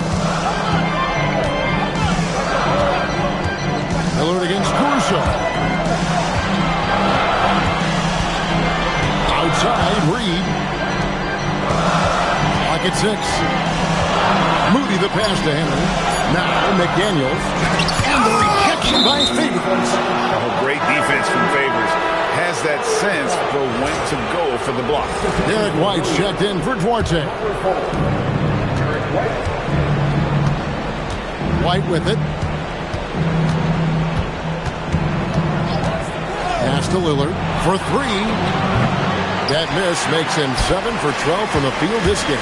Lillard against Caruso. Outside, Reid. Clock at 6. Moody the pass to Henry. Now McDaniels. And the rejection by Favors. Oh, great defense from Favors. Has that sense for when to go for the block. Derek White's checked in for Duarte. White with it. Pass to Lillard for 3. That miss makes him 7 for 12 from the field this game.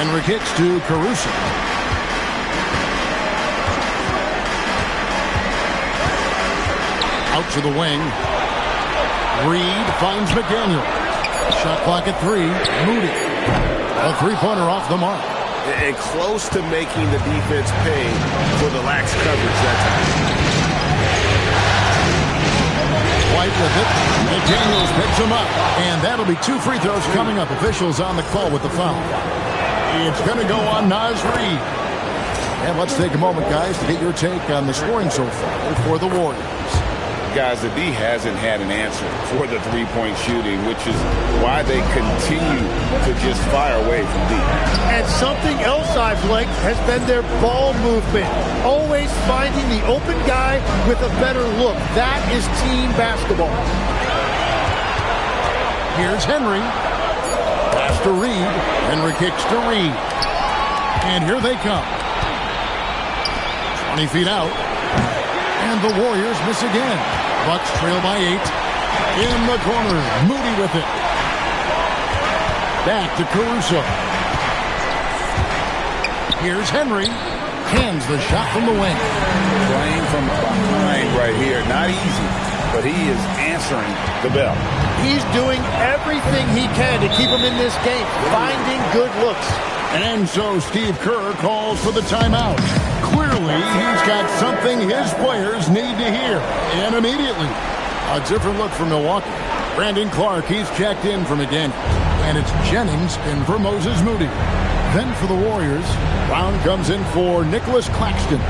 Henry kicks to Caruso. to the wing. Reed finds McDaniel. Shot clock at 3. Moody. A three-pointer off the mark. And close to making the defense pay for the lax coverage that time. White with it. McDaniels picks him up. And that'll be 2 free throws coming up. Officials on the call with the foul. It's going to go on Naz Reid. And let's take a moment, guys, to get your take on the scoring so far for the Warriors. Guys, the D hasn't had an answer for the three-point shooting, which is why they continue to just fire away from deep. And something else I've liked has been their ball movement. Always finding the open guy with a better look. That is team basketball. Here's Henry. Pass to Reed. Henry kicks to Reed. And here they come. 20 feet out. And the Warriors miss again. Bucks trail by 8. In the corner. Moody with it. Back to Caruso. Here's Henry. Hands the shot from the wing. Playing from behind right here. Not easy, but he is answering the bell. He's doing everything he can to keep him in this game. Finding good looks. And so Steve Kerr calls for the timeout. Clearly, he's got something his players need to hear. And immediately, a different look for Milwaukee. Brandon Clark, he's checked in for McDaniel. And it's Jennings in for Moses Moody. Then for the Warriors, Brown comes in for Nicholas Claxton.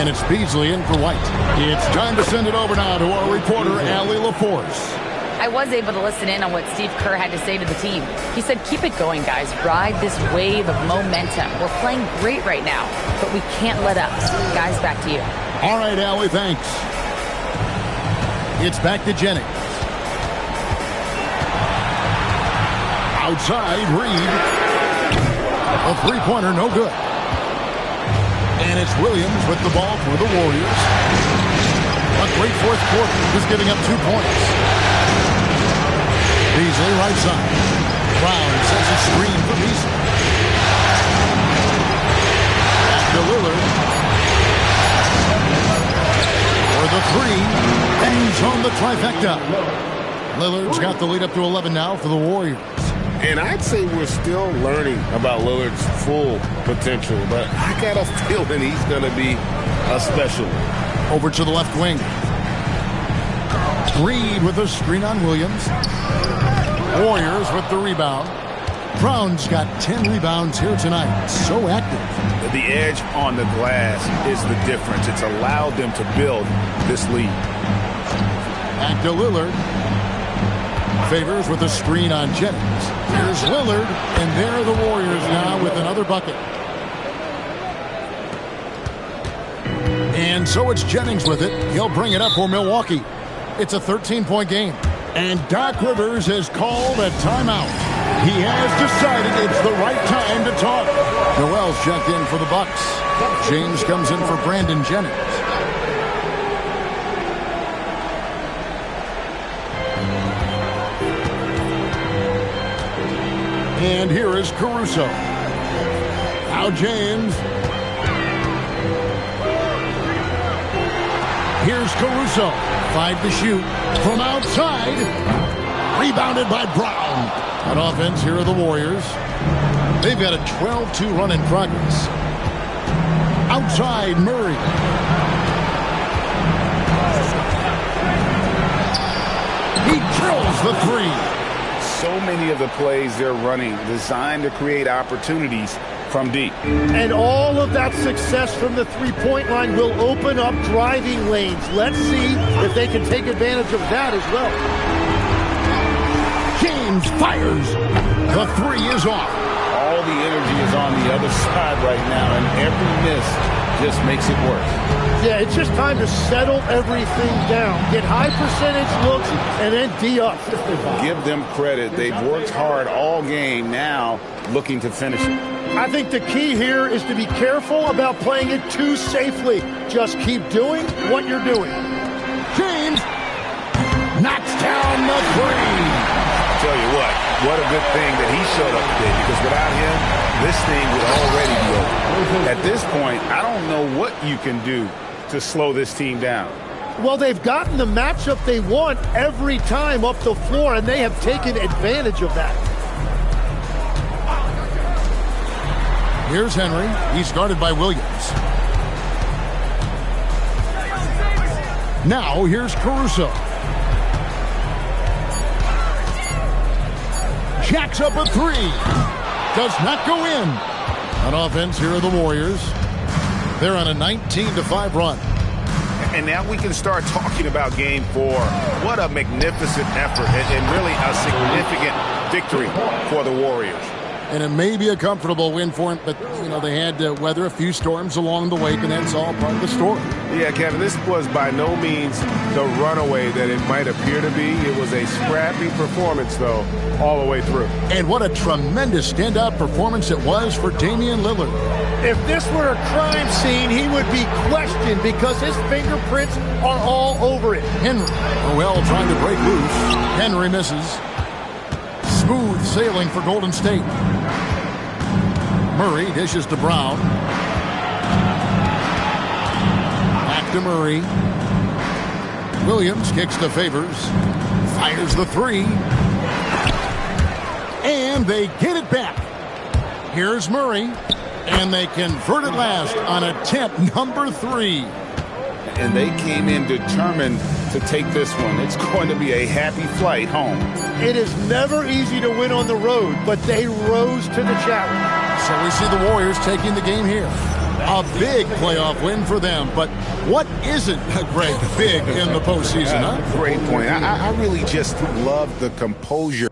And it's Beasley in for White. It's time to send it over now to our reporter, Allie LaForce. I was able to listen in on what Steve Kerr had to say to the team. He said, keep it going, guys. Ride this wave of momentum. We're playing great right now, but we can't let up. Guys, back to you. All right, Allie, thanks. It's back to Jennings. Outside, Reed. A three-pointer, no good. And it's Williams with the ball for the Warriors. A great fourth quarter, just giving up 2 points. Beasley right side. Brown sets a screen for Beasley. Back to Lillard. For the 3. Bangs on the trifecta. Lillard's got the lead up to 11 now for the Warriors. And I'd say we're still learning about Lillard's full potential, but I got a feeling he's going to be a special. Over to the left wing. Reed with a screen on Williams. Warriors with the rebound. Brown's got 10 rebounds here tonight. So active. The edge on the glass is the difference. It's allowed them to build this lead. Back to Lillard. Favors with a screen on Jennings. Here's Lillard, and there are the Warriors now with another bucket. And so it's Jennings with it. He'll bring it up for Milwaukee. It's a 13-point game. And Doc Rivers has called a timeout. He has decided it's the right time to talk. Noel's checked in for the Bucks. James comes in for Brandon Jennings. And here is Caruso. Now James. Here's Caruso. 5 to shoot. From outside. Rebounded by Brown. On offense, here are the Warriors. They've got a 12-2 run in progress. Outside, Murray. He drills the 3. So many of the plays they're running designed to create opportunities from deep. And all of that success from the three-point line will open up driving lanes. Let's see if they can take advantage of that as well. James fires. The 3 is off. All the energy is on the other side right now, and every miss just makes it worse. Yeah, it's just time to settle everything down. Get high percentage looks and then D up. Give them credit. They've worked hard all game, now looking to finish it. I think the key here is to be careful about playing it too safely. Just keep doing what you're doing. James knocks down the 3. Tell you what a good thing that he showed up today, because without him, this thing would already be over. At this point, I don't know what you can do to slow this team down. Well, they've gotten the matchup they want every time up the floor, and they have taken advantage of that. Here's Henry. He's guarded by Williams. Now, here's Caruso. Jacks up a three. Does not go in. On offense, here are the Warriors. They're on a 19-5 run. And now we can start talking about Game 4. What a magnificent effort and really a significant victory for the Warriors. And it may be a comfortable win for them, but, you know, they had to weather a few storms along the way, and that's all part of the story. Yeah, Kevin, this was by no means the runaway that it might appear to be. It was a scrappy performance, though, all the way through. And what a tremendous standout performance it was for Damian Lillard. If this were a crime scene, he would be questioned because his fingerprints are all over it. Henry, well, trying to break loose. Henry misses. Smooth sailing for Golden State. Murray dishes to Brown. Back to Murray. Williams kicks to Favors. Fires the three. And they get it back. Here's Murray. And they convert it last on attempt number 3. And they came in determined to take this one. It's going to be a happy flight home. It is never easy to win on the road, but they rose to the challenge. So we see the Warriors taking the game here. A big playoff win for them, but what isn't a great big in the postseason, huh? Great point. I really just love the composure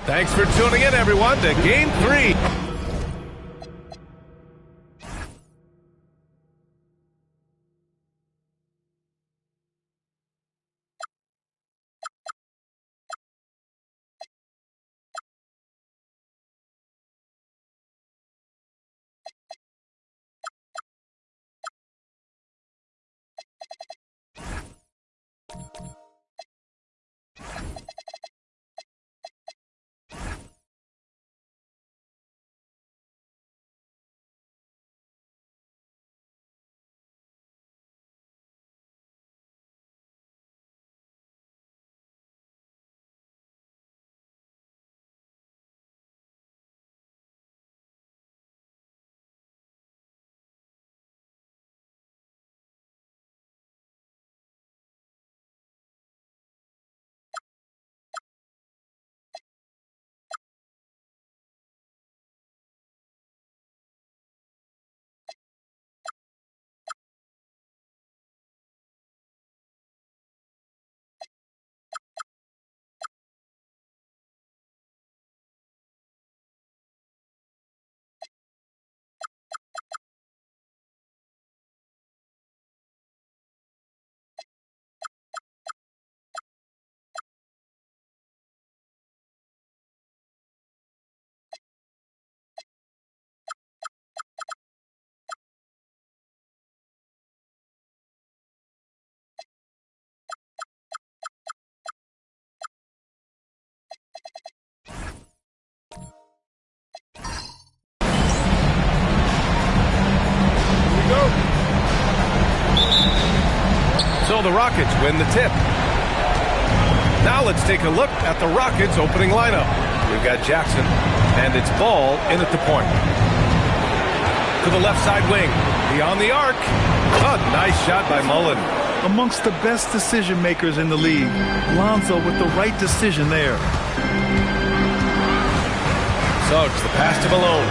Thanks for tuning in, everyone, to Game 3. So the Rockets win the tip. Now let's take a look at the Rockets' opening lineup. We've got Jackson, and it's Ball in at the point. To the left side wing, beyond the arc. A nice shot by Mullen. Amongst the best decision makers in the league, Lonzo with the right decision there. Suggs, the pass to Malone.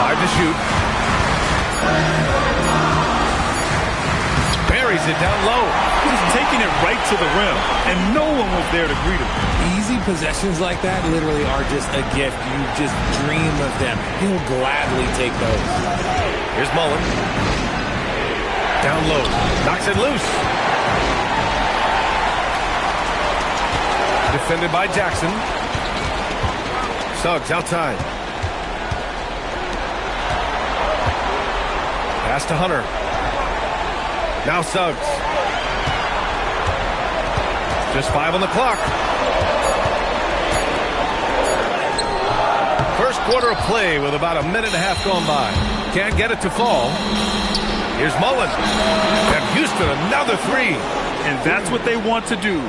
5 to shoot. Buries it down low. He's taking it right to the rim, and no one was there to greet him. Easy possessions like that literally are just a gift. You just dream of them. He'll gladly take those. Here's Mullen. Down low. Knocks it loose. Defended by Jackson. Suggs outside. Pass to Hunter. Now Suggs. Just 5 on the clock. First quarter of play with about a minute and a half gone by. Can't get it to fall. Here's Mullen. And Houston, another 3. And that's what they want to do.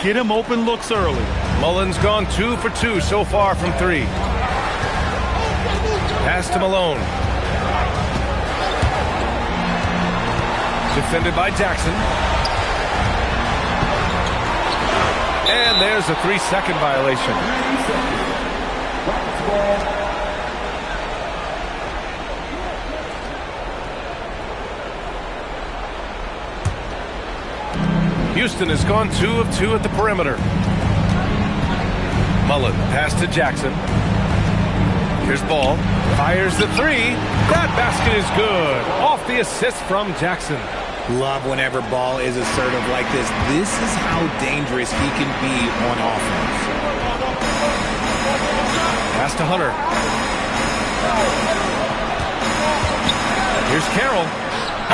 Get him open looks early. Mullen's gone 2 for 2 so far from 3. Pass to Malone. Defended by Jackson. And there's a 3-second violation. Houston has gone 2 of 2 at the perimeter. Mullen, pass to Jackson. Here's Ball. Fires the 3. That basket is good. Off the assist from Jackson. Love whenever Ball is assertive like this. This is how dangerous he can be on offense. Pass to Hunter. Here's Carroll.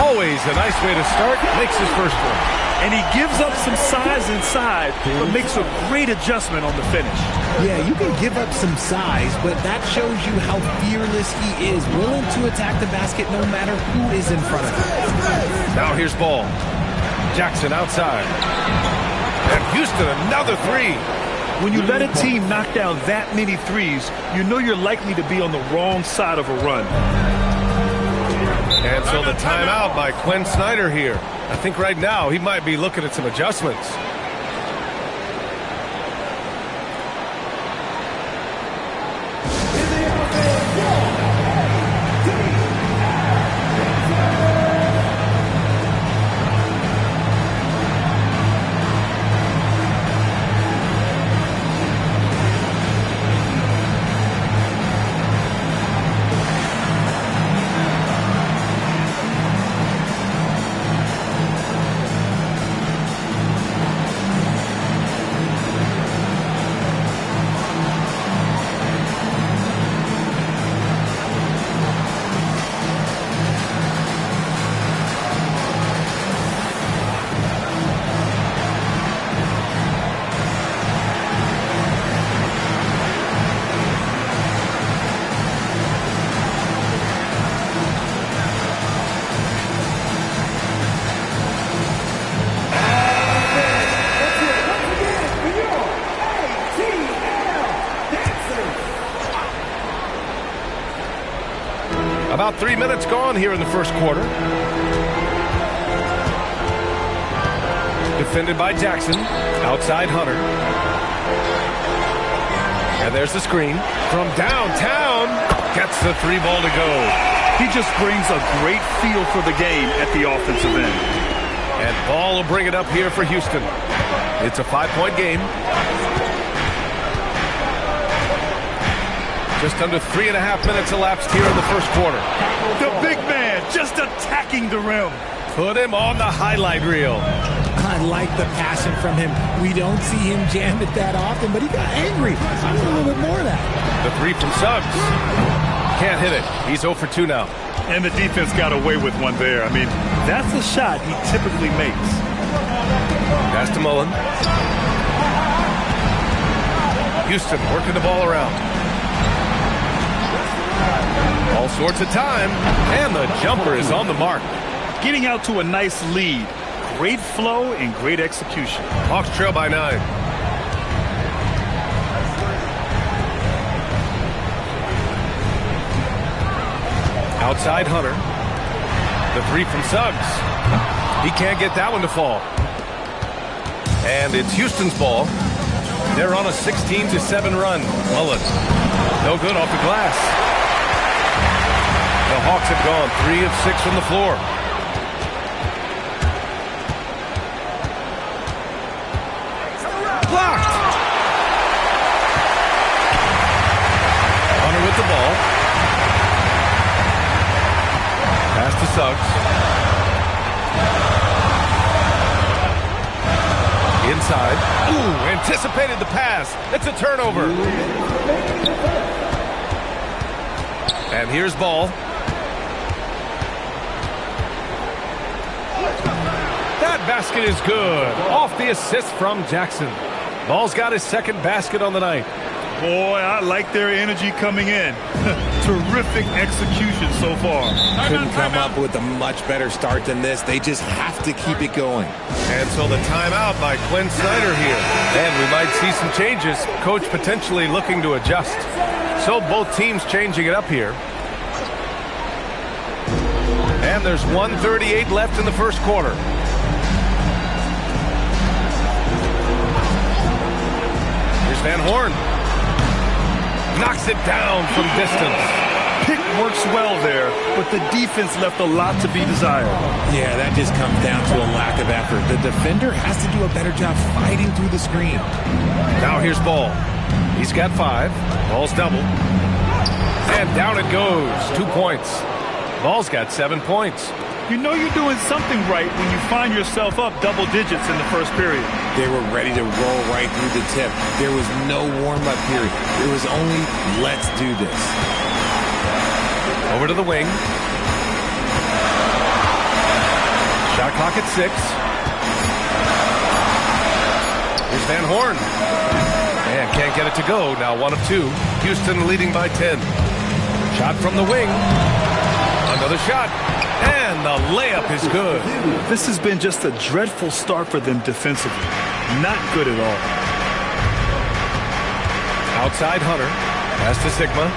Always a nice way to start. Makes his first one. And he gives up some size inside, but makes a great adjustment on the finish. Yeah, you can give up some size, but that shows you how fearless he is, willing to attack the basket no matter who is in front of him. Now here's Ball. Jackson outside. And Houston, another 3. When you let a team knock down that many threes, you know you're likely to be on the wrong side of a run. And so the timeout by Quinn Snyder here. I think right now he might be looking at some adjustments. About 3 minutes gone here in the first quarter. Defended by Jackson. Outside Hunter. And there's the screen. From downtown, gets the 3 ball to go. He just brings a great feel for the game at the offensive end. And ball will bring it up here for Houston. It's a 5-point game. Just under 3.5 minutes elapsed here in the first quarter. The big man just attacking the rim. Put him on the highlight reel. I like the passion from him. We don't see him jam it that often, but he got angry. I need a little bit more of that. The 3 from Suggs. Can't hit it. He's 0 for 2 now. And the defense got away with one there. I mean, that's the shot he typically makes. Pass to Mullen. Houston working the ball around. All sorts of time. And the jumper is on the mark. Getting out to a nice lead. Great flow and great execution. Hawks trail by 9. Outside Hunter. The 3 from Suggs. He can't get that one to fall. And it's Houston's ball. They're on a 16-7 run. Mullen. No good off the glass. The Hawks have gone 3 of 6 from the floor. Blocked. Hunter with the ball. Pass to Suggs. Inside. Ooh, anticipated the pass. It's a turnover. And here's ball. That basket is good. Off the assist from Jackson. Ball's got his second basket on the night. Boy, I like their energy coming in. Terrific execution so far. Couldn't come up with a much better start than this. They just have to keep it going. And so the timeout by Quinn Snyder here. And we might see some changes. Coach potentially looking to adjust. So both teams changing it up here. And there's 1:38 left in the first quarter. Here's Van Horn. Knocks it down from distance. Pick works well there, but the defense left a lot to be desired. Yeah, that just comes down to a lack of effort. The defender has to do a better job fighting through the screen. Now here's Ball. He's got 5. Ball's doubled. And down it goes. 2 points. Ball's got 7 points. You know you're doing something right when you find yourself up double digits in the first period. They were ready to roll right through the tip. There was no warm-up period. It was only, let's do this. Over to the wing. Shot clock at 6. Here's Van Horn. And can't get it to go. Now 1 of 2. Houston leading by 10. Shot from the wing. Another shot. And the layup is good. This has been just a dreadful start for them defensively. Not good at all. Outside Hunter. Pass to Sigma.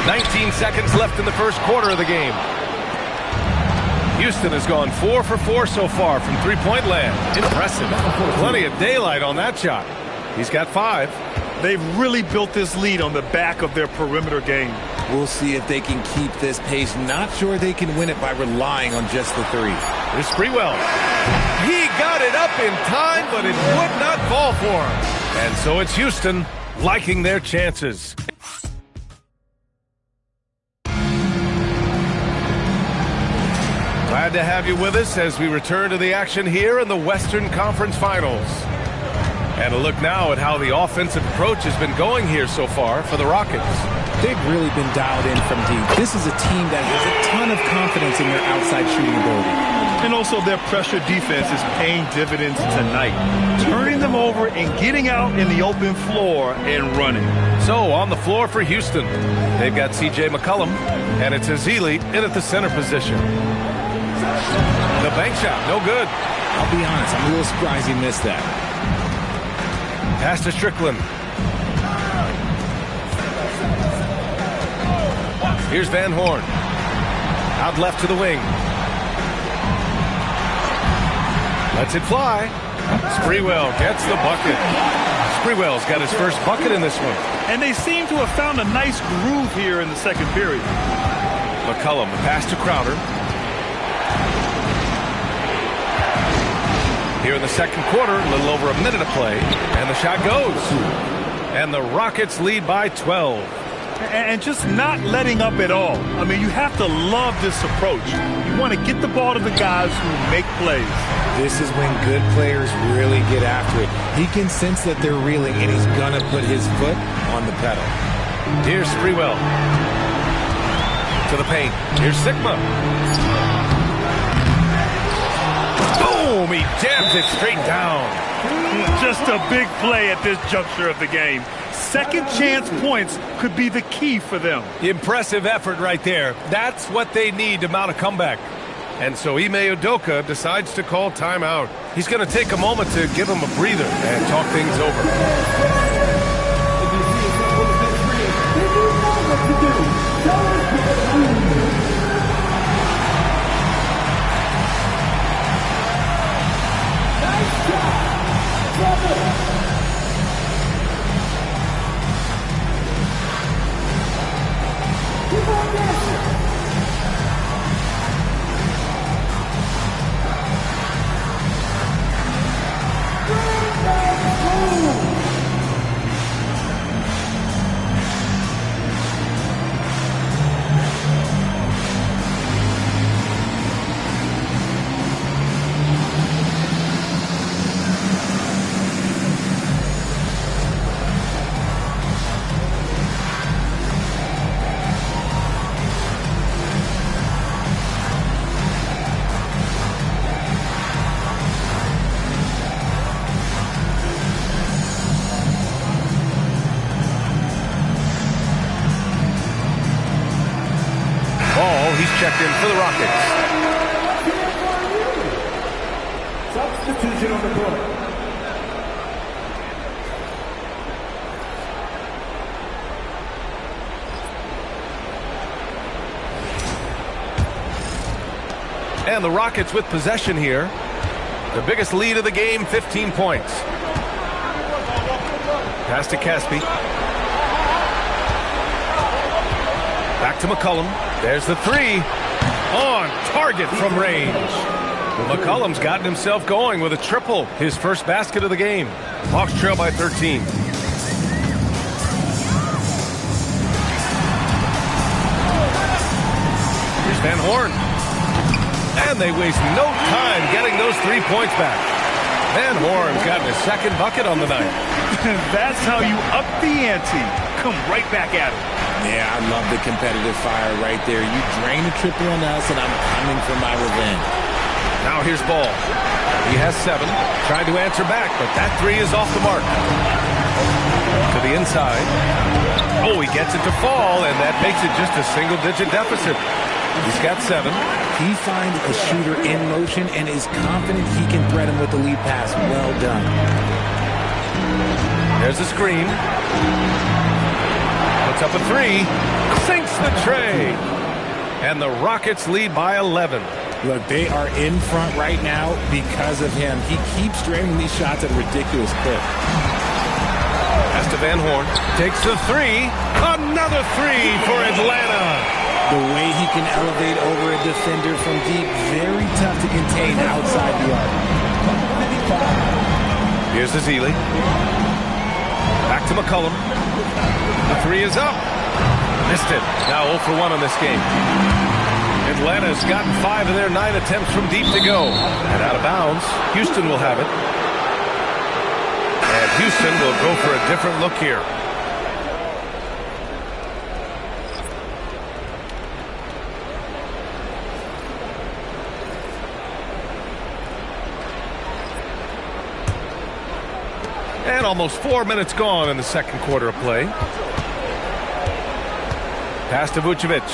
19 seconds left in the first quarter of the game. Houston has gone 4 for 4 so far from three-point land. Impressive. Plenty of daylight on that shot. He's got 5. They've really built this lead on the back of their perimeter game. We'll see if they can keep this pace. Not sure they can win it by relying on just the 3. Here's Sprewell. He got it up in time, but it would not fall for him. And so it's Houston liking their chances. Glad to have you with us as we return to the action here in the Western Conference Finals. And a look now at how the offensive approach has been going here so far for the Rockets. They've really been dialed in from deep. This is a team that has a ton of confidence in their outside shooting ability. And also their pressure defense is paying dividends tonight. Turning them over and getting out in the open floor and running. So on the floor for Houston, they've got C.J. McCollum, and it's Ezeli in at the center position. The bank shot, no good. I'll be honest, I'm a little surprised he missed that. Pass to Strickland. Here's Van Horn. Out left to the wing. Lets it fly. Sprewell gets the bucket. Sprewell's got his first bucket in this one. And they seem to have found a nice groove here in the second period. McCollum, the pass to Crowder. Here in the second quarter, a little over a minute of play, and the shot goes. And the Rockets lead by 12. And just not letting up at all. I mean, you have to love this approach. You want to get the ball to the guys who make plays. This is when good players really get after it. He can sense that they're reeling, and he's going to put his foot on the pedal. Here's Sprewell. To the paint. Here's Sigma. Boom! He jams it straight down. Just a big play at this juncture of the game. Second chance points could be the key for them. Impressive effort right there. That's what they need to mount a comeback. And so Ime Udoka decides to call timeout. He's going to take a moment to give him a breather and talk things over. Checked in for the Rockets. Substitution on the court. And the Rockets with possession here. The biggest lead of the game, 15 points. Pass to Caspi. Back to McCollum. There's the three. On target from range. McCollum's gotten himself going with a triple. His first basket of the game. Hawks trail by 13. Here's Van Horn. And they waste no time getting those 3 points back. Van Horn's gotten his second bucket on the night. That's how you up the ante. Come right back at it. Yeah, I love the competitive fire right there. You drain a triple on us, and I'm coming for my revenge. Now here's Ball. He has 7. Tried to answer back, but that 3 is off the mark. To the inside. Oh, he gets it to fall, and that makes it just a single-digit deficit. He's got 7. He finds a shooter in motion and is confident he can thread him with the lead pass. Well done. There's a screen. Puts up a 3. Sinks the tray. And the Rockets lead by 11. Look, they are in front right now because of him. He keeps draining these shots at a ridiculous clip. Pass to Van Horn. Takes the 3. Another 3 for Atlanta. The way he can elevate over a defender from deep, very tough to contain outside the arc. Here's Ezeli. Back to McCollum. The 3 is up. Missed it. Now 0 for 1 on this game. Atlanta's gotten 5 of their 9 attempts from deep to go. And out of bounds, Houston will have it. And Houston will go for a different look here. And almost 4 minutes gone in the second quarter of play. Pass to Vucevic.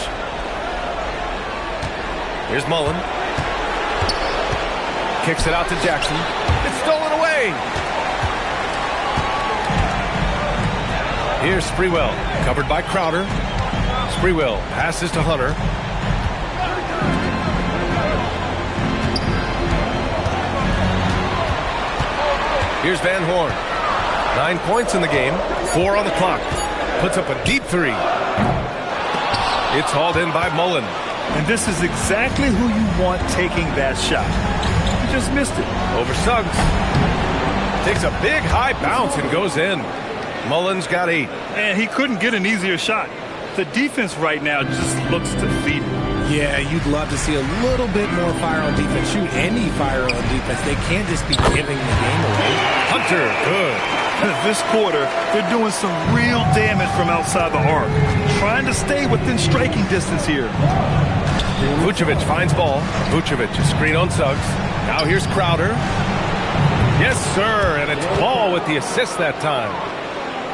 Here's Mullen. Kicks it out to Jackson. It's stolen away. Here's Sprewell. Covered by Crowder. Sprewell passes to Hunter. Here's Van Horn. 9 points in the game, 4 on the clock. Puts up a deep three. It's hauled in by Mullen. And this is exactly who you want taking that shot. He just missed it. Over Suggs. Takes a big high bounce and goes in. Mullen's got 8. And he couldn't get an easier shot. The defense right now just looks defeated. Yeah, you'd love to see a little bit more fire on defense. Shoot any fire on defense. They can't just be giving the game away. Hunter, good. This quarter, they're doing some real damage from outside the arc. Trying to stay within striking distance here. Vucevic finds ball. Vucevic, a screen on Suggs. Now here's Crowder. Yes, sir, and it's Ball with the assist that time.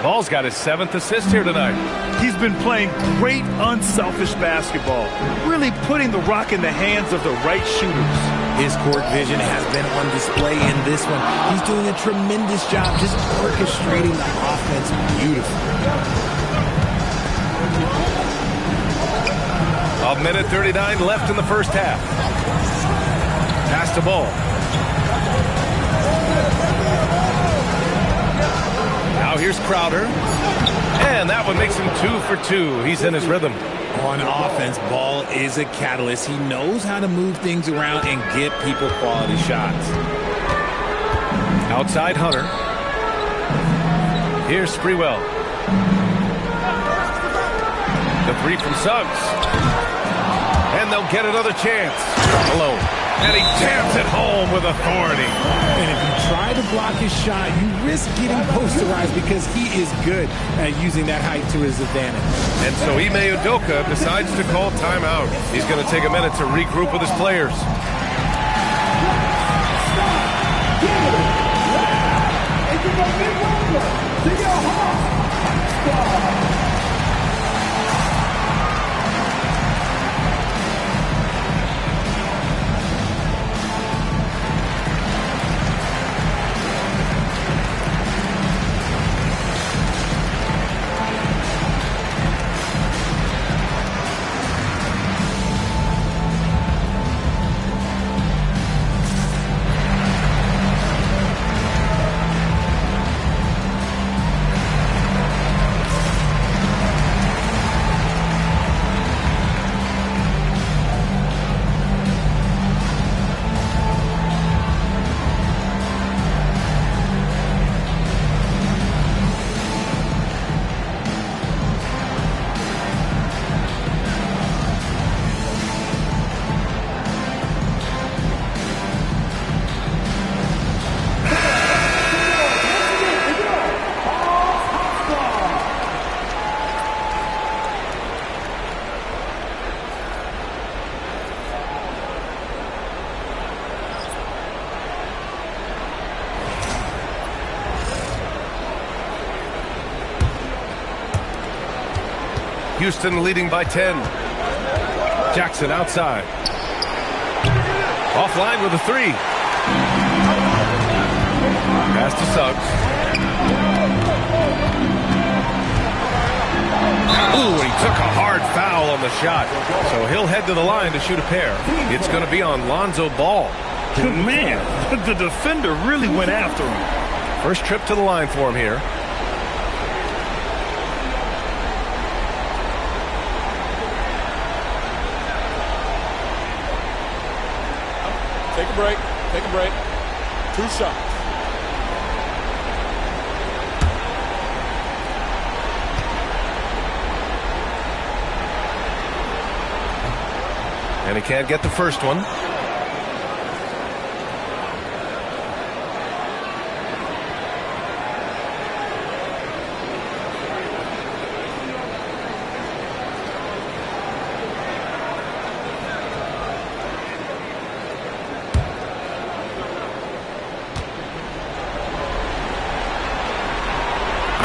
Ball's got his 7th assist here tonight. He's been playing great, unselfish basketball, really putting the rock in the hands of the right shooters. His court vision has been on display in this one. He's doing a tremendous job just orchestrating the offense beautifully. A minute 39 left in the first half. Pass to Ball. Now here's Crowder. And that one makes him 2 for 2. He's in his rhythm. On offense, Ball is a catalyst. He knows how to move things around and get people quality shots. Outside Hunter. Here's Sprewell. The 3 from Suggs. And they'll get another chance. Alone. And he jams it home with authority. And if you try to block his shot, you risk getting posterized because he is good at using that height to his advantage. And so Ime Udoka decides to call timeout. He's going to take a minute to regroup with his players. Houston leading by 10. Jackson outside. Offline with a 3. Pass to Suggs. Ooh, he took a hard foul on the shot. So he'll head to the line to shoot a pair. It's going to be on Lonzo Ball. Man, the defender really went after him. First trip to the line for him here. Take a break. Take a break. 2 shots. And he can't get the first one.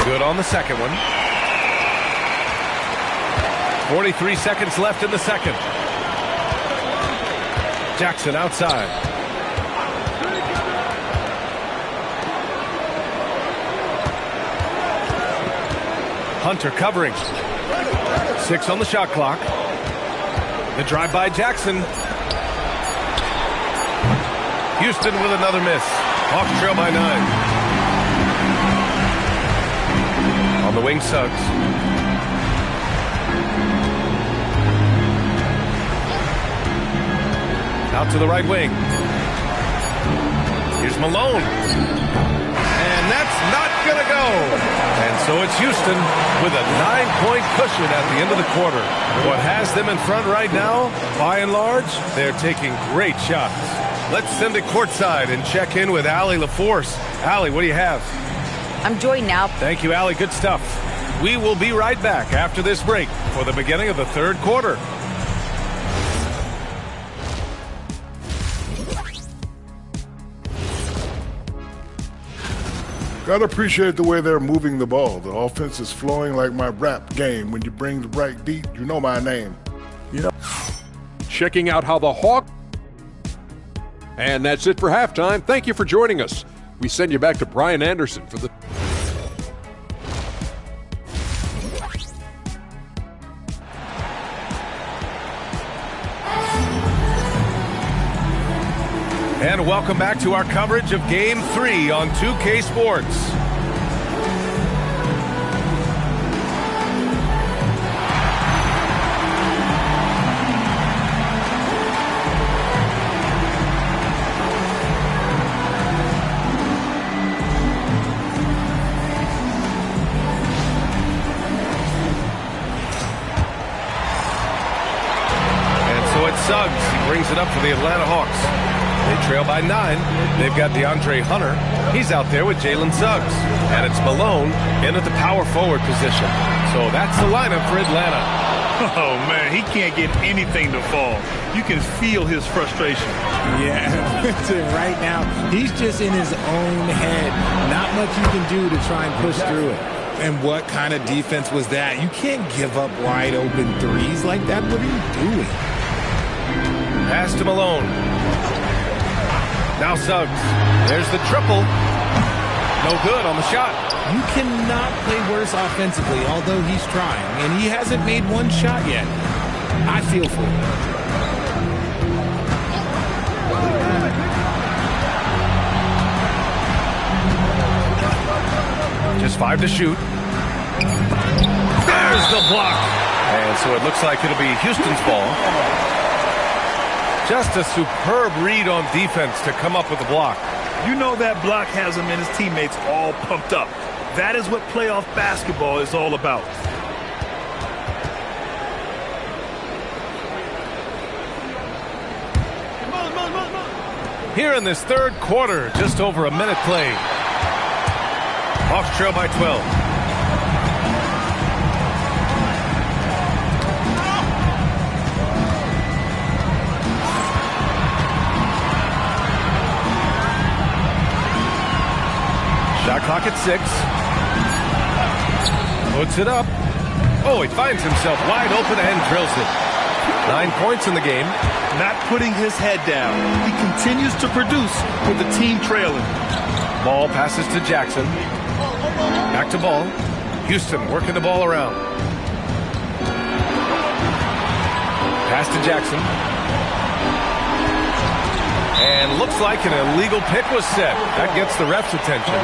Good on the second one. 43 seconds left in the second. Jackson outside. Hunter covering. 6 on the shot clock. The drive by Jackson. Houston with another miss. Hawks trail by 9. On the wing, Suggs. Out to the right wing. Here's Malone. And that's not going to go. And so it's Houston with a 9-point cushion at the end of the quarter. What has them in front right now, by and large, they're taking great shots. Let's send it courtside and check in with Allie LaForce. Allie, what do you have? I'm joined now. Thank you, Allie. Good stuff. We will be right back after this break for the beginning of the third quarter. Gotta appreciate the way they're moving the ball. The offense is flowing like my rap game. When you bring the right beat, you know my name. You know. Checking out how the Hawks. And that's it for halftime. Thank you for joining us. We send you back to Brian Anderson for the. And welcome back to our coverage of Game 3 on 2K Sports. And so it's Suggs. He brings it up for the Atlanta Hawks. They trail by 9. They've got DeAndre Hunter. He's out there with Jalen Suggs. And it's Malone in at the power forward position. So that's the lineup for Atlanta. Oh, man, he can't get anything to fall. You can feel his frustration. Yeah, right now, he's just in his own head. Not much you can do to try and push through it. And what kind of defense was that? You can't give up wide open threes like that. What are you doing? Pass to Malone. Now Suggs. There's the triple. No good on the shot. You cannot play worse offensively, although he's trying. And he hasn't made one shot yet. I feel for him. Just 5 to shoot. There's the block. And so it looks like it'll be Houston's ball. Just a superb read on defense to come up with the block. You know that block has him and his teammates all pumped up. That is what playoff basketball is all about. Here in this third quarter, just over a minute played. Hawks trail by 12. Shot clock at 6. Puts it up. Oh, he finds himself wide open and drills it. 9 points in the game. Not putting his head down. He continues to produce with the team trailing. Ball passes to Jackson. Back to Ball. Houston working the ball around. Pass to Jackson. And looks like an illegal pick was set. That gets the ref's attention.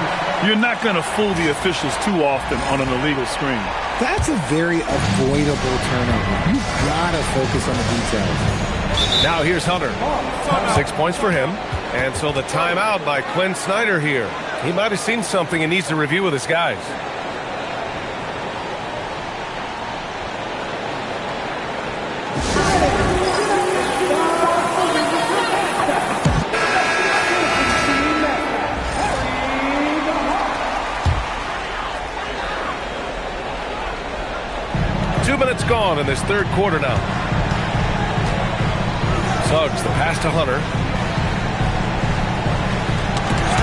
You're not going to fool the officials too often on an illegal screen. That's a very avoidable turnover. You've got to focus on the details. Now here's Hunter. 6 points for him. And so the timeout by Quinn Snyder here. He might have seen something and needs to review with his guys. Minutes gone in this third quarter now. Suggs, the pass to Hunter.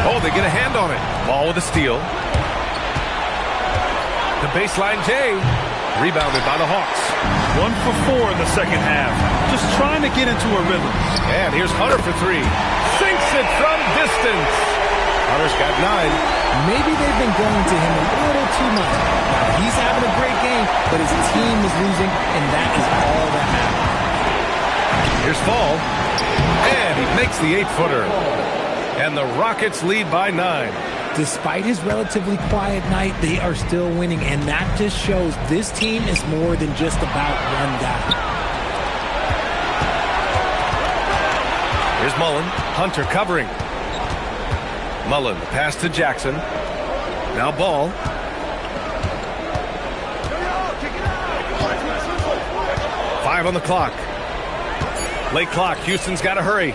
Oh, they get a hand on it. Ball with a steal. The baseline J. Rebounded by the Hawks. 1 for 4 in the second half. Just trying to get into a rhythm. And here's Hunter for 3. Sinks it from distance. Hunter's got 9. Maybe they've been going to him a little too much. Now, he's having a great game, but his team is losing, and that is all that matters. Here's Fall, and he makes the 8-footer. And the Rockets lead by 9. Despite his relatively quiet night, they are still winning, and that just shows this team is more than just about one guy. Here's Mullen. Hunter covering. Mullen, pass to Jackson. Now Ball. Five on the clock. Late clock. Houston's got to hurry.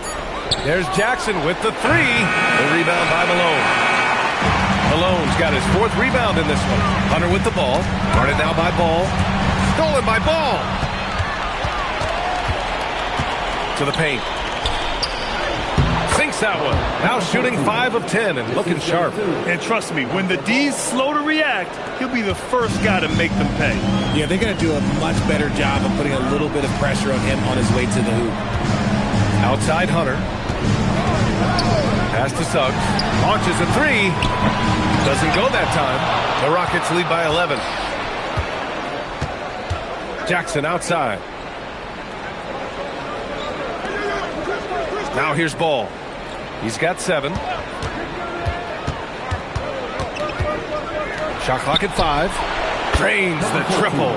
There's Jackson with the 3. The rebound by Malone. Malone's got his 4th rebound in this one. Hunter with the ball. Guarded now by Ball. Stolen by Ball. To the paint. Sinks that one. Now shooting 5 of 10 and looking sharp. And trust me, when the D's slow to react, he'll be the first guy to make them pay. Yeah, they're going to do a much better job of putting a little bit of pressure on him on his way to the hoop. Outside Hunter. Pass to Suggs. Launches a 3. Doesn't go that time. The Rockets lead by 11. Jackson outside. Now here's Ball. He's got 7. Shot clock at 5. Drains the triple.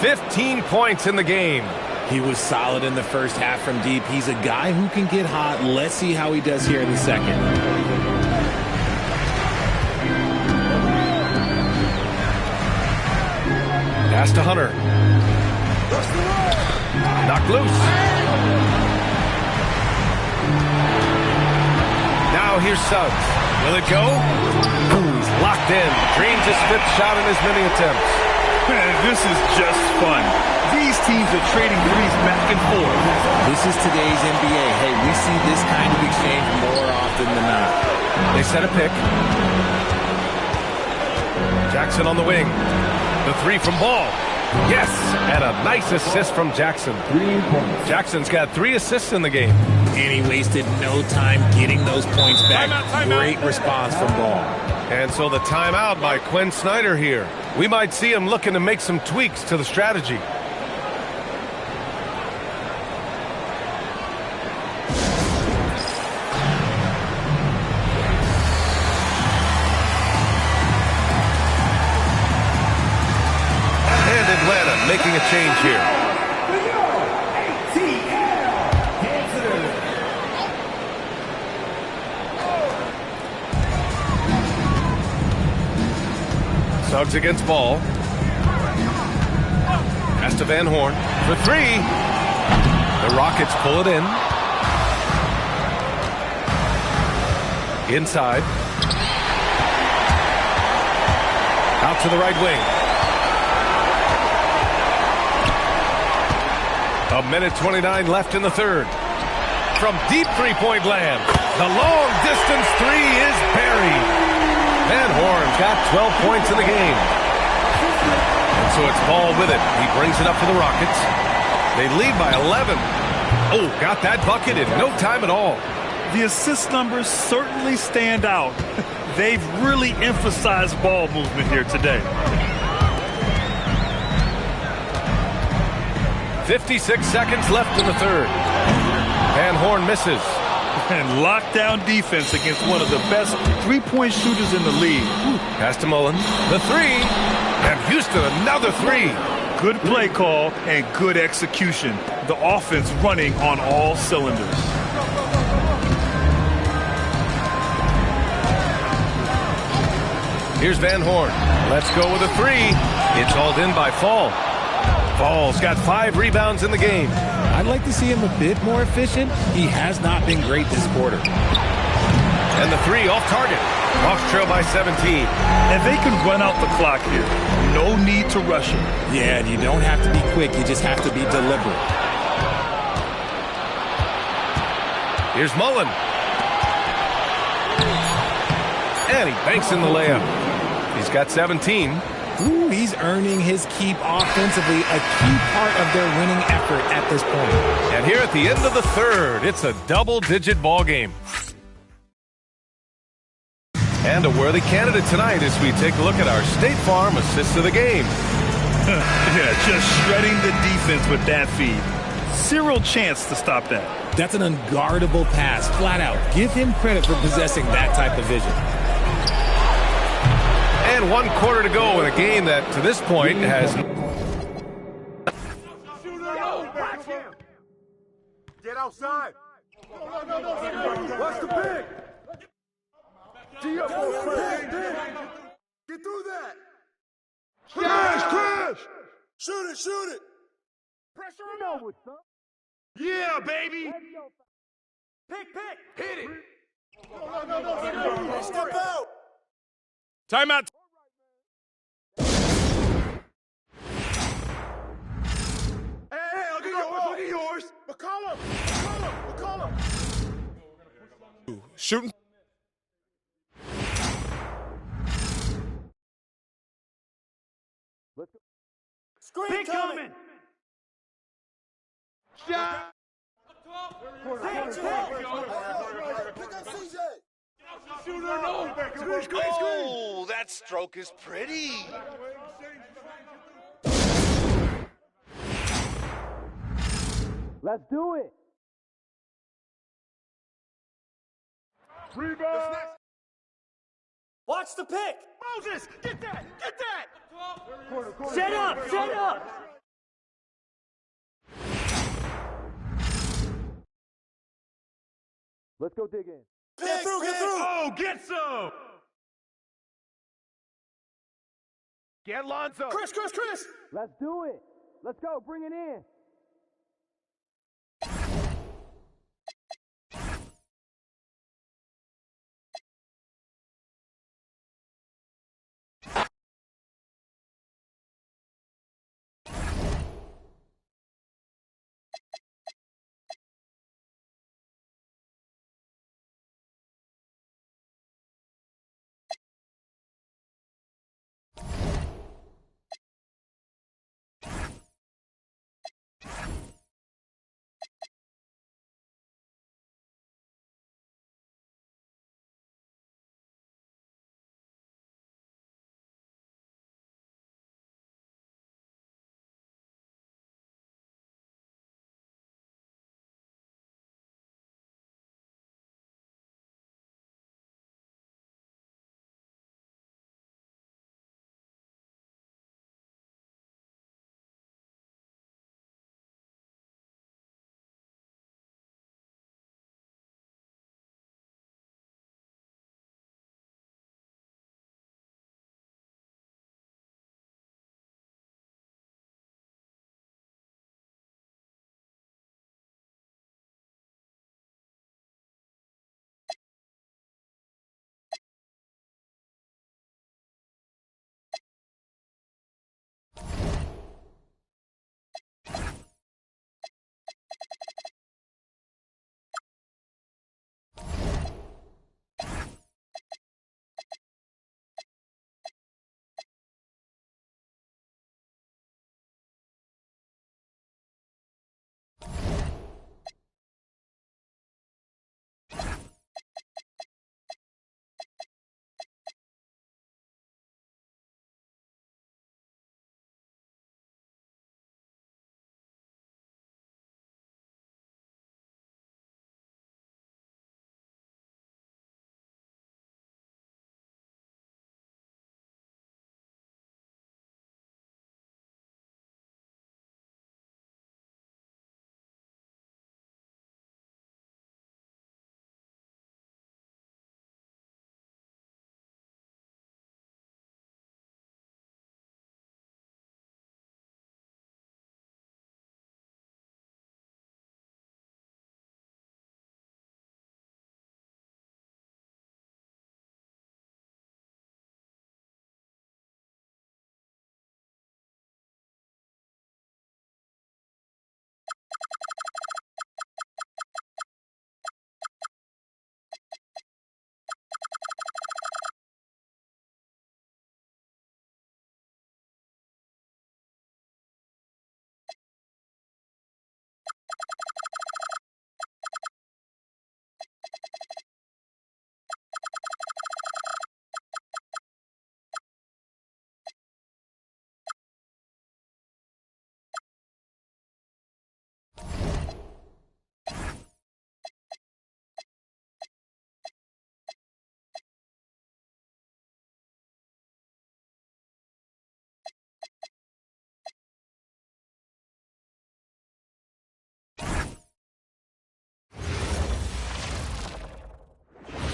15 points in the game. He was solid in the first half from deep. He's a guy who can get hot. Let's see how he does here in the second. Pass to Hunter. Knocked loose. Now here's Suggs. Will it go? He's locked in. Drains his 5th shot in as many attempts. Man, this is just fun. These teams are trading threes back and forth. This is today's NBA. Hey, we see this kind of exchange more often than not. They set a pick. Jackson on the wing. The 3 from Ball. Yes, and a nice assist from Jackson. 3 points. Jackson's got 3 assists in the game. And he wasted no time getting those points back. Great response from Ball. And so the timeout by Quinn Snyder here. We might see him looking to make some tweaks to the strategy. And Atlanta making a change here. Suggs against Ball. Pass to Van Horn for 3. The Rockets pull it in. Inside. Out to the right wing. 1:29 left in the third. From deep three-point land, the long distance 3 is buried. Van Horn's got 12 points in the game. And so it's Ball with it. He brings it up for the Rockets. They lead by 11. Oh, got that bucket in no time at all. The assist numbers certainly stand out. They've really emphasized ball movement here today. 56 seconds left in the third. Van Horn misses. And lockdown defense against one of the best three-point shooters in the league. Pass to Mullen. The 3. And Houston another 3. Good play call and good execution. The offense running on all cylinders. Here's Van Horn. Let's go with a 3. It's hauled in by Fall. Fall's got 5 rebounds in the game. I'd like to see him a bit more efficient. He has not been great this quarter. And the 3 off target. Hawks trail by 17. And they can run out the clock here. No need to rush it. Yeah, you don't have to be quick. You just have to be deliberate. Here's Mullen. And he banks in the layup. He's got 17. Ooh, he's earning his keep offensively, a key part of their winning effort at this point. And here at the end of the third, it's a double-digit ball game. And a worthy candidate tonight as we take a look at our State Farm assist of the game. Yeah, just shredding the defense with that feed. Zero chance to stop that. That's an unguardable pass, flat out. Give him credit for possessing that type of vision. And 1 quarter to go in a game that, to this point, has... Get outside. What's the pick? Get through that. Crash! Shoot it. Pressure him over, son. Yeah, baby. Pick. Hit it. No. Step out. Timeout. Hey, look at yours. McCollum. Shooting. Screen coming. Shot. Pick up CJ. Oh, that stroke is pretty. Let's do it. Rebound. Watch the pick. Moses, get that. Set up. Let's go dig in. Get through. Oh, get some. Get Lonzo. Chris. Let's do it. Let's go. Bring it in.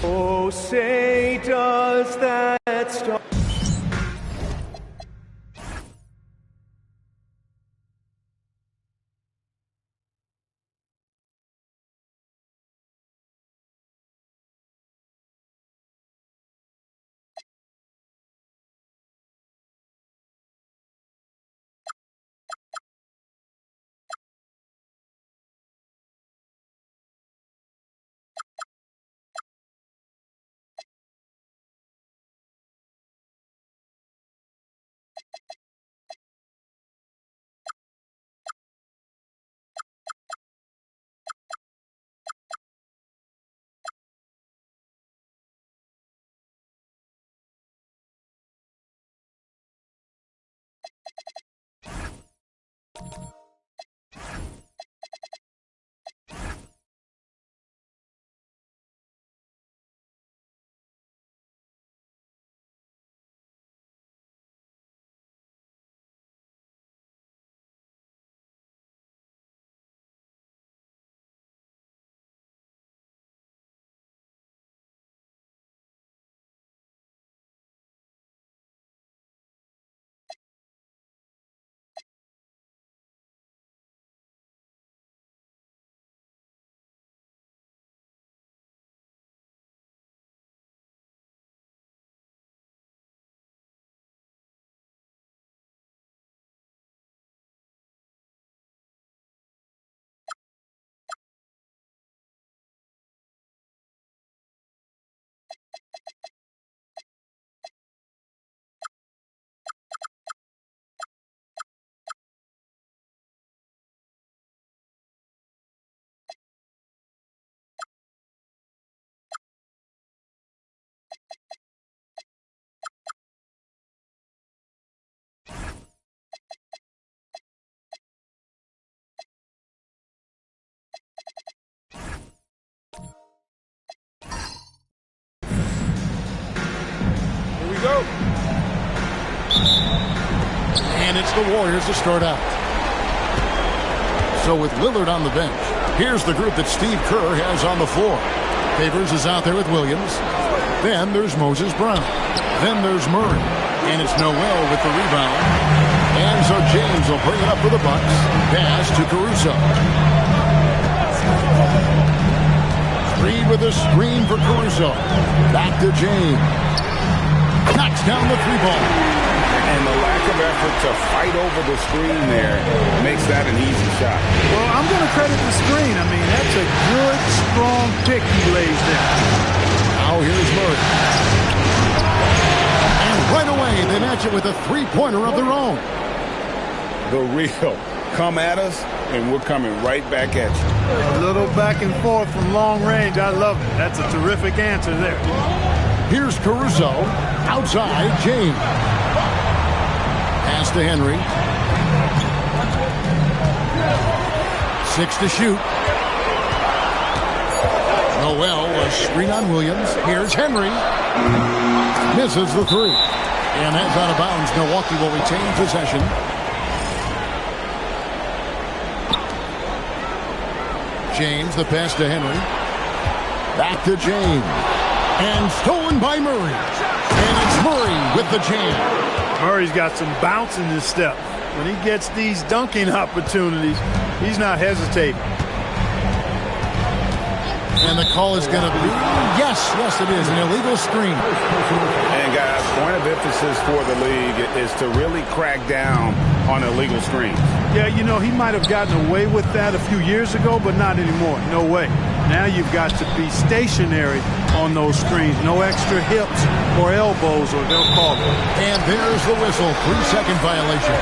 Oh, say does that star... Go. And it's the Warriors to start out. So with Lillard on the bench, here's the group that Steve Kerr has on the floor. Favors is out there with Williams. Then there's Moses Brown. Then there's Murray. And it's Noel with the rebound. And so James will bring it up for the Bucks. Pass to Caruso. Reed with a screen for Caruso. Back to James. Knocks down the three ball. And the lack of effort to fight over the screen there makes that an easy shot. Well, I'm going to credit the screen. I mean, that's a good, strong pick he lays there. Now here's Murray. And right away, they match it with a three-pointer of their own. The real. Come at us, and we're coming right back at you. A little back and forth from long range. I love it. That's a terrific answer there. Here's Caruso. Outside, James. Pass to Henry. 6 to shoot. Noel, a screen on Williams. Here's Henry. Misses the three. And that's out of bounds. Milwaukee will retain possession. James, the pass to Henry. Back to James. And stolen by Murray. And it's Murray with the jam. Murray's got some bounce in his step. When he gets these dunking opportunities, he's not hesitating. And the call is going to be, yes, it is, an illegal screen. And guys, point of emphasis for the league is to really crack down on illegal screens. Yeah, you know, he might have gotten away with that a few years ago, but not anymore. No way. Now you've got to be stationary on those screens. No extra hips or elbows, or they'll call it. And there's the whistle. 3-second violation.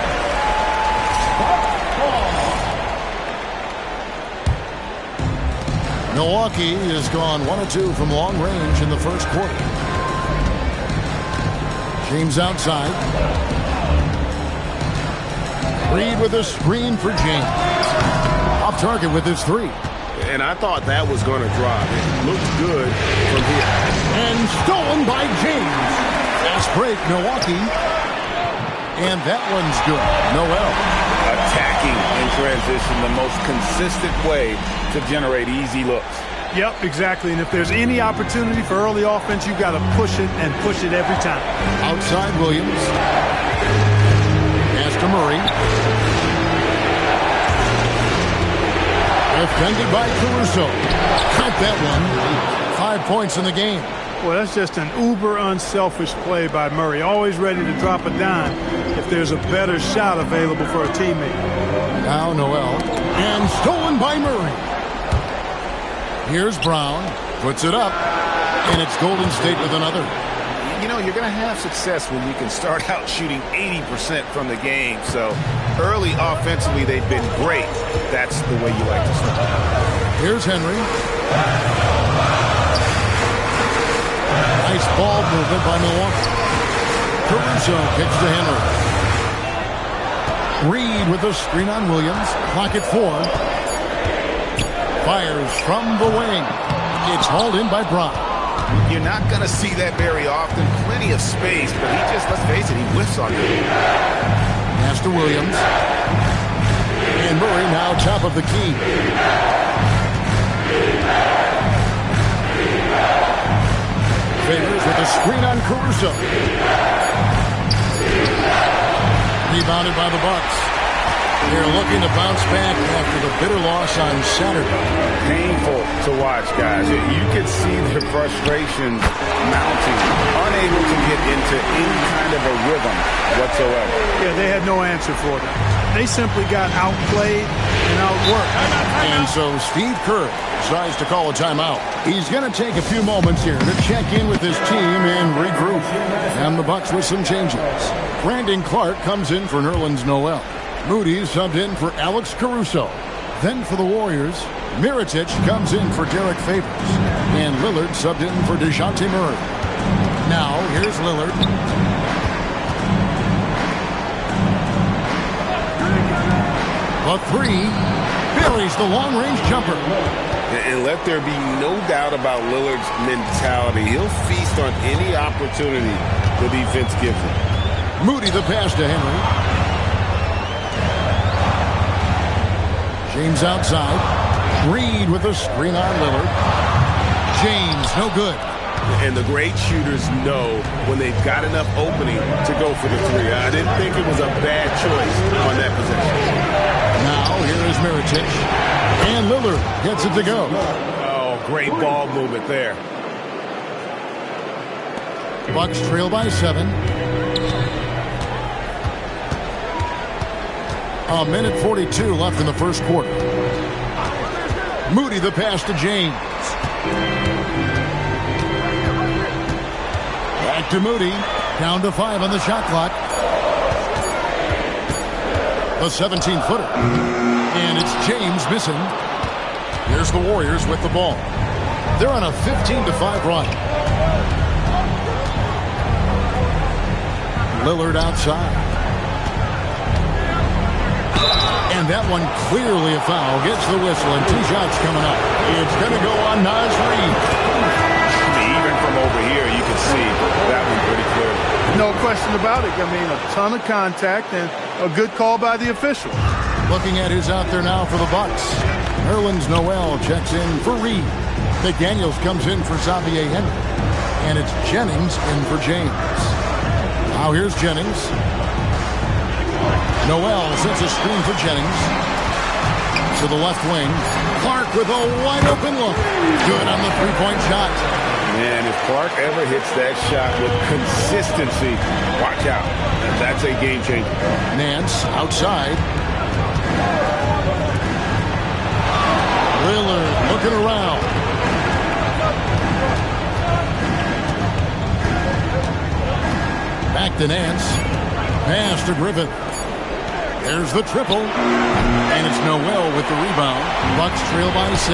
Milwaukee has gone 1 of 2 from long range in the first quarter. James outside. Reed with a screen for James. Off target with his three. And I thought that was going to drop. It looked good from here. And stolen by James. Fast break, Milwaukee. And that one's good. Noel. Attacking in transition, the most consistent way to generate easy looks. Yep, exactly. And if there's any opportunity for early offense, you've got to push it and push it every time. Outside Williams. Pass to Murray. Defended by Caruso. Count that one. 5 points in the game. Well, that's just an uber unselfish play by Murray. Always ready to drop a dime if there's a better shot available for a teammate. Now Noel. And stolen by Murray. Here's Brown. Puts it up. And it's Golden State with another. You know, you're going to have success when you can start out shooting 80% from the game. So early offensively, they've been great. That's the way you like to start. Here's Henry. Nice ball movement by Milwaukee. Caruso kicks to Henry. Reed with the screen on Williams. Clock at 4. Fires from the wing. It's hauled in by Brown. You're not going to see that very often. Plenty of space, but he just, let's face it, he whiffs on it. Pass to Williams. And Murray now top of the key. Favors with a screen on Caruso. Rebounded by the Bucks. They're looking to bounce back after the bitter loss on Saturday. Painful to watch, guys. You can see their frustrations mounting, unable to get into any kind of a rhythm whatsoever. Yeah, they had no answer for them. They simply got outplayed and outworked. And so Steve Kerr decides to call a timeout. He's going to take a few moments here to check in with his team and regroup. And the Bucks with some changes. Brandon Clark comes in for Nerlens Noel. Moody subbed in for Alex Caruso. Then for the Warriors, Mirotic comes in for Derek Favors. And Lillard subbed in for DeJounte Murray. Now, here's Lillard. A three. Buries the long-range jumper. And let there be no doubt about Lillard's mentality. He'll feast on any opportunity the defense gives him. Moody the pass to Henry. James outside. Reed with a screen on Lillard. James, no good. And the great shooters know when they've got enough opening to go for the three. I didn't think it was a bad choice on that possession. Now, here is Mirotic. And Lillard gets it to go. Oh, great ball movement there. Bucks trail by 7. A minute 42 left in the first quarter. Moody the pass to James. Back to Moody. Down to 5 on the shot clock. A 17-footer. And it's James missing. Here's the Warriors with the ball. They're on a 15-5 run. Lillard outside. And that one clearly a foul. Gets the whistle and 2 shots coming up. It's going to go on Naz Reid. Even from over here, you can see that one pretty clearly. No question about it. I mean, a ton of contact and a good call by the official. Looking at who's out there now for the Bucks. Nerlens Noel checks in for Reed. McDaniels comes in for Xavier Henry. And it's Jennings in for James. Now here's Jennings. Noel sets a screen for Jennings. To the left wing. Clark with a wide open look. Good on the three-point shot. Man, if Clark ever hits that shot with consistency, watch out. That's a game changer. Nance outside. Lillard looking around. Back to Nance. Pass to Griffin. There's the triple. And it's Noel with the rebound. Bucks trail by 6.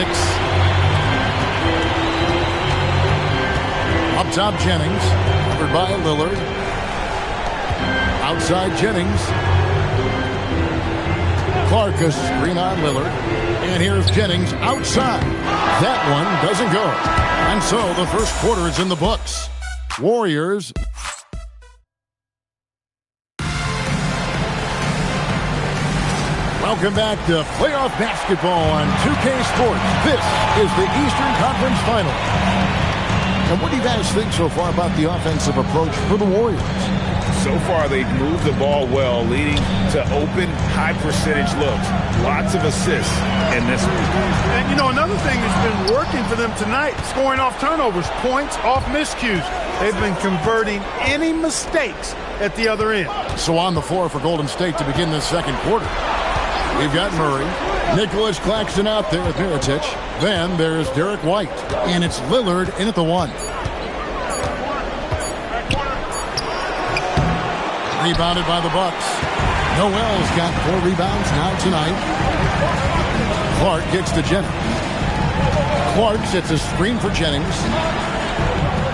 Up top, Jennings. Covered by Lillard. Outside, Jennings. Clark a screen on Lillard. And here's Jennings outside. That one doesn't go. And so the first quarter is in the books. Warriors. Welcome back to playoff basketball on 2K Sports. This is the Eastern Conference Final. And what do you guys think so far about the offensive approach for the Warriors? So far, they've moved the ball well, leading to open, high-percentage looks. Lots of assists in this one. And, you know, another thing that's been working for them tonight, scoring off turnovers, points off miscues. They've been converting any mistakes at the other end. So on the floor for Golden State to begin this second quarter. We've got Murray. Nicholas Claxton out there with Mirotic. Then there's Derek White. And it's Lillard in at the 1. Rebounded by the Bucks. Noel's got 4 rebounds now tonight. Clark gets to Jennings. Clark sets a screen for Jennings.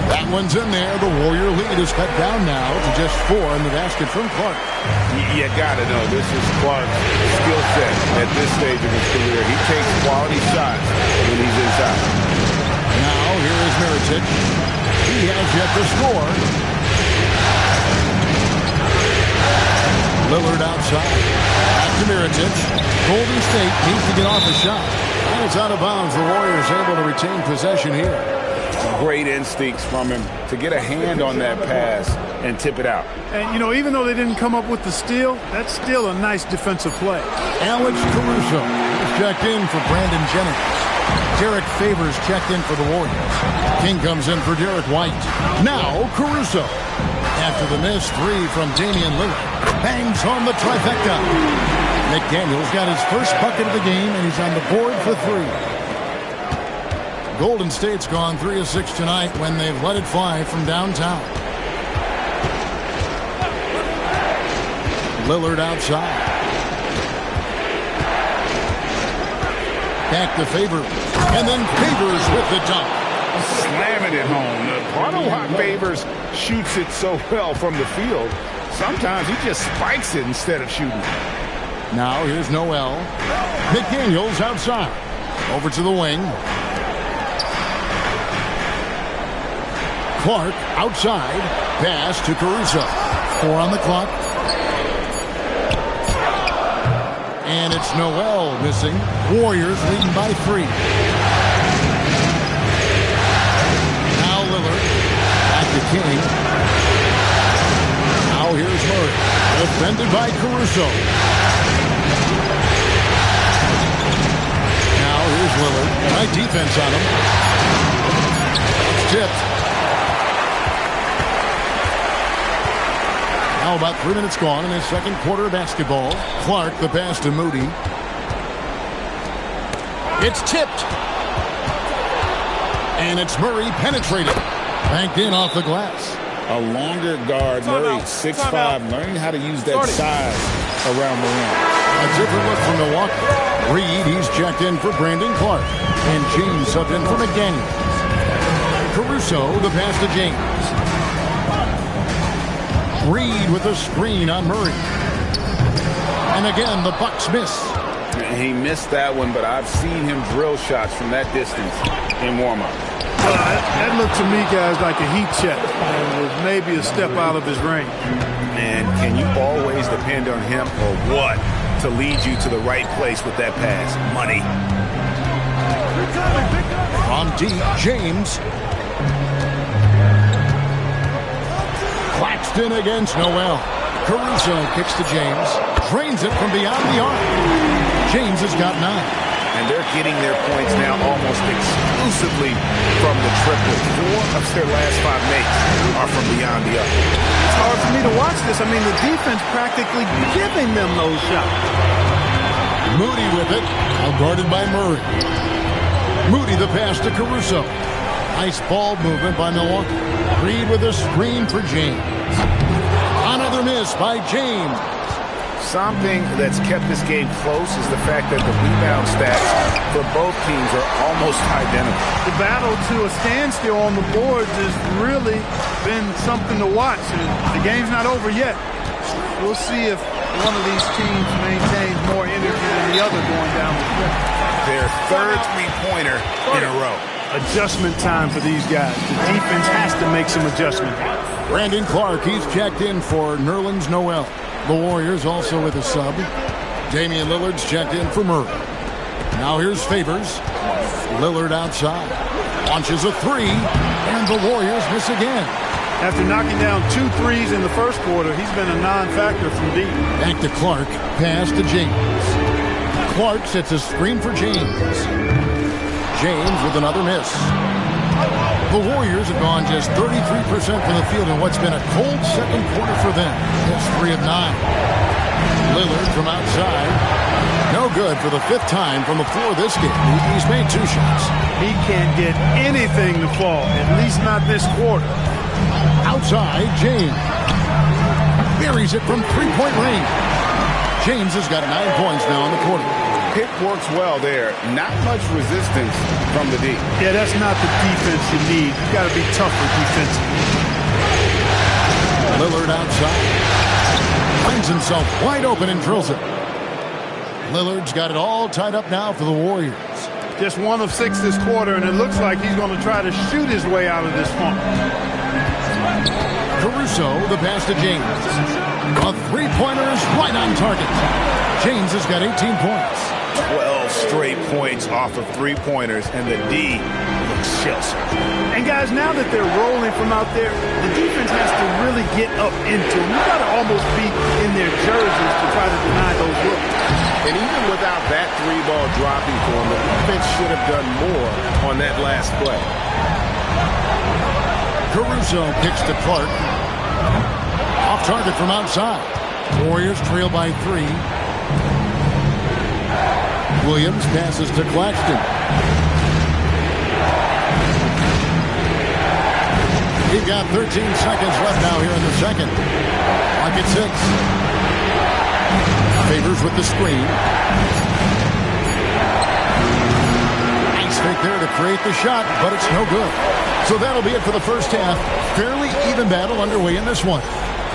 That one's in there. The Warrior lead is cut down now to just 4 in the basket from Clark. You got to know this is Clark's skill set at this stage of his career. He takes quality shots when he's inside. Now here is Mirotic. He has yet to score. Lillard outside. Back to Mirotic. Golden State needs to get off a shot. And it's out of bounds. The Warriors able to retain possession here. Great instincts from him to get a hand on that pass and tip it out. And, you know, even though they didn't come up with the steal, that's still a nice defensive play. Alex Caruso is checked in for Brandon Jennings. Derek Favors checked in for the Warriors. King comes in for Derek White. Now Caruso. After the missed 3 from Damian Lillard. Bangs home the trifecta. McDaniel's got his first bucket of the game, and he's on the board for 3. Golden State's gone 3 of 6 tonight when they've let it fly from downtown. Lillard outside. Back to Favors. And then Favors with the dunk. Slamming it home. Part of why Favors shoots it so well from the field. Sometimes he just spikes it instead of shooting it. Now here's Noel. McDaniel's outside. Over to the wing. Clark outside. Pass to Caruso. 4 on the clock. And it's Noel missing. Warriors leading by 3. Now Lillard. Back to King. Now here's Murray. Defended by Caruso. Now here's Lillard. Nice defense on him. It's tipped. Now about 3 minutes gone in his second quarter of basketball. Clark the pass to Moody. It's tipped. And it's Murray penetrated. Banked in off the glass. A longer guard, Murray, 6'5", learning how to use that size around the rim. A different look from Milwaukee. Reed, he's checked in for Brandon Clark. And James subbed in for McDaniel. Caruso, the pass to James. Reed with a screen on Murray. And again, the Bucks miss. He missed that one, but I've seen him drill shots from that distance in warm-up. That looked to me, guys, like a heat check. And was maybe a step out of his range. And can you always depend on him or what to lead you to the right place with that pass? Money. From deep, James. Claxton against Noel. Caruso kicks to James. Drains it from beyond the arc. James has got 9. And they're getting their points now almost exclusively from the triple. 4 of their last 5 makes are from beyond the arc. It's hard for me to watch this. I mean, the defense practically giving them those shots. Moody with it. Now guarded by Murray. Moody the pass to Caruso. Nice ball movement by Milwaukee. Reed with a screen for James. Another miss by James. Something that's kept this game close is the fact that the rebound stats for both teams are almost identical. The battle to a standstill on the boards has really been something to watch. The game's not over yet. We'll see if one of these teams maintains more energy than the other going down the stretch. Their third three-pointer in a row. Adjustment time for these guys. The defense has to make some adjustments. Brandon Clark, he's checked in for Nerlens Noel. The Warriors also with a sub. Damian Lillard's checked in for Murray. Now here's Favors. Lillard outside. Launches a three, and the Warriors miss again. After knocking down 2 threes in the first quarter, he's been a non-factor from deep. Back to Clark. Pass to James. Clark sets a screen for James. James with another miss. The Warriors have gone just 33% from the field in what's been a cold second quarter for them. That's 3 of 9. Lillard from outside. No good for the 5th time from the floor this game. He's made 2 shots. He can't get anything to fall, at least not this quarter. Outside, James. Buries it from 3-point range. James has got 9 points now in the quarter. Pick works well there. Not much resistance from the D. Yeah, that's not the defense you need. You got to be tougher defensively. Lillard outside. Finds himself wide open and drills it. Lillard's got it all tied up now for the Warriors. Just 1 of 6 this quarter, and it looks like he's going to try to shoot his way out of this funk. Caruso, the pass to James. A 3-pointer is right on target. James has got 18 points. 12 straight points off of 3-pointers, and the D looks shell-shocked. And guys, now that they're rolling from out there, the defense has to really get up into them. You got to almost be in their jerseys to try to deny those looks. And even without that 3-ball dropping for him, the defense should have done more on that last play. Caruso kicks to Clark. Off target from outside. Warriors trail by 3. Williams passes to Claxton. We've got 13 seconds left now here in the second. Like it's 6. Favors with the screen. Nice fake there to create the shot, but it's no good. So that'll be it for the first half. Fairly even battle underway in this one.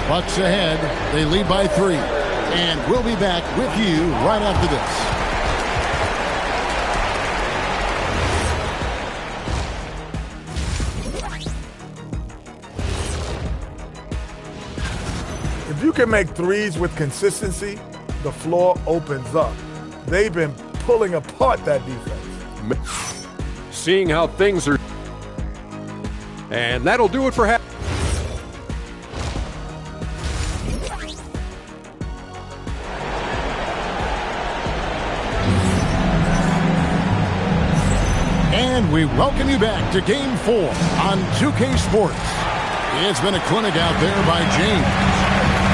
Bucks ahead. They lead by 3. And we'll be back with you right after this. If you can make threes with consistency, the floor opens up. They've been pulling apart that defense. Seeing how things are. And that'll do it for half. And we welcome you back to Game 4 on 2K Sports. It's been a clinic out there by James.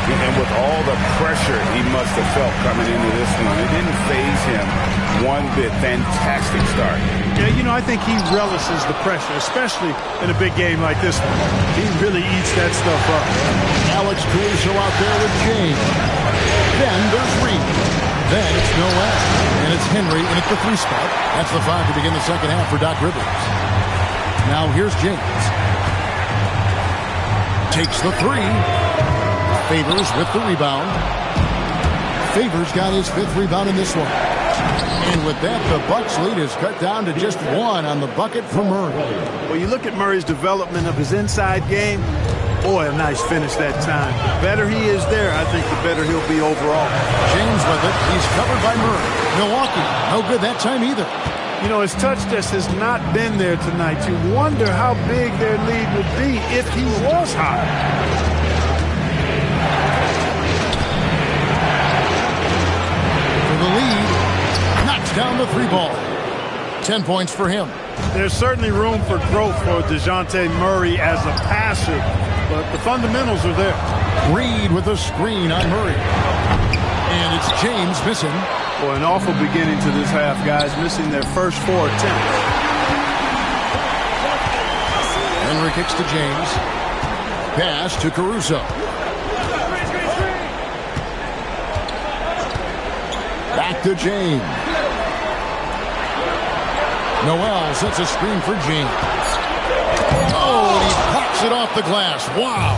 And with all the pressure he must have felt coming into this one, it didn't faze him one bit. Fantastic start. Yeah, you know, I think he relishes the pressure, especially in a big game like this one. He really eats that stuff up. Alex Caruso out there with James. Then there's Reed. Then it's Noel. And it's Henry in at the 3 spot. That's the 5 to begin the second half for Doc Rivers. Now here's James. Takes the 3. Favors with the rebound. Favors got his 5th rebound in this one. And with that, the Bucks lead is cut down to just 1 on the bucket for Murray. Well, you look at Murray's development of his inside game. Boy, a nice finish that time. The better he is there, I think the better he'll be overall. James with it. He's covered by Murray. Milwaukee, no good that time either. You know, his touch just has not been there tonight. You wonder how big their lead would be if he was hot. The lead, knocks down the 3-ball. 10 points for him. There's certainly room for growth for DeJounte Murray as a passer, but the fundamentals are there. Reed with a screen on Murray. And it's James missing. Boy, an awful beginning to this half, guys, missing their first 4 attempts. Henry kicks to James. Pass to Caruso. Back to James. Noel sets a screen for James. Oh, and he pops it off the glass. Wow.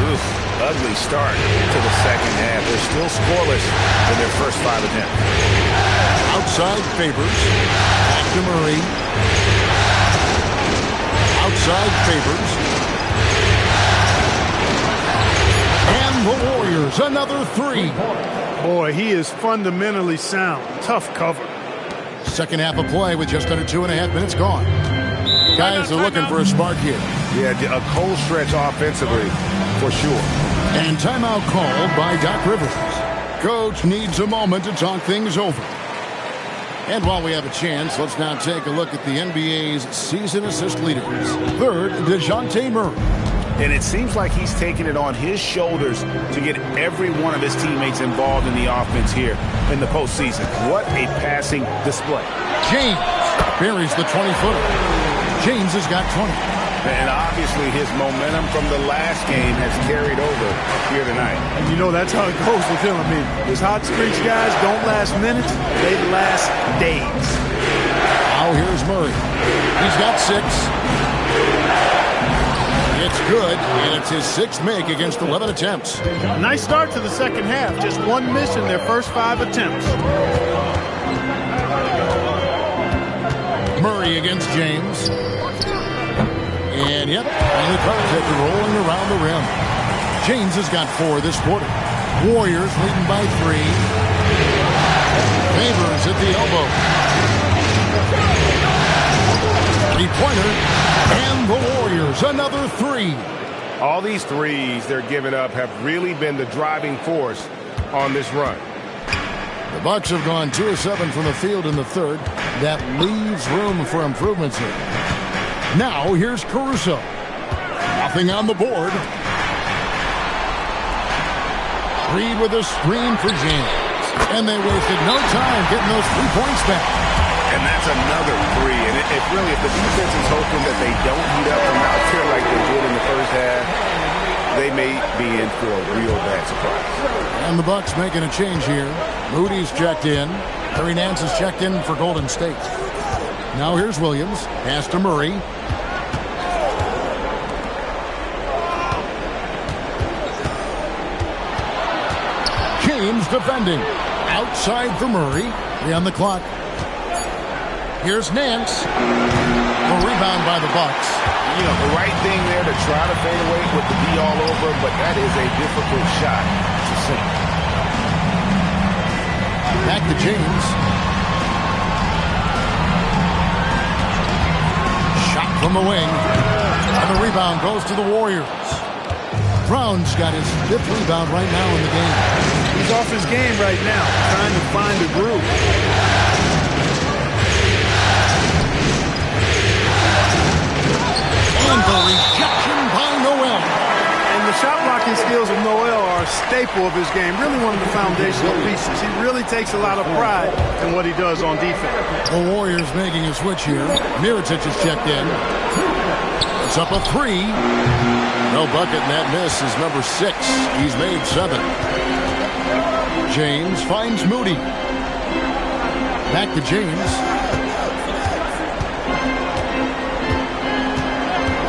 Oof, ugly start to the second half. They're still scoreless in their first 5 attempts. Outside Favors. Back to Murray. Outside Favors. And the Warriors Warriors another 3. Boy, he is fundamentally sound. Tough cover. Second half of play with just under 2.5 minutes gone. Guys are looking for a spark here. Yeah, a cold stretch offensively for sure. And timeout called by Doc Rivers. Coach needs a moment to talk things over. And while we have a chance, let's now take a look at the NBA's season assist leaders. Third, DeJounte Murray. And it seems like he's taking it on his shoulders to get every one of his teammates involved in the offense here in the postseason. What a passing display. James buries the 20-footer. James has got 20. And obviously his momentum from the last game has carried over here tonight. And you know that's how it goes with him. I mean, his hot streaks guys don't last minutes, they last days. Now here's Murray. He's got 6. It's good, and it's his 6th make against 11 attempts. Nice start to the second half. Just 1 miss in their first 5 attempts. Murray against James. And yep, and the contact rolling around the rim. James has got 4 this quarter. Warriors leading by 3. Favors at the elbow. 3-pointer. And the Warriors another 3. All these threes they're giving up have really been the driving force on this run. The Bucks have gone 2 of 7 from the field in the third. That leaves room for improvements here. Now, here's Caruso. Nothing on the board. Reed with a screen for James. And they wasted no time getting those 3 points back. And that's another 3. And if the defense is hoping that they don't heat up from out here like they did in the first half, they may be in for a real bad surprise. And the Bucks making a change here. Moody's checked in. Larry Nance is checked in for Golden State. Now here's Williams. Pass to Murray. James defending. Outside for Murray. 3 on the clock. Here's Nance. A rebound by the Bucks. You know, the right thing there to try to fade away with the D all over, but that is a difficult shot to sink. Back to James. Shot from the wing. And the rebound goes to the Warriors. Brown's got his 5th rebound right now in the game. He's off his game right now, trying to find a groove. And the rejection by Noel. And the shot blocking skills of Noel are a staple of his game, really one of the foundational pieces. He really takes a lot of pride in what he does on defense. The Warriors making a switch here. Mirotic is checked in. It's up a 3. No bucket, and that miss is number 6. He's made 7. James finds Moody. Back to James.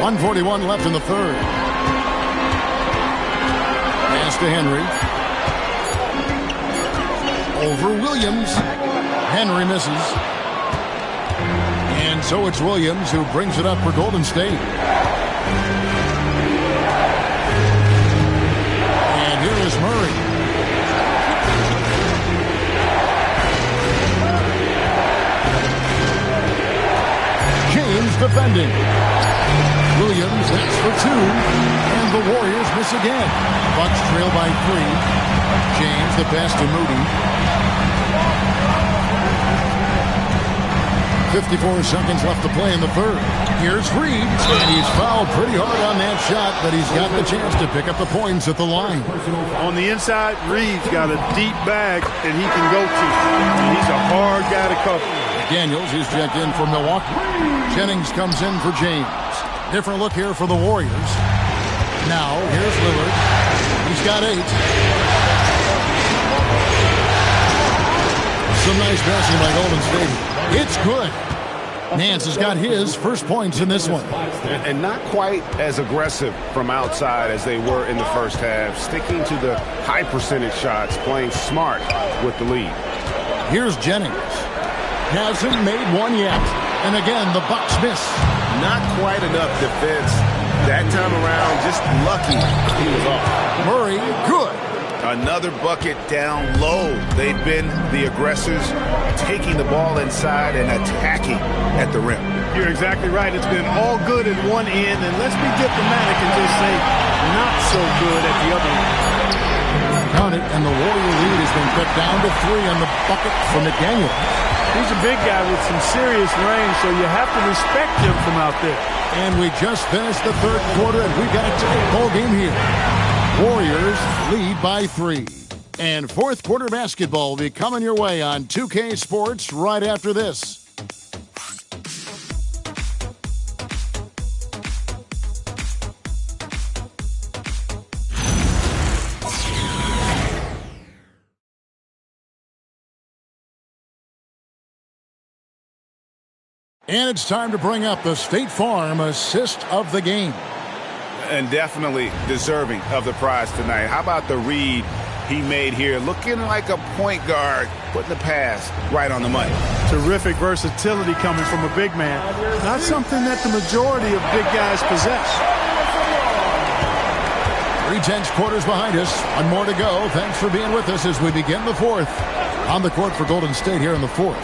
1:41 left in the third. Pass to Henry. Over Williams. Henry misses. And so it's Williams who brings it up for Golden State. And here is Murray. James defending. Williams, that's for 2. And the Warriors miss again. Bucks trail by 3. James, the pass to Moody. 54 seconds left to play in the third. Here's Reed, and he's fouled pretty hard on that shot, but he's got the chance to pick up the points at the line. On the inside, Reed's got a deep bag that he can go to. And he's a hard guy to cover. Daniels, he's checked in for Milwaukee. Jennings comes in for James. Different look here for the Warriors. Now, here's Lillard. He's got 8. Some nice passing by Golden State. It's good. Nance has got his first points in this one. And not quite as aggressive from outside as they were in the first half. Sticking to the high percentage shots, playing smart with the lead. Here's Jennings. Hasn't made one yet. And again, the Bucks miss. Not quite enough defense that time around. Just lucky he was off. Murray, good. Another bucket down low. They've been the aggressors, taking the ball inside and attacking at the rim. You're exactly right. It's been all good at one end, and let's be diplomatic and just say not so good at the other end. Count it, and the Warrior lead has been cut down to 3 on the bucket from McDaniel. He's a big guy with some serious range, so you have to respect him from out there. And we just finished the third quarter, and we've got a tight ball game here. Warriors lead by 3. And fourth quarter basketball will be coming your way on 2K Sports right after this. And it's time to bring up the State Farm assist of the game. And definitely deserving of the prize tonight. How about the read he made here? Looking like a point guard, putting the pass right on the money. Terrific versatility coming from a big man. Not something that the majority of big guys possess. 3/10 quarters behind us. One more to go. Thanks for being with us as we begin the fourth. On the court for Golden State here in the fourth.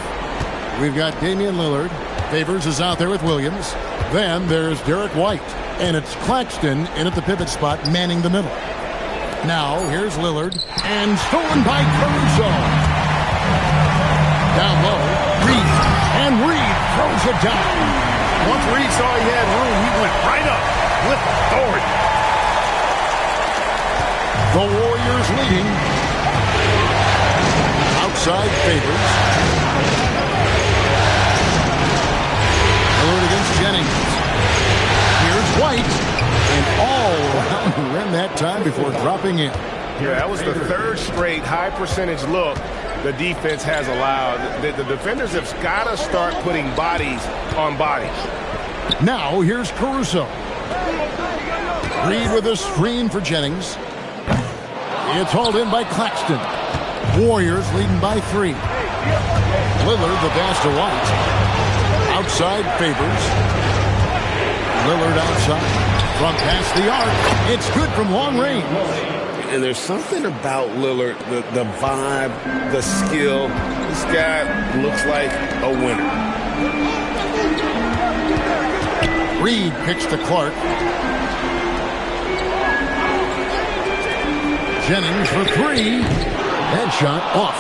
We've got Damian Lillard. Favors is out there with Williams. Then there's Derek White. And it's Claxton in at the pivot spot, manning the middle. Now, here's Lillard. And stolen by Caruso. Down low, Reed. And Reed throws it down. Once Reed saw he had room, he went right up with authority. The Warriors leading. Outside Favors. Lillard against Jennings. Here's White. And all around the rim that time before dropping in. Yeah, that was the third straight high percentage look the defense has allowed. The defenders have got to start putting bodies on bodies. Now here's Caruso. Reed with a screen for Jennings. It's hauled in by Claxton. Warriors leading by 3. Lillard the pass to White. Outside Favors. Lillard outside. From past the arc. It's good from long range. And there's something about Lillard, the vibe, the skill. This guy looks like a winner. Reed picks to Clark. Jennings for 3. Headshot off.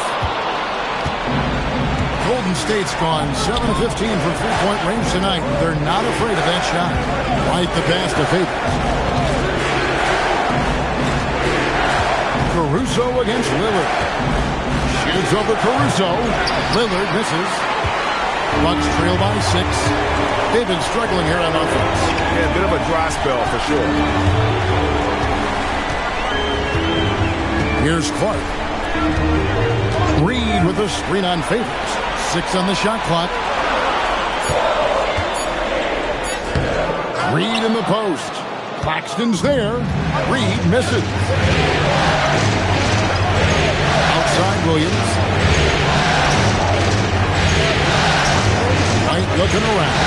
Golden State's gone 7 of 15 from three-point range tonight. They're not afraid of that shot. White the pass to Favors. Caruso against Lillard. Shoots over Caruso. Lillard misses. Bucks trail by 6. They've been struggling here on offense. Yeah, a bit of a dry spell for sure. Here's Clark. Reed with a screen on Favors. 6 on the shot clock. Reed in the post. Claxton's there. Reed misses. Outside Williams. White looking around.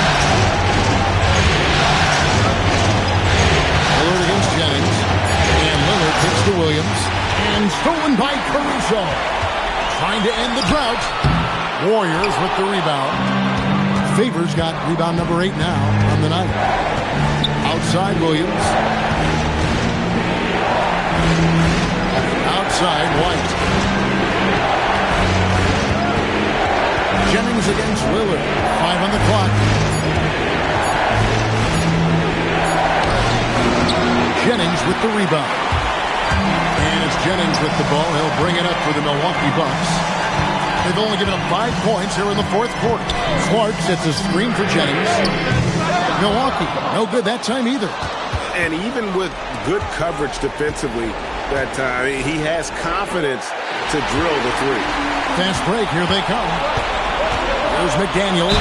Lillard against Jennings. And Lillard kicks to Williams. And stolen by Caruso. Trying to end the drought. Warriors with the rebound. Favors got rebound number 8 now on the night. Outside Williams. Outside White. Jennings against Lillard. 5 on the clock. Jennings with the rebound. And it's Jennings with the ball. He'll bring it up for the Milwaukee Bucks. They've only given up 5 points here in the fourth quarter. Clark sets a screen for Jennings. Milwaukee, no good that time either. And even with good coverage defensively that time, he has confidence to drill the 3. Fast break, here they come. There's McDaniels.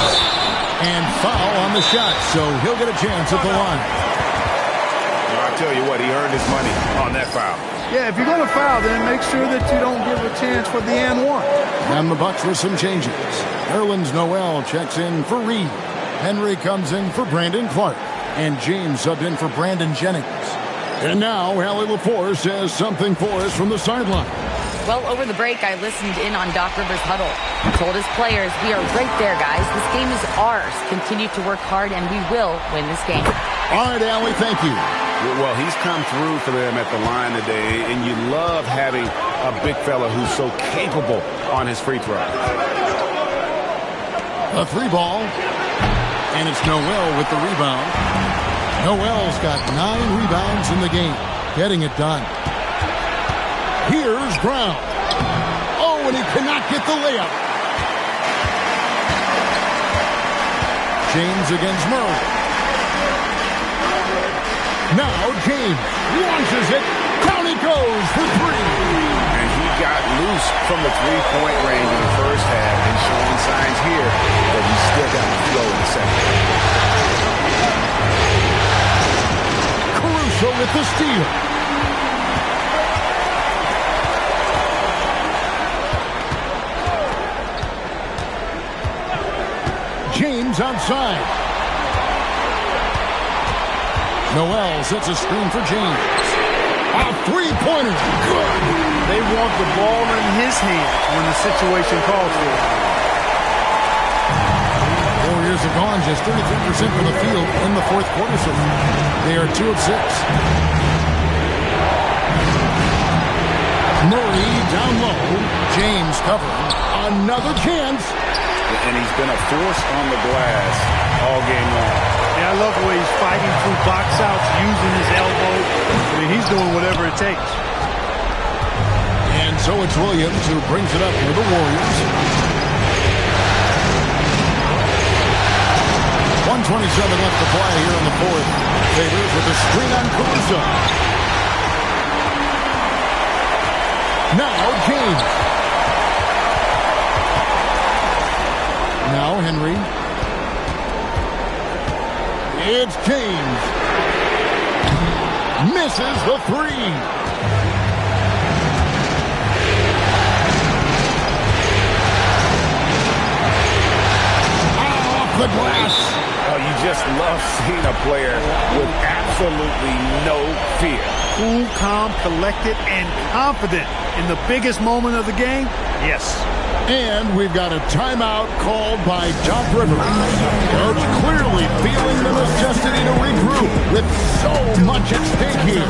And foul on the shot, so he'll get a chance at the line. I'll tell you what, he earned his money on that foul. Yeah, if you're going to foul, then make sure that you don't give a chance for the and 1. And the Bucks with some changes. Nerlens Noel checks in for Reed. Henry comes in for Brandon Clark. And James subbed in for Brandon Jennings. And now, Allie LaForce says something for us from the sideline. Well, over the break, I listened in on Doc Rivers' huddle. He told his players, we are right there, guys. This game is ours. Continue to work hard, and we will win this game. All right, Allie, thank you. Well, he's come through for them at the line today, and you love having a big fella who's so capable on his free throw. A 3-ball, and it's Noel with the rebound. Noel's got 9 rebounds in the game, getting it done. Here's Brown. Oh, and he cannot get the layup. James against Murray. Now James launches it. Down he goes for 3. And he got loose from the three-point range in the first half and showing signs here that he's still got the flow in the second. Caruso with the steal. James outside. Noel sets a screen for James. A three-pointer. Good. They want the ball in his hands when the situation calls for it. Warriors have gone just 33% from the field in the fourth quarter so far. They are 2 of 6. Murray down low. James covering. Another chance. And he's been a force on the glass all game long. Yeah, I love the way he's fighting through box outs, using his elbow. I mean, he's doing whatever it takes. And so it's Williams who brings it up for the Warriors. 1:27 left to play here in the fourth. Favors with a screen on Caruso. Now James. Now Henry. It's James. Misses the 3. Off the glass. Oh, you just love seeing a player with absolutely no fear. Cool, calm, collected, and confident in the biggest moment of the game. Yes. And we've got a timeout called by Doc Rivers. Coach clearly feeling the necessity to regroup with so much at stake here.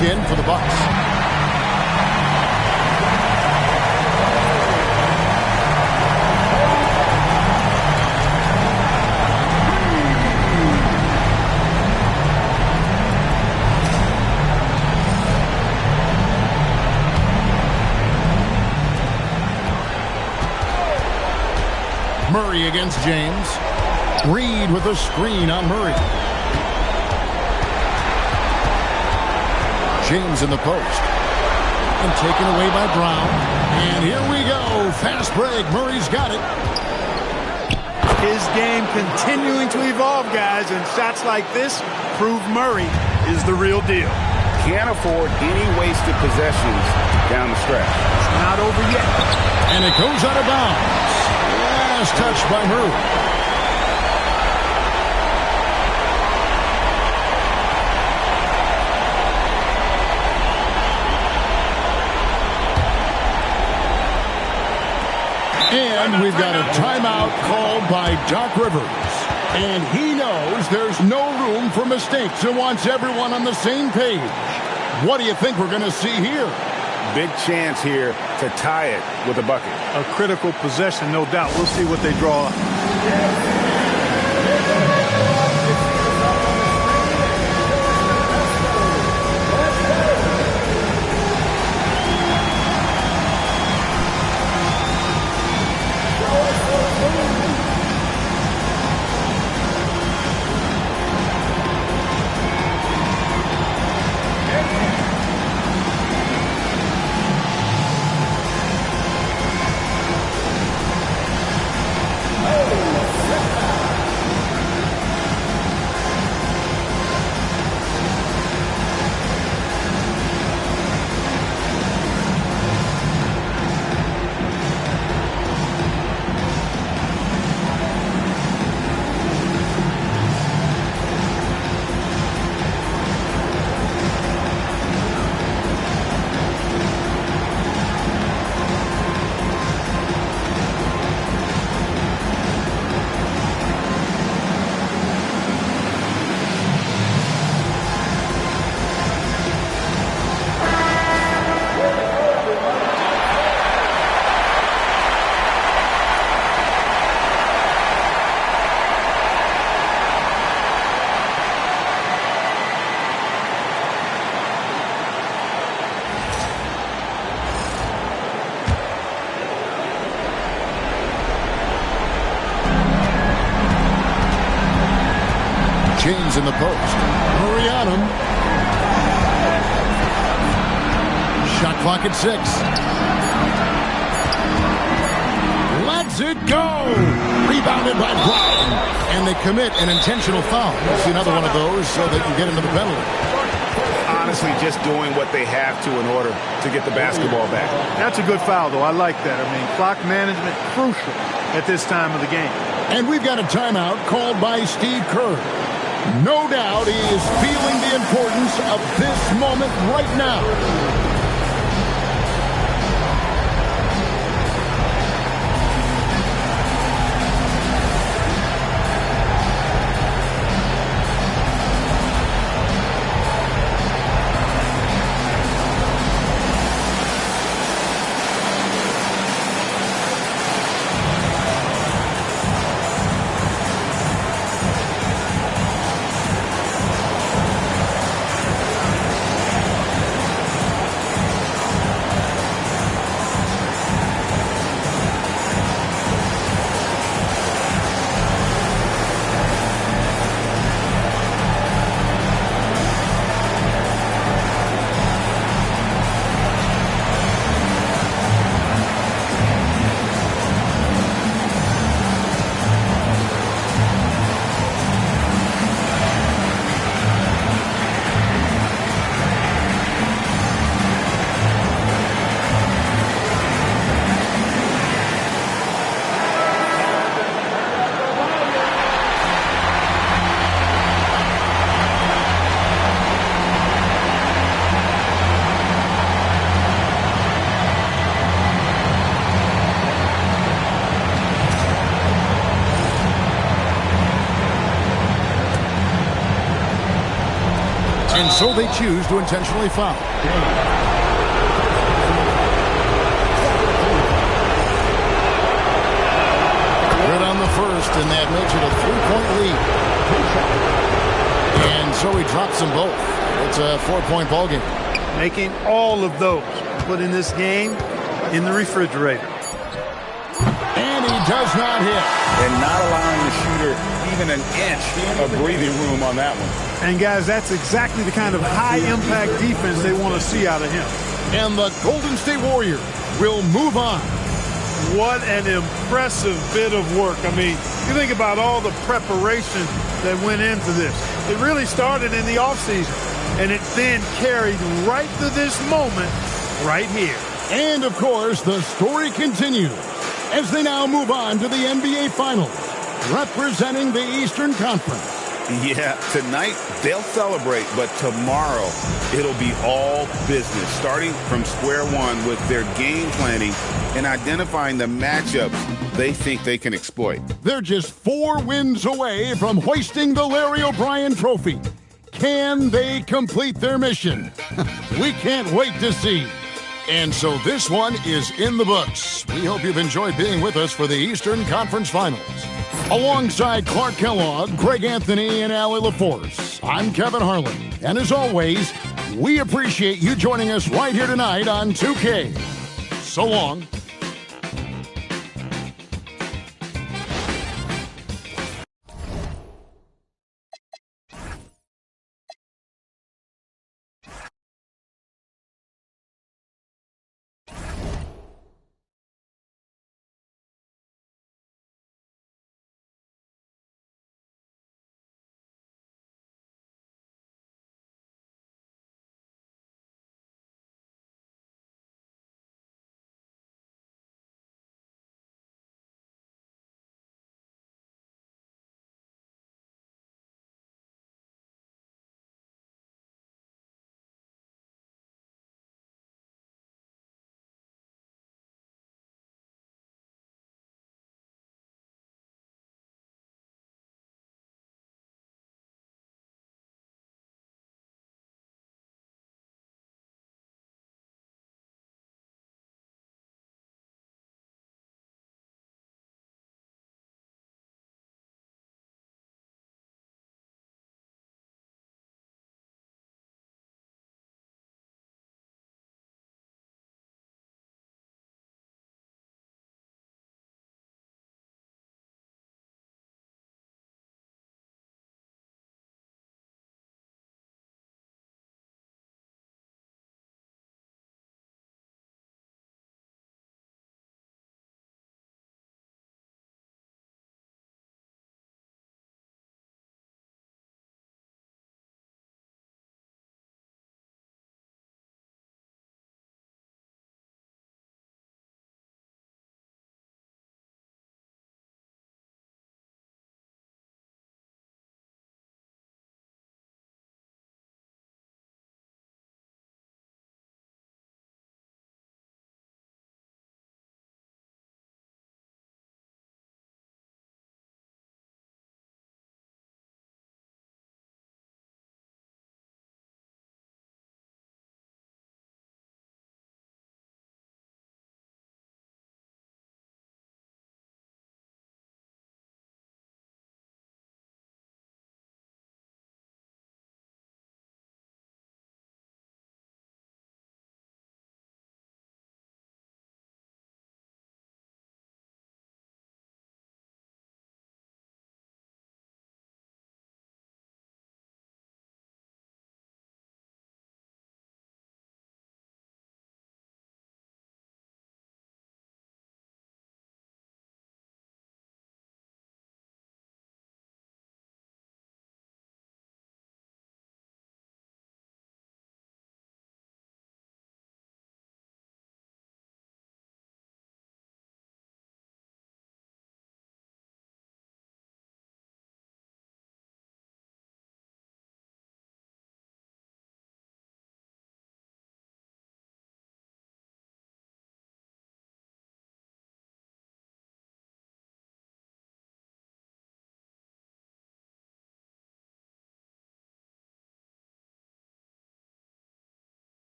In for the Bucks. Murray against James. Reed with a screen on Murray. James in the post. And taken away by Brown. And here we go. Fast break. Murray's got it. His game continuing to evolve, guys. And shots like this prove Murray is the real deal. Can't afford any wasted possessions down the stretch. It's not over yet. And it goes out of bounds. Last touch by Murray. And we've got a timeout called by Doc Rivers. And he knows there's no room for mistakes and wants everyone on the same page. What do you think we're going to see here? Big chance here to tie it with a bucket. A critical possession, no doubt. We'll see what they draw up. James in the post. Murray on him. Shot clock at 6. Lets it go. Rebounded by Brown. And they commit an intentional foul. See another one of those so they can get into the penalty. Honestly, just doing what they have to in order to get the basketball back. That's a good foul, though. I like that. I mean, clock management crucial at this time of the game. And we've got a timeout called by Steve Kerr. No doubt he is feeling the importance of this moment right now. And so they choose to intentionally foul. Good on the first, and that makes it a 3-point lead. And so he drops them both. It's a 4-point ball game. Making all of those. Putting this game in the refrigerator. And he does not hit. And not allowing the shooter even an inch of breathing room on that one. And, guys, that's exactly the kind of high-impact defense they want to see out of him. And the Golden State Warriors will move on. What an impressive bit of work. I mean, you think about all the preparation that went into this. It really started in the offseason, and it then carried right to this moment right here. And, of course, the story continues as they now move on to the NBA Finals, representing the Eastern Conference. Yeah, tonight they'll celebrate, but tomorrow it'll be all business, starting from square one with their game planning and identifying the matchups they think they can exploit. They're just 4 wins away from hoisting the Larry O'Brien Trophy. Can they complete their mission? We can't wait to see. And so this one is in the books. We hope you've enjoyed being with us for the Eastern Conference Finals. Alongside Clark Kellogg, Greg Anthony, and Allie LaForce, I'm Kevin Harlan. And as always, we appreciate you joining us right here tonight on 2K. So long.